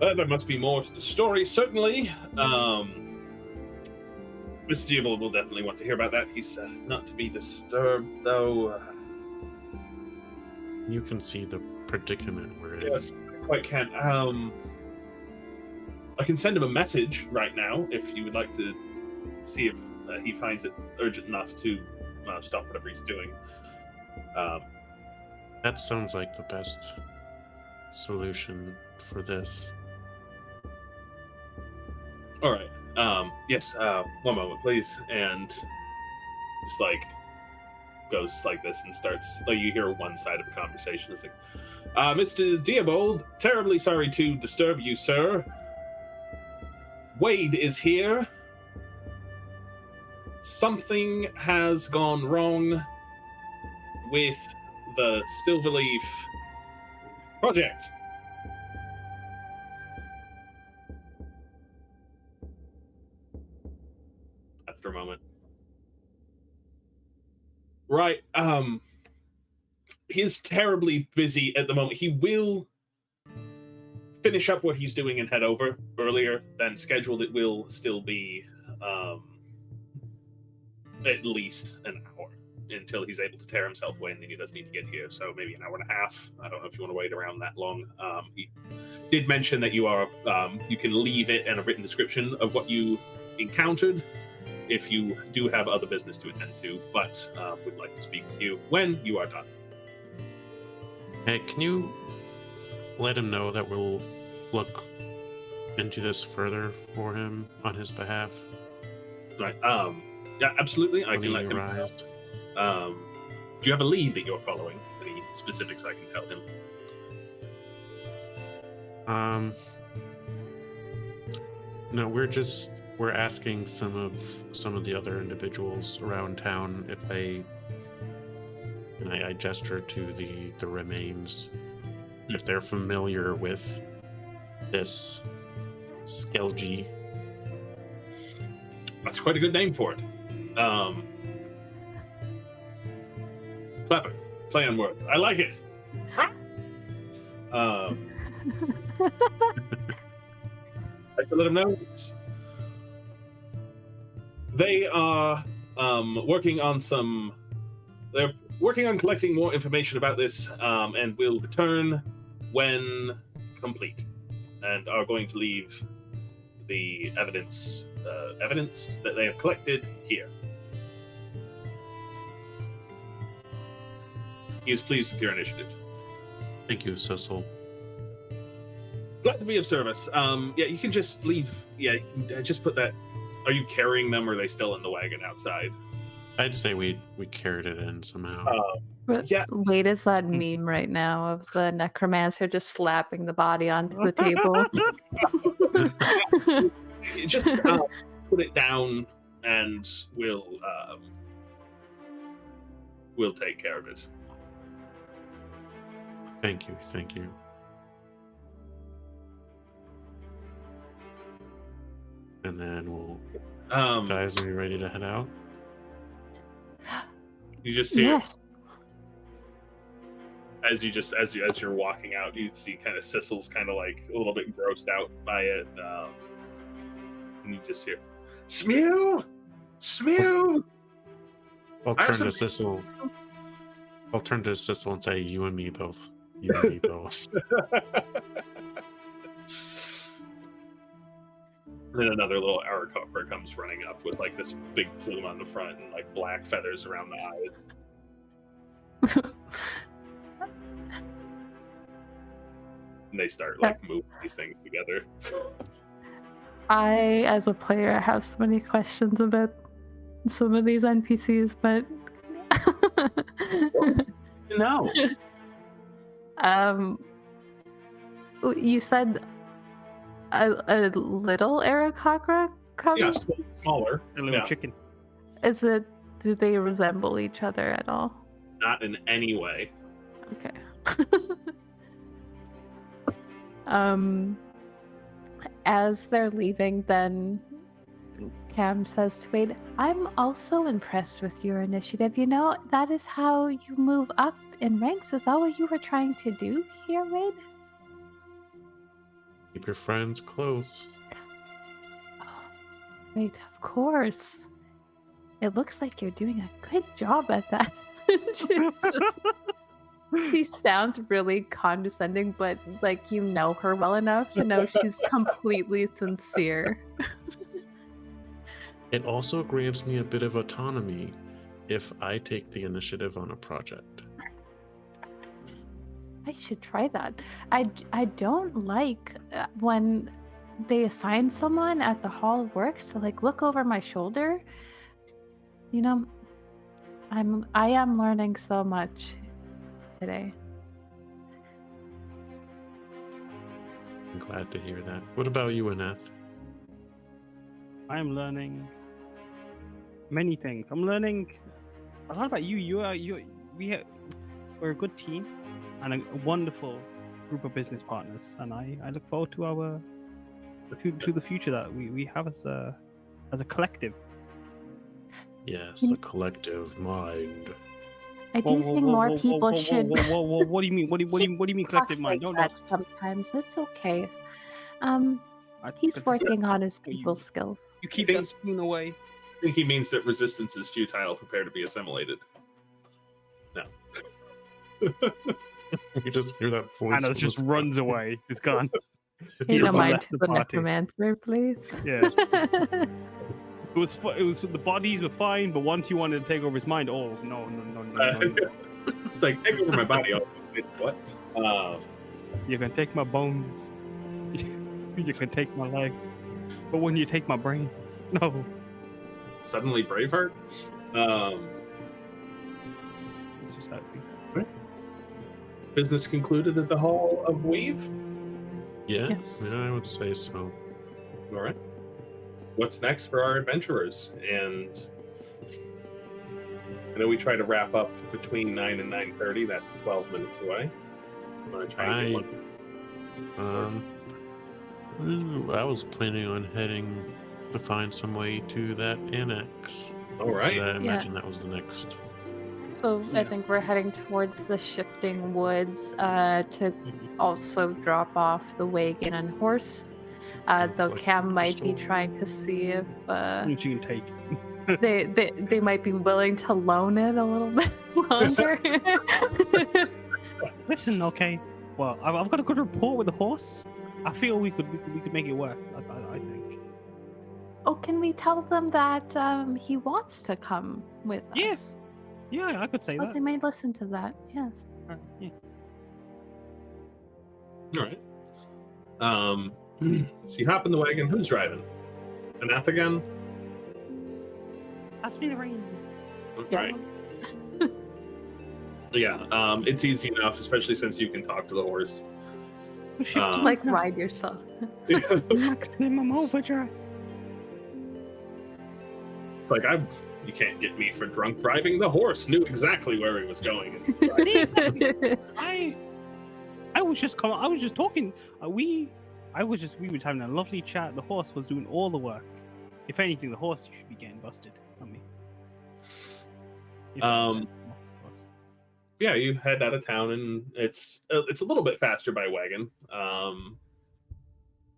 There must be more to the story, certainly. Mr. Diebold will definitely want to hear about that. He's not to be disturbed, though. You can see the predicament we're in. Yes, I quite can. I can send him a message right now if you would like to see if he finds it urgent enough to stop whatever he's doing. That sounds like the best solution for this. All right. Yes. One moment, please. And just like goes like this and starts like you hear one side of the conversation. It's like, Mr. Diebold, terribly sorry to disturb you, sir. Wade is here. Something has gone wrong with the Silverleaf project. After a moment. Right. He's terribly busy at the moment. He will finish up what he's doing and head over earlier than scheduled. It will still be at least an hour until he's able to tear himself away, and then he does need to get here. So maybe an hour and a half. I don't know if you want to wait around that long. He did mention that you can leave it and a written description of what you encountered if you do have other business to attend to, but would like to speak with you when you are done. Hey, can you let him know that we'll look into this further for him on his behalf? Right. Yeah, absolutely. I When can he let him arrives. know. Do you have a lead that you're following? Any specifics I can tell him? No, we're asking some of the other individuals around town if they, and I gesture to the remains, if they're familiar with this Skelgi. That's quite a good name for it. Clever. Play on words. I like it. I can let him know. They are working on some. They're working on collecting more information about this, and will return when complete, and are going to leave the evidence that they have collected here. He is pleased with your initiative. Thank you, Cecil. Glad to be of service. Yeah, you can just leave. Yeah, you can just put that. Are you carrying them, or are they still in the wagon outside? I'd say we carried it in somehow. Yeah. Wait, is that meme right now of the necromancer just slapping the body onto the table? Just put it down, and we'll take care of it. Thank you. And then we'll. Um, Guys, are you ready to head out? you just hear Yes. as you're walking out, you see kind of Sissel's kind of like a little bit grossed out by it, and you just hear, "Smew, Smew." I'll I have turn to some- Sissel. I'll turn to Sissel and say, "You and me both. You and me both." And then another little Aarakocra comes running up with like this big plume on the front and like black feathers around the eyes. And they start like moving these things together. I, as a player, have so many questions about some of these NPCs, but No. You said a little Aarakocra comes. Yeah, smaller. A little Yeah. chicken. Is it? Do they resemble each other at all? Not in any way. Okay. As they're leaving, then Cam says to Wade, "I'm also impressed with your initiative. You know, that is how you move up in ranks. Is that what you were trying to do here, Wade?" Keep your friends close. Wait, of course. It looks like you're doing a good job at that. She sounds really condescending, but like you know her well enough to know she's completely sincere. It also grants me a bit of autonomy if I take the initiative on a project. I should try that. I don't like when they assign someone at the Hall of Works to like look over my shoulder. You know, I am learning so much today. I'm glad to hear that. What about you, Aneth? I'm learning many things. I'm learning a lot about you. We're a good team and a wonderful group of business partners, and I look forward to the future that we have as a collective. Yes, a collective mind. I do think more people should. What do you mean? What do you mean collective mind? Like Don't that sometimes. It's okay. I- He's that's- working on his you- people skills. You keep I think- that spoon away. I think he means that resistance is futile. Prepare to be assimilated. No. You just hear that voice. And it just runs away. It's gone. You Just don't mind left the the party. necromancer, please. Yeah. It was the bodies were fine, but once you wanted to take over his mind, oh no. It's like, take over my body. Oh, wait, what? You can take my bones. You can take my leg. But when you take my brain, no. Suddenly Braveheart? It's just happy. Business concluded at the Hall of Weave? Yeah, Yes. yeah, I would say so. All right. What's next for our adventurers? And I know we try to wrap up between 9 and 9:30. That's 12 minutes away. I'm going to try and get one. I was planning on heading to find some way to that annex. All right. I imagine that was the next. So I think we're heading towards the shifting woods to also drop off the wagon and horse. Though like Cam might be store. trying to see if Which you can take. they might be willing to loan it a little bit longer. Listen, okay. Well, I've got a good rapport with the horse. I feel we could make it work. I think. Oh, can we tell them that he wants to come with Yeah. us? Yeah, I could say Oh, that. they might listen to that. Yes. Yeah. All right. So you hop in the wagon. Who's driving? Aneth again? Pass me the reins. Yeah. Right. Yeah. It's easy enough, especially since you can talk to the horse. Shift Like ride yourself. maximum overdrive. It's like you can't get me for drunk driving. The horse knew exactly where he was going. I was just talking. We were having a lovely chat. The horse was doing all the work. If anything, the horse should be getting busted, not me. Yeah, you head out of town, and it's a little bit faster by wagon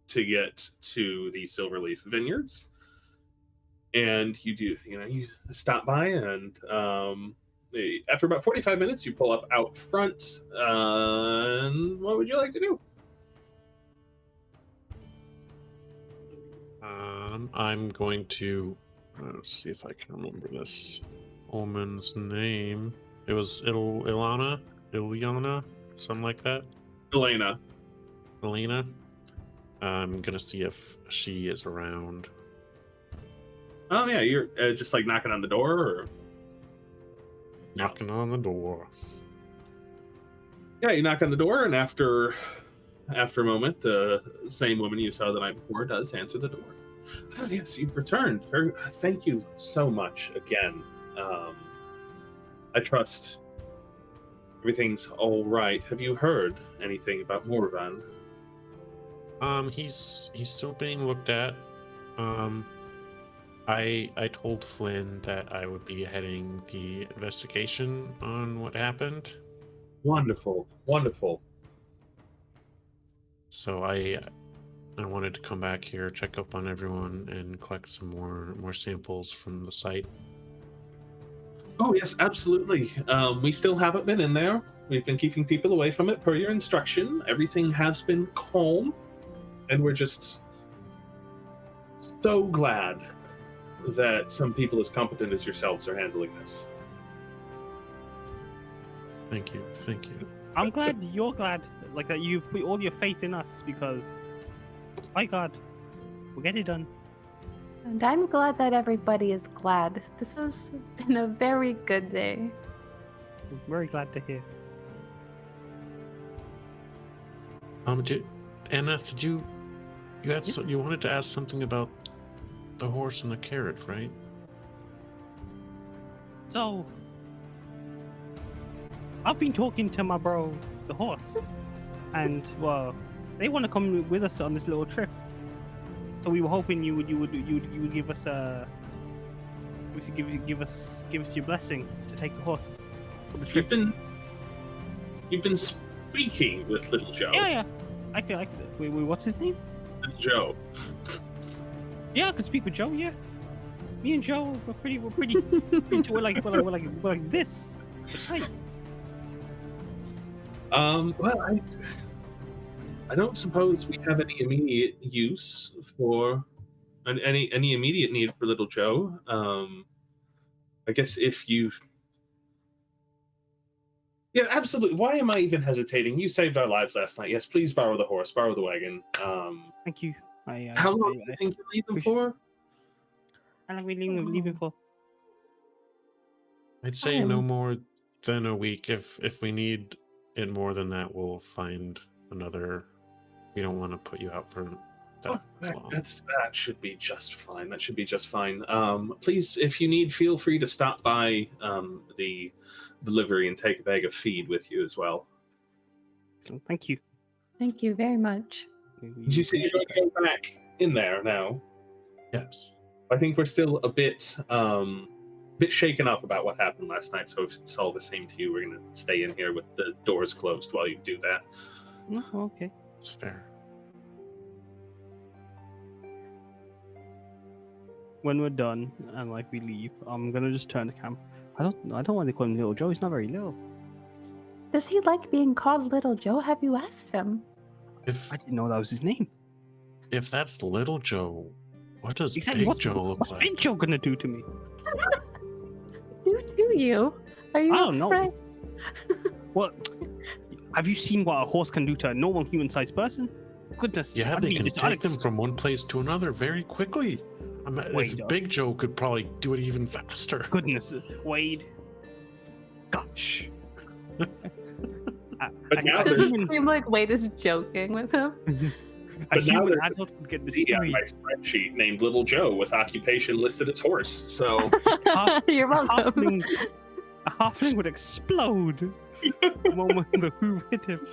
to get to the Silverleaf Vineyards. And you stop by, and after about 45 minutes, you pull up out front. And what would you like to do? I'm going to see if I can remember this woman's name. It was Ileana, something like that. Elena. I'm gonna see if she is around. Oh yeah, you're just like knocking on the door, or Knocking on the door. yeah, you knock on the door, and after a moment, the same woman you saw the night before does answer the door. Oh, yes, you've returned. Thank you so much again. I trust everything's all right. Have you heard anything about Morvan? He's still being looked at. I told Flynn that I would be heading the investigation on what happened. Wonderful. So I wanted to come back here, check up on everyone, and collect some more samples from the site. Oh yes, absolutely. We still haven't been in there. We've been keeping people away from it per your instruction. Everything has been calm, and we're just so glad that some people as competent as yourselves are handling this. Thank you. I'm glad you're glad, like that you put all your faith in us, because, my God, we'll get it done. And I'm glad that everybody is glad. This has been a very good day. I'm very glad to hear. Anna, did you wanted to ask something about the horse and the carrot, right? So, I've been talking to my bro, the horse, and well, they want to come with us on this little trip. So we were hoping you would give us give us your blessing to take the horse for the trip. You've been speaking with Little Joe. Yeah. I could. Wait, what's his name? Joe. Yeah, I could speak with Joe. Yeah, me and Joe, we're pretty we're like this. Right. Well, I don't suppose we have any immediate use for any immediate need for Little Joe. I guess if you... Yeah, absolutely. Why am I even hesitating? You saved our lives last night. Yes, please borrow the horse, borrow the wagon. Thank you. How long do you think you leave them for? How long are we leaving for? I'd say no more than a week. If we need it more than that, we'll find another. We don't want to put you out for that long. That should be just fine. Please, if you need, feel free to stop by the delivery and take a bag of feed with you as well. So, thank you. Thank you very much. Did you say you're going to go back in there now? Yes. I think we're still a bit shaken up about what happened last night, so if it's all the same to you, we're going to stay in here with the doors closed while you do that. Oh, okay. It's fair. When we're done and like we leave, I'm gonna just turn the camp. I don't want to call him Little Joe. He's not very little. Does he like being called Little Joe? Have you asked him? I didn't know that was his name. If that's Little Joe, what does Exactly. Big Joe look what's like? Big Joe gonna do to me? Do to you? Are you I don't afraid? know. What? Have you seen what a horse can do to a normal human-sized person? Goodness. Yeah, I'd they be can just take them honest. from one place to another very quickly. Wait, If Big Joe could probably do it even faster. Goodness, Wade. Gosh. But now Does there's- it seem like Wade is joking with him? A But now human there's adult would get the See on story. my spreadsheet named Little Joe with occupation listed as horse. So You're welcome. A halfling would explode the moment the Who hit him.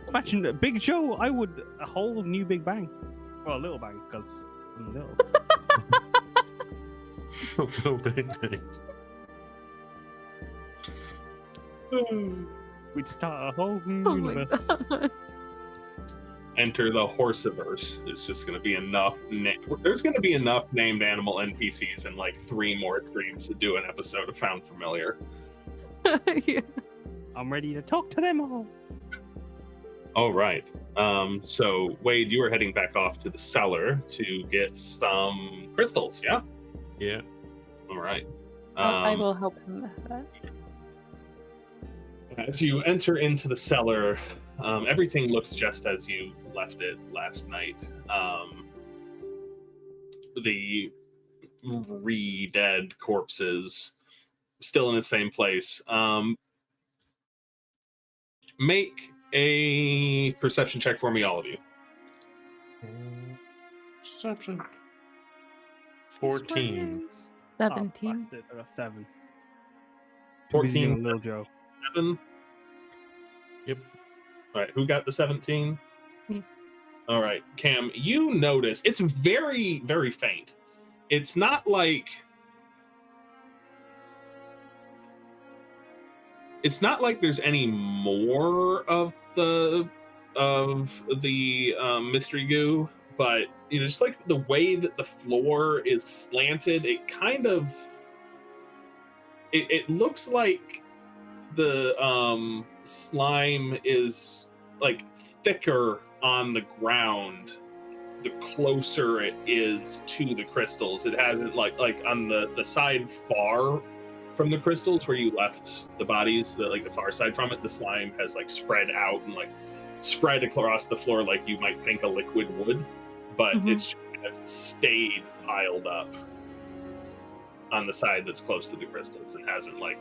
Imagine Big Joe, a whole new Big Bang. Well, a little bang, because I'm little. No bang bang. We'd start a whole new Oh my universe. god. Enter the Horseverse. It's just going to be enough. There's going to be enough named animal NPCs and like 3 more streams to do an episode of Found Familiar. Yeah. I'm ready to talk to them all. All right. So Wade, you are heading back off to the cellar to get some crystals. Yeah. Yeah. All right. I will help him with that. As you enter into the cellar, everything looks just as you left it last night. The re-dead corpses still in the same place. Make a perception check for me, all of you. Perception. 14. 17. Oh, bastard, I got 7. 14. Little Joe. 7. Yep. All right, who got the 17? Me. All right, Cam, you notice it's very, very faint. It's not like there's any more of the mystery goo, but you know, just like the way that the floor is slanted, it kind of it looks like the slime is like thicker on the ground the closer it is to the crystals. It hasn't like on the side far from the crystals where you left the bodies, the far side from it, the slime has like spread out and like spread across the floor like you might think a liquid would, but it's just kind of stayed piled up on the side that's close to the crystals and hasn't like.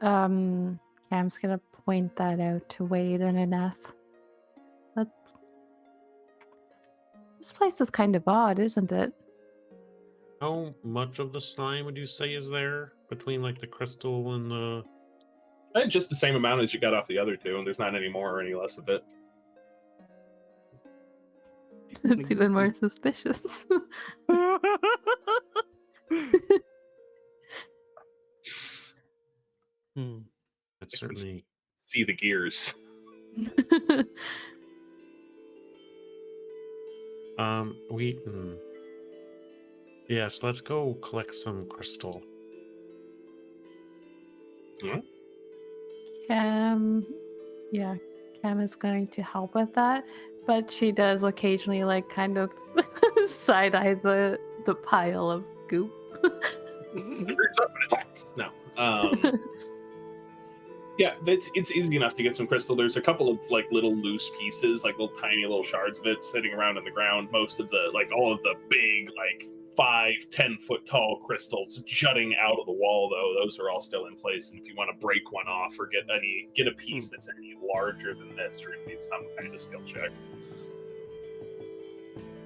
Cam's gonna point that out to Wade and Aneth. This place is kind of odd, isn't it? How much of the slime would you say is there between like the crystal and the? Just the same amount as you got off the other two, and there's not any more or any less of it. It's even more suspicious. That's certainly. See the gears. Yes, let's go collect some crystal. Cam is going to help with that, but she does occasionally like kind of side-eye the pile of goop. No. Yeah, it's easy enough to get some crystal. There's a couple of like little loose pieces, like little tiny little shards of it sitting around on the ground. Most of the all of the big 5-10 foot tall crystals jutting out of the wall, though, those are all still in place. And if you want to break one off or get a piece that's any larger than this, you're gonna need some kind of skill check.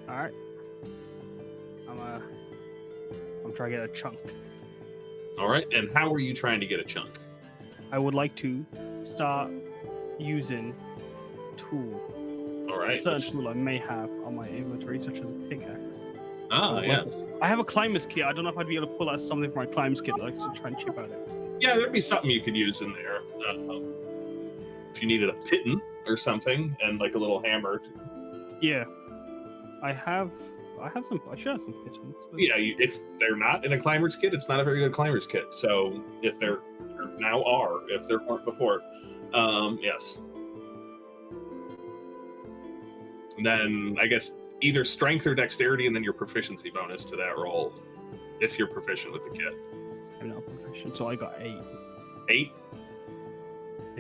All right. I'm trying to get a chunk. All right, and how are you trying to get a chunk? I would like to start using tool. All right. A certain tool I may have on my inventory, such as a pickaxe. Ah, yes. I have a climber's kit. I don't know if I'd be able to pull out something from my climber's kit like to try and chip out it. Yeah, there'd be something you could use in there. If you needed a piton or something, and like a little hammer. Yeah. I should have some pigeons. But... Yeah, if they're not in a climber's kit, it's not a very good climber's kit. So if there now are, if there weren't before, yes. And then I guess either strength or dexterity, and then your proficiency bonus to that roll, if you're proficient with the kit. I'm not proficient, so I got 8. 8.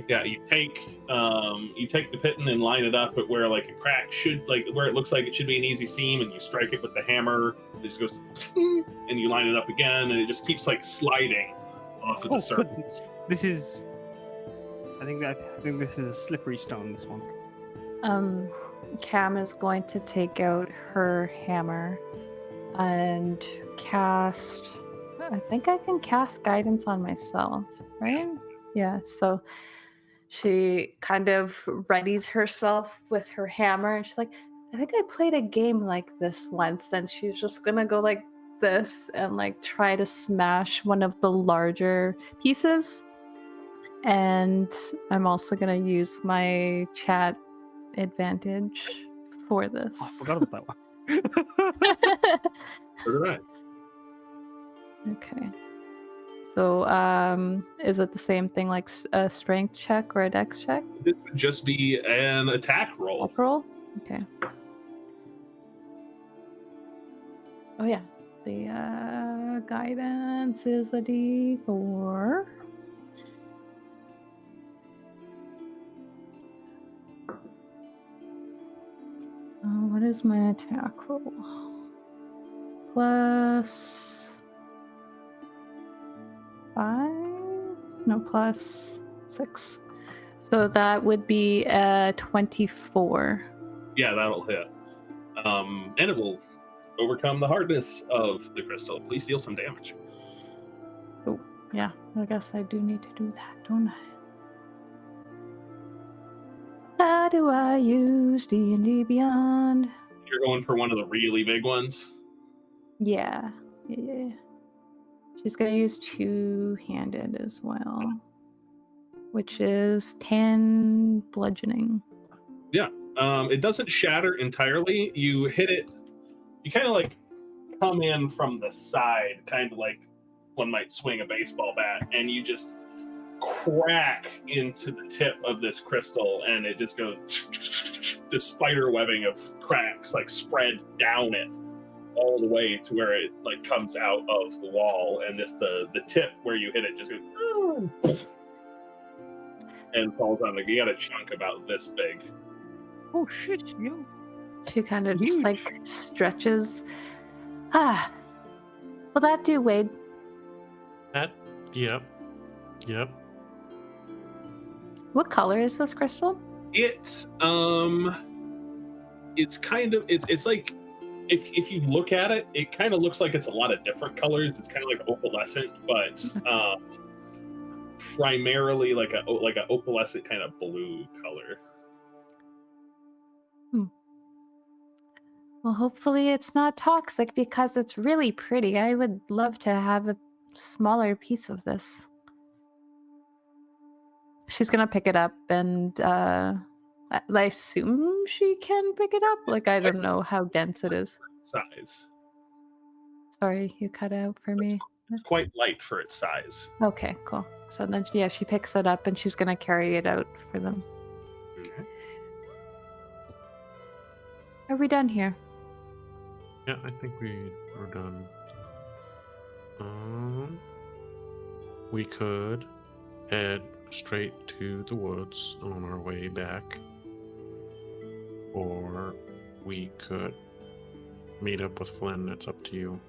Yeah, you take the piton and line it up at where like a crack should, like where it looks like it should be an easy seam, and you strike it with the hammer. It just goes, and you line it up again, and it just keeps like sliding off of the surface. Goodness. This is. I think this is a slippery stone. This one. Cam is going to take out her hammer and cast. I think I can cast guidance on myself, right? Yeah. So she kind of readies herself with her hammer, and she's like, I think I played a game like this once, and she's just gonna go like this and like try to smash one of the larger pieces. And I'm also gonna use my chat advantage for Oh, I this. forgot about that one. So did I. Okay. So, is it the same thing like a strength check or a dex check? This would just be an attack roll. Up roll? Okay. Oh yeah. The guidance is a D4. What is my attack roll? Plus 5? No, plus 6. So that would be 24. Yeah, that'll hit. And it will overcome the hardness of the crystal. Please deal some damage. Oh, yeah. I guess I do need to do that, don't I? How do I use D&D Beyond? You're going for one of the really big ones. Yeah. She's going to use two-handed as well, which is 10 bludgeoning. Yeah. It doesn't shatter entirely. You hit it. You kind of like come in from the side, kind of like one might swing a baseball bat, and you just crack into the tip of this crystal, and it just goes this spider webbing of cracks like spread down it all the way to where it like comes out of the wall, and just the tip where you hit it just goes and falls on. Like you got a chunk about this big. Oh shit, yo. She kind of just Huge. like stretches. Ah. Will that do, Wade? That, yep. What color is this crystal? It's kind of it's like if you look at it, it kind of looks like it's a lot of different colors. It's kind of like opalescent, but primarily like a opalescent kind of blue color. Well, hopefully it's not toxic because it's really pretty. I would love to have a smaller piece of this. She's gonna pick it up, and I assume she can pick it up. Like, I don't know how dense it is. Size. Sorry, you cut out for me. It's quite light for its size. Okay, cool. So then, yeah, she picks it up, and she's gonna carry it out for them. Okay. Are we done here? Yeah, I think we are done. We could head straight to the woods on our way back, or we could meet up with Flynn. It's up to you.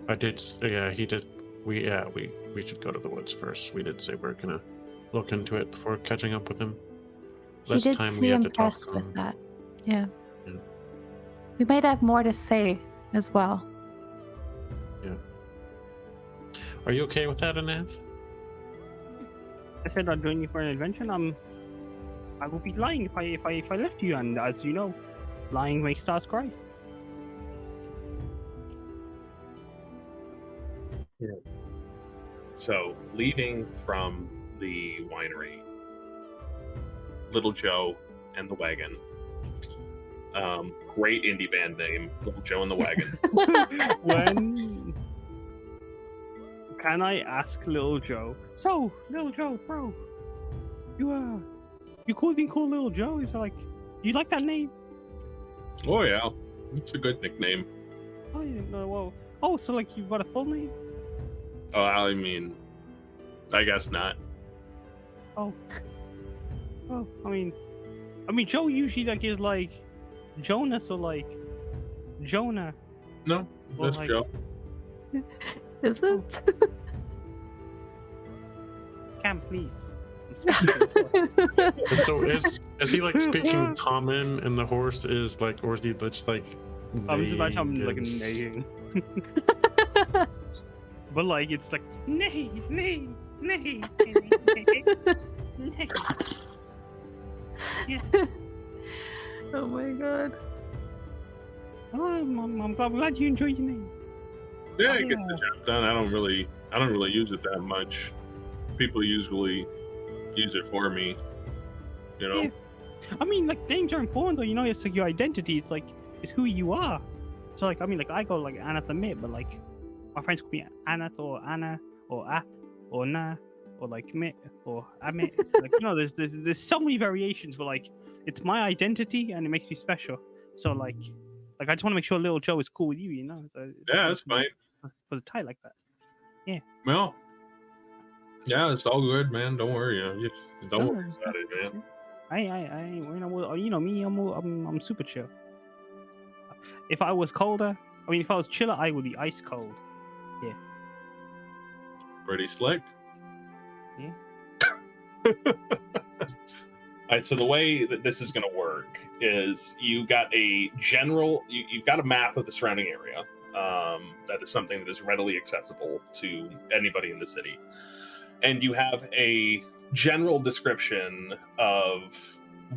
I did. Yeah, he did. We should go to the woods first. We did say we're gonna look into it before catching up with him. He did seem impressed with that. Yeah. We might have more to say as well. Yeah. Are you okay with that, Anath? I said I'd join you for an adventure. I would be lying if I left you, and as you know, lying makes stars cry. Yeah. So, leaving from the winery, Little Joe and the Wagon. Great indie band name, Little Joe and the Wagon. When can I ask Little Joe? So, Little Joe, bro, you cool being cool, Little Joe? Is it like you like that name? Oh yeah, it's a good nickname. Oh, you didn't know. Well, oh, so like you've got a full name? Oh, I mean, I guess not. Oh, I mean, Joe usually like is like Jonas or like Jonah. No, Well, that's like- Joe. Is it? Cam, please. I'm speaking. So is he like speaking common, and the horse is like, or is he just like? I was about to tell him like a native? neighing. But like it's like neigh. Yeah. Oh my god. Oh, I'm glad you enjoyed your name. Yeah, Oh, it gets the job done. I don't really use it that much. People usually use it for me. You know. Yeah. I mean, like, names are important, though. You know, it's like your identity. It's who you are. So, like, I mean, like, I go like Anath the Mate, but like, my friends call me Anath or Anna or Ath or Na or like Mate or Amit. Like, you know, there's so many variations, but like, it's my identity and it makes me special. So, like I just want to make sure Little Joe is cool with you. You know. So Yeah, that's fine. Put a tie like that. Well, yeah, it's all good, man. Don't worry. Don't No, worry it's about it, man. you know me. I'm super chill. If I was colder, I mean, if I was chiller, I would be ice cold. Pretty slick. Yeah. All right, so the way that this is going to work is you've got a map of the surrounding area. That is something that is readily accessible to anybody in the city. And you have a general description of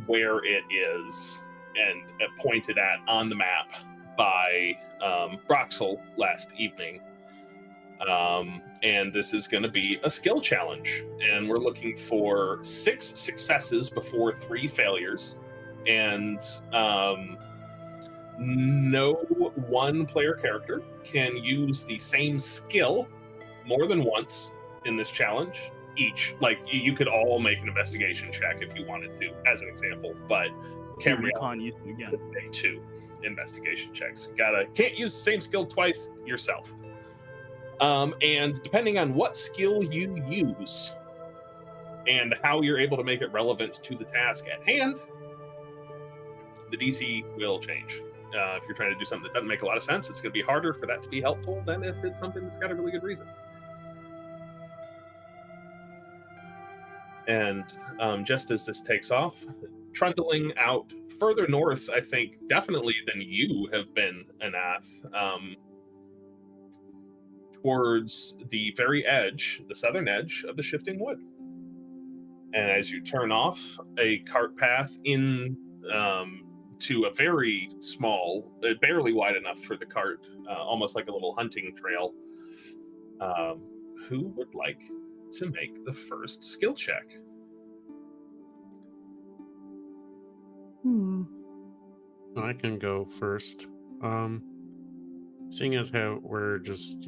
where it is and pointed at on the map by Broxel last evening. And this is going to be a skill challenge. And we're looking for 6 successes before 3 failures. And no one player character can use the same skill more than once in this challenge. Each, like, you could all make an investigation check if you wanted to, as an example, but You can't use it again. make 2 investigation checks. Can't use the same skill twice yourself. And depending on what skill you use and how you're able to make it relevant to the task at hand, the DC will change. If you're trying to do something that doesn't make a lot of sense, it's going to be harder for that to be helpful than if it's something that's got a really good reason. And just as this takes off, trundling out further north, I think definitely than you have been, Anath, towards the very edge, the southern edge of the Shifting Wood. And as you turn off a cart path in to a very small, barely wide enough for the cart, almost like a little hunting trail, who would like to make the first skill check? I can go first. Seeing as how we're just,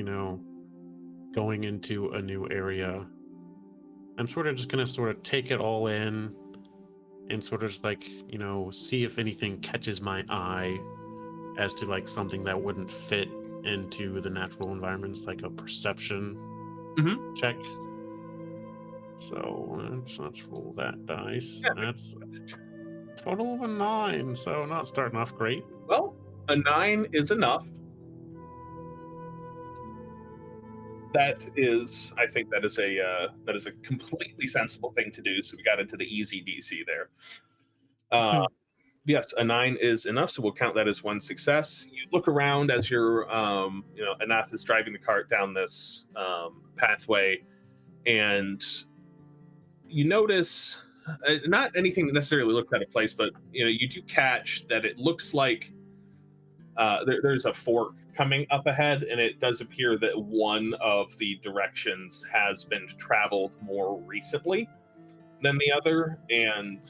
going into a new area, I'm sort of just gonna sort of take it all in and sort of just like, see if anything catches my eye as to like something that wouldn't fit into the natural environments, like a perception check. So let's roll that dice. Yeah. That's a total of a 9, so not starting off great. Well, a 9 is enough. I think that is a completely sensible thing to do. So we got into the easy DC there. Yes, a 9 is enough. So we'll count that as 1 success. You look around as you're, Anath is driving the cart down this pathway, and you notice not anything that necessarily looks out of place, but you do catch that it looks like there's a fork coming up ahead, and it does appear that one of the directions has been traveled more recently than the other, and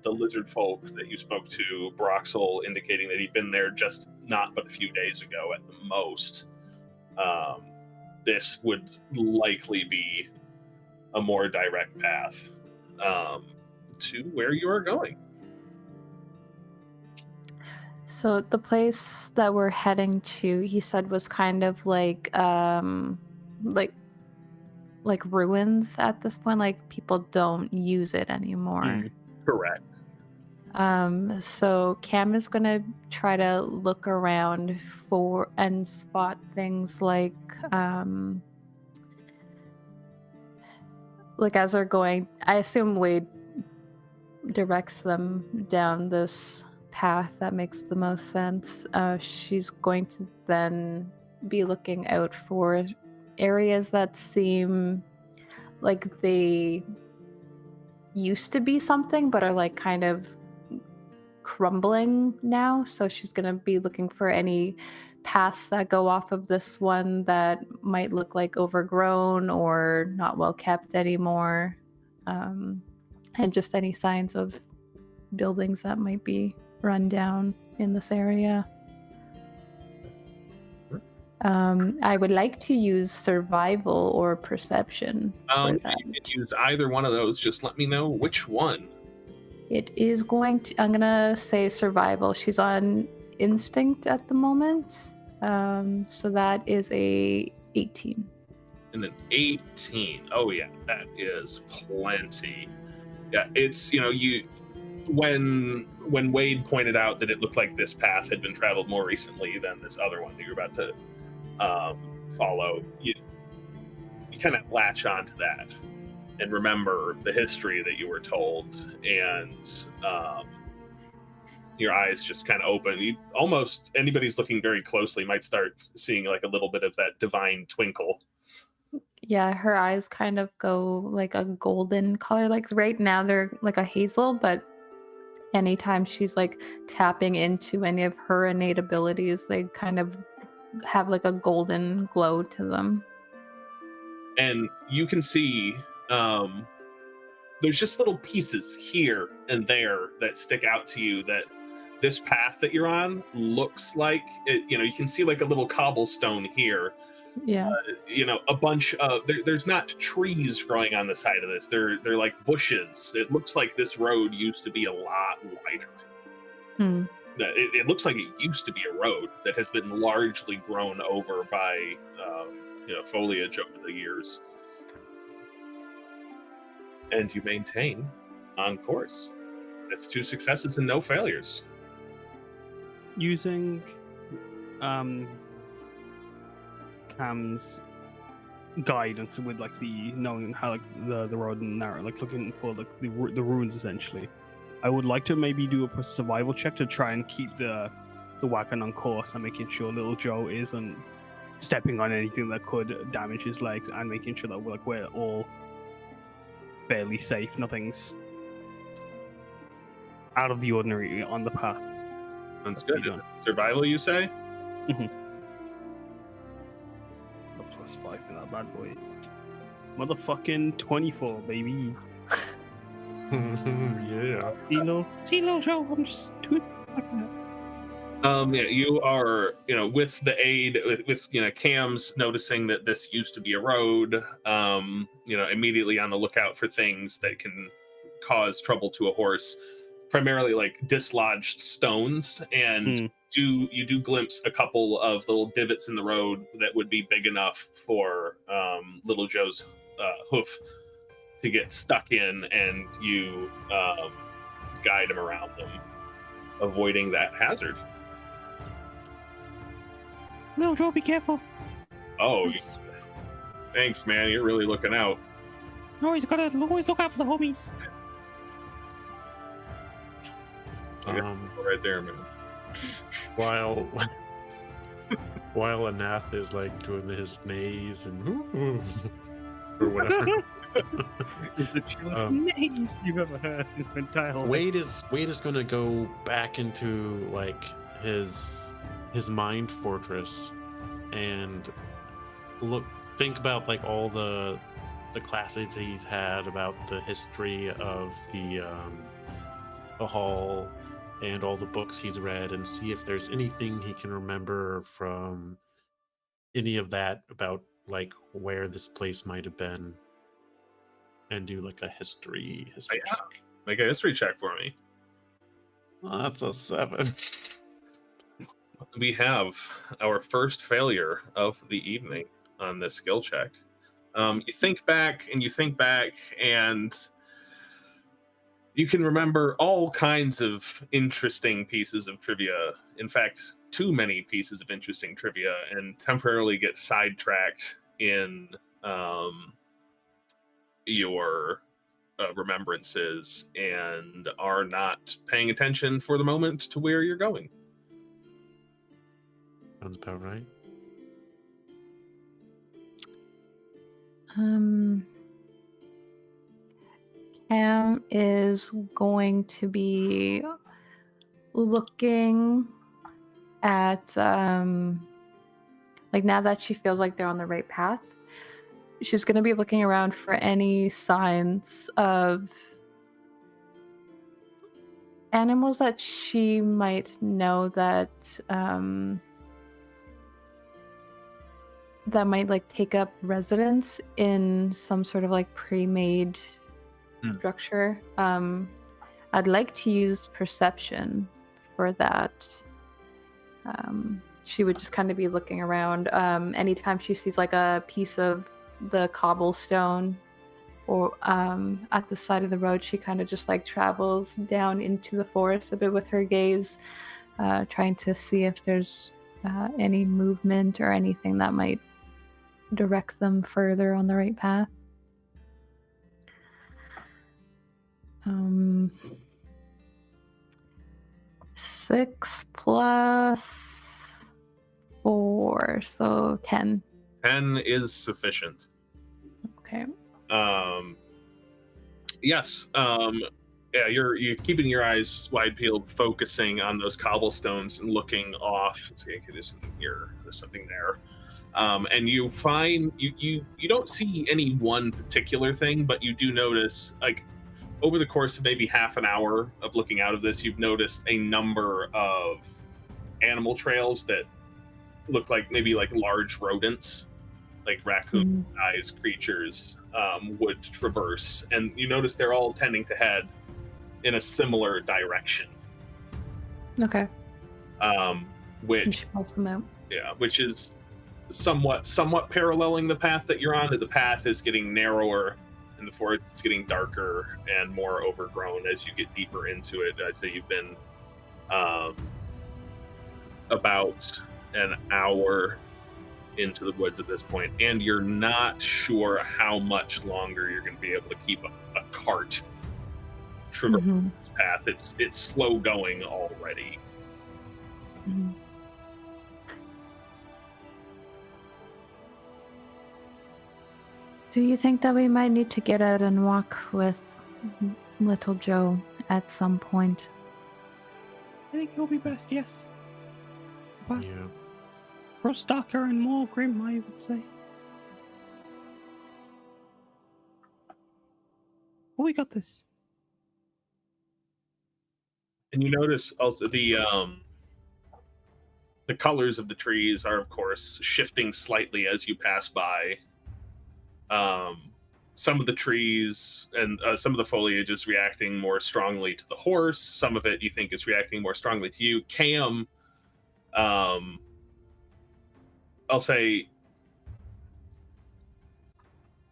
the lizard folk that you spoke to, Broxel, indicating that he'd been there just not but a few days ago at the most. This would likely be a more direct path to where you are going. So the place that we're heading to, he said, was kind of like ruins at this point. Like, people don't use it anymore. Correct. So Cam is gonna try to look around for and spot things like as they're going. I assume Wade directs them down this path that makes the most sense. She's going to then be looking out for areas that seem like they used to be something, but are like kind of crumbling now. So she's gonna be looking for any paths that go off of this one that might look like overgrown or not well kept anymore, and just any signs of buildings that might be run down in this area. I would like to use survival or perception for that. You can use either one of those. Just let me know which one. It is going to, I'm gonna say survival. She's on instinct at the moment. So that is a 18. And an 18. Oh yeah, that is plenty. Yeah, it's, you know, you when Wade pointed out that it looked like this path had been traveled more recently than this other one that you're about to follow, you kind of latch onto that and remember the history that you were told, and your eyes just kind of open. Almost anybody's looking very closely might start seeing like a little bit of that divine twinkle. Yeah, her eyes kind of go like a golden color. Like right now they're like a hazel, but anytime she's like tapping into any of her innate abilities, they kind of have like a golden glow to them. And you can see there's just little pieces here and there that stick out to you that this path that you're on looks like it, you know, you can see like a little cobblestone here. Yeah. You know, a bunch of there's not trees growing on the side of this. They're like bushes. It looks like this road used to be a lot wider. It looks like it used to be a road that has been largely grown over by you know, foliage over the years. And you maintain on course. That's 2 successes and no failures. Using Cam's guidance with like the knowing how like the road and narrow, like looking for like the ruins essentially. I would like to maybe do a survival check to try and keep the wagon on course and making sure little Joe isn't stepping on anything that could damage his legs, and making sure that we're all fairly safe. Nothing's out of the ordinary on the path. That's good. Survival, you say? Mm-hmm. +5 in that bad boy. Motherfucking 24, baby. Yeah. See, little Joe, I'm just too. Yeah, you are, you know, with the aid, with you know, Cam's noticing that this used to be a road, you know, immediately on the lookout for things that can cause trouble to a horse, primarily like dislodged stones, and you do glimpse a couple of little divots in the road that would be big enough for little Joe's hoof to get stuck in, and you guide him around them, avoiding that hazard. Little Joe, be careful. Oh, thanks, man. You're really looking out. No, he's gotta always look out for the homies. Right there, man. While Anath is like doing his maze and or whatever. It's the chillest maze you've ever heard in your entire life. Wade is gonna go back into like his mind fortress and think about like all the classes he's had about the history of the hall and all the books he's read, and see if there's anything he can remember from any of that about like where this place might have been, and do like a history check. Make a history check for me. That's a 7. We have our first failure of the evening on this skill check. You think back, and you can remember all kinds of interesting pieces of trivia. In fact, too many pieces of interesting trivia, and temporarily get sidetracked in your remembrances, and are not paying attention for the moment to where you're going. Sounds about right. Cam is going to be looking at like now that she feels like they're on the right path, she's going to be looking around for any signs of animals that she might know that that might like take up residence in some sort of like pre-made structure. I'd like to use perception for that. She would just kind of be looking around. Anytime she sees like a piece of the cobblestone or at the side of the road, she kind of just like travels down into the forest a bit with her gaze, trying to see if there's any movement or anything that might direct them further on the right path. 6 plus 4, so 10. 10 is sufficient. Okay. Yes. Yeah, you're keeping your eyes wide peeled, focusing on those cobblestones and looking off. Let's see, there's something here. There's something there. And you find you don't see any one particular thing, but you do notice, like, over the course of maybe half an hour of looking out of this, you've noticed a number of animal trails that look like maybe like large rodents, like raccoon-sized creatures, would traverse. And you notice they're all tending to head in a similar direction. Okay. Which which is somewhat paralleling the path that you're on. The path is getting narrower, and the forest is getting darker and more overgrown as you get deeper into it. I'd say you've been about an hour into the woods at this point, and you're not sure how much longer you're going to be able to keep a cart traversing this path. It's slow going already. Do you think that we might need to get out and walk with little Joe at some point? I think it'll be best, yes. But Yeah. grows darker and more grim, I would say. Oh, we got this. And you notice also the colors of the trees are, of course, shifting slightly as you pass by. Some of the trees and some of the foliage is reacting more strongly to the horse. Some of it you think is reacting more strongly to you. Cam, I'll say,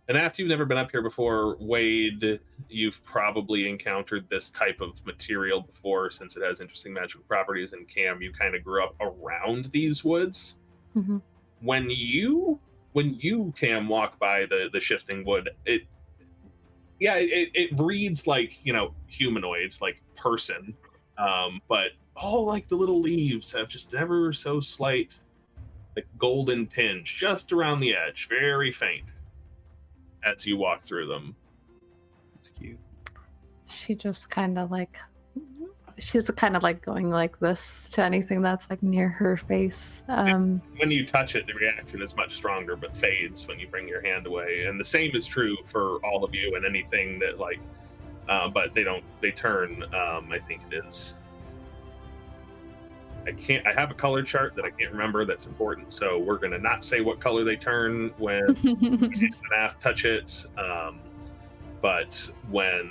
and after you've never been up here before, Wade, you've probably encountered this type of material before since it has interesting magical properties. And Cam, you kind of grew up around these woods. When you Cam walk by the shifting wood, it reads like, humanoid, like person, but all like the little leaves have just ever so slight, like golden tinge just around the edge, very faint as you walk through them. It's cute. She's kind of like going like this to anything that's like near her face. When you touch it, the reaction is much stronger, but fades when you bring your hand away. And the same is true for all of you and anything that but they turn. I think it is. I have a color chart that I can't remember that's important, so we're going to not say what color they turn when Nath touch it. But when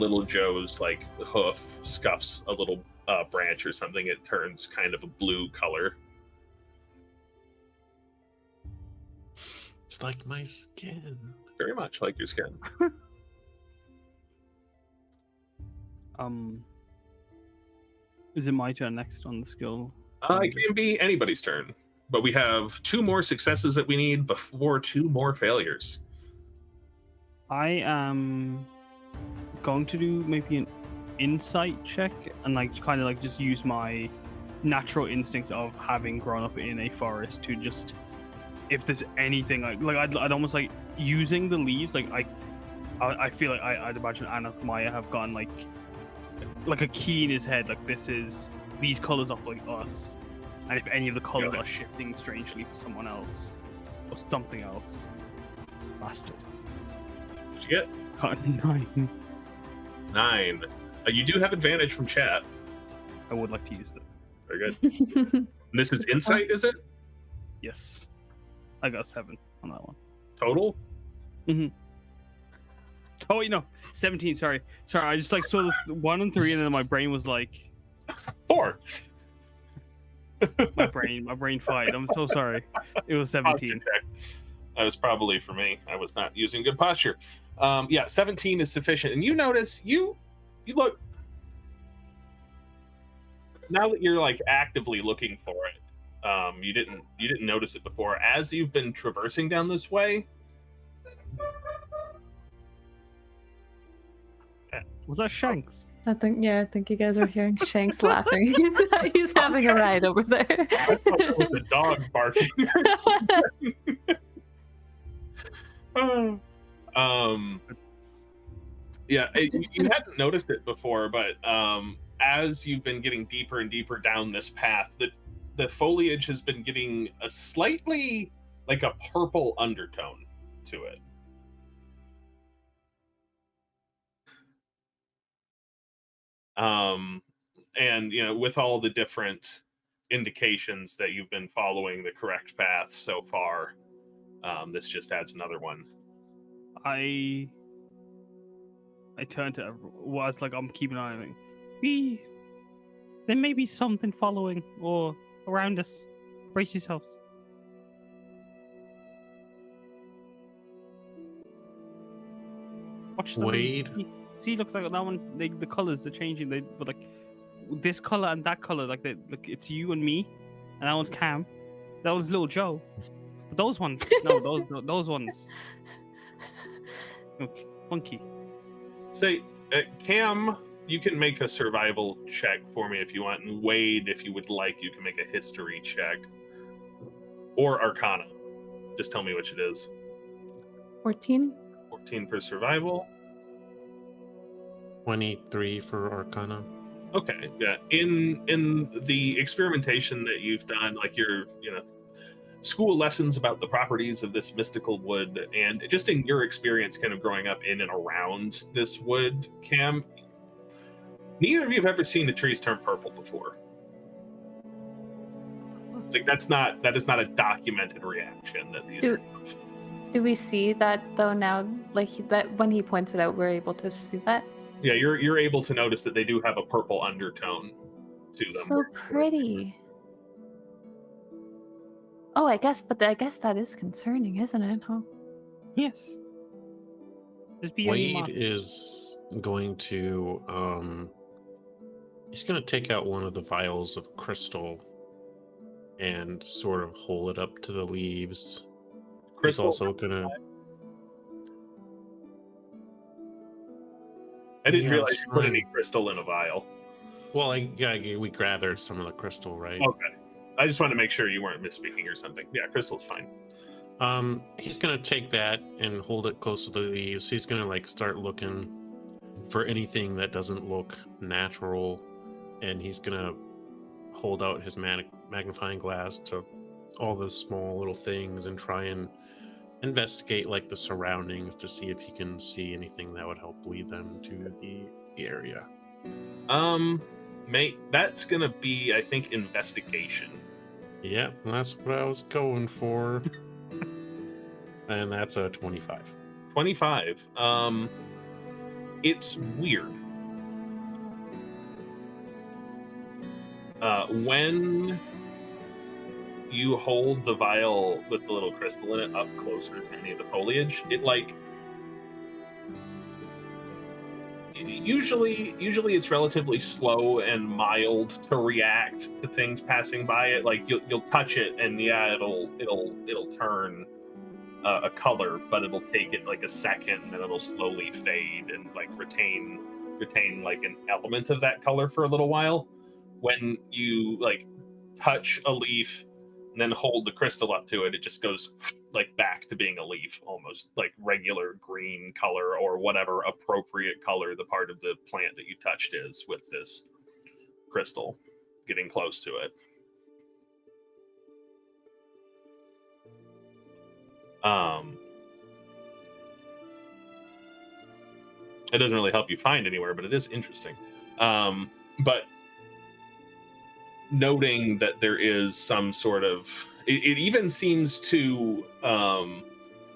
little Joe's hoof scuffs a little branch or something, it turns kind of a blue color. It's like my skin. Very much like your skin. Is it my turn next on the skill? It can be anybody's turn, but we have 2 more successes that we need before 2 more failures. I am going to do maybe an insight check and kind of just use my natural instincts of having grown up in a forest to just, if there's anything I'd almost like using the leaves, I feel like I'd imagine Maya have gone like a key in his head. Like these colors are like us, and if any of the colors are shifting strangely for someone else or something else, bastard. What'd you get? Got a 9. 9. You do have advantage from chat. I would like to use it. Very good. And this is insight, is it? Yes, I got a 7 on that one. Total? Mm-hmm. Oh wait, no, 17. Sorry. I just like saw the 1 and 3, and then my brain was like 4. my brain fired. I'm so sorry. It was 17. That was probably for me. I was not using good posture. Yeah, 17 is sufficient. And you notice you look, now that you're like actively looking for it, you didn't notice it before. As you've been traversing down this way. Was that Shanks? I think you guys are hearing Shanks laughing. He's having a ride over there. I thought that was a dog barking. Yeah, you hadn't noticed it before, but as you've been getting deeper and deeper down this path, the foliage has been getting a slightly like a purple undertone to it. And with all the different indications that you've been following the correct path so far, this just adds another one. I turned to everyone. It's like I'm keeping an eye on it. There may be something following or around us. Brace yourselves. Watch the Wade. See, looks like that one. The colors are changing. But like this color and that color, like it's you and me, and that one's Cam. That one's Little Joe. But those ones, no, those ones. Okay, funky. Say, Cam, you can make a survival check for me if you want, and Wade, if you would like, you can make a history check or Arcana. Just tell me which it is. 14. 14 for survival. 23 for Arcana. Okay, yeah. In the experimentation that you've done, like your school lessons about the properties of this mystical wood, and just in your experience kind of growing up in and around this wood, Cam, neither of you have ever seen the trees turn purple before. Like that is not a documented reaction that these have. Do we see that though now? Like that when he points it out, we're able to see that. Yeah, you're able to notice that they do have a purple undertone to them. So pretty. Oh, I guess that is concerning, isn't it? Huh? Yes. Wade is going to he's going to take out one of the vials of crystal and sort of hold it up to the leaves. Crystal. He's also going to I didn't realize you put any crystal in a vial. Well, we gathered some of the crystal, right? Okay. I just wanted to make sure you weren't misspeaking or something. Yeah, crystal's fine. He's gonna take that and hold it close to the leaves. He's gonna like start looking for anything that doesn't look natural, and he's gonna hold out his magnifying glass to all the small little things and try and investigate like the surroundings to see if he can see anything that would help lead them to the area. Mate, that's gonna be, I think, investigation. Yep, that's what I was going for. And that's a 25. 25. It's weird. When you hold the vial with the little crystal in it up closer to any of the foliage, it like usually it's relatively slow and mild to react to things passing by it. Like you'll touch it and yeah, it'll turn a color, but it'll take it like a second and then it'll slowly fade and like retain like an element of that color for a little while. When you like touch a leaf and then hold the crystal up to it, it just goes like back to being a leaf, almost like regular green color or whatever appropriate color the part of the plant that you touched is with this crystal getting close to it. It doesn't really help you find anywhere, but it is interesting. But noting that there is some sort of, it even seems to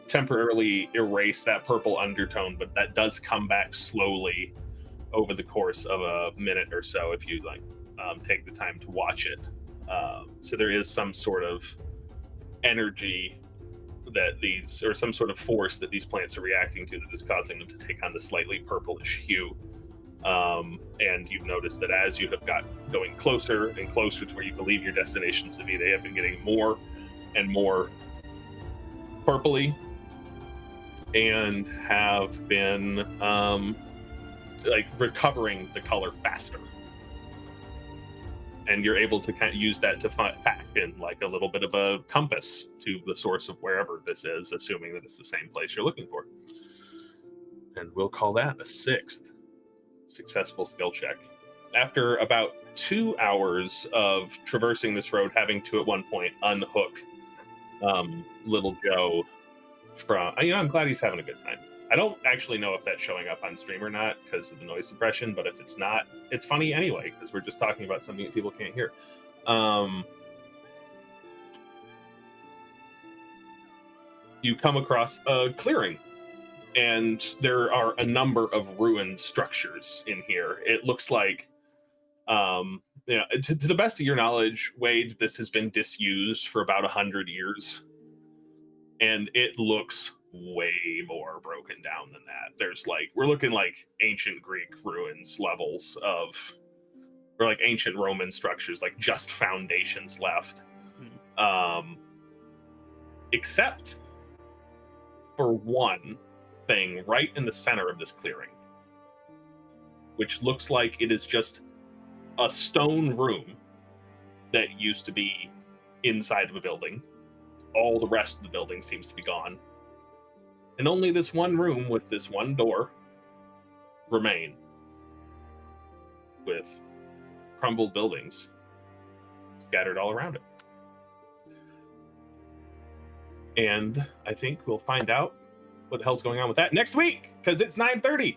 temporarily erase that purple undertone, but that does come back slowly over the course of a minute or so if you like take the time to watch it. So there is some sort of energy that these, or some sort of force that these plants are reacting to that is causing them to take on the slightly purplish hue. And you've noticed that as you have got going closer and closer to where you believe your destination to be, they have been getting more and more purpley and have been like recovering the color faster. And you're able to kind of use that to fact in like a little bit of a compass to the source of wherever this is, assuming that it's the same place you're looking for. And we'll call that a 6th successful skill check. After about 2 hours of traversing this road, having to at one point unhook little Joe from, I'm glad he's having a good time. I don't actually know if that's showing up on stream or not because of the noise suppression, but if it's not, it's funny anyway, because we're just talking about something that people can't hear. You come across a clearing, and there are a number of ruined structures in here. It looks like, to the best of your knowledge, Wade, this has been disused for about 100 years. And it looks way more broken down than that. There's like, we're looking like ancient Greek ruins levels of, or like ancient Roman structures, like just foundations left. Except for one thing right in the center of this clearing, which looks like it is just a stone room that used to be inside of a building. All the rest of the building seems to be gone. And only this one room with this one door remain, with crumbled buildings scattered all around it. And I think we'll find out what the hell's going on with that next week, because it's 9:30.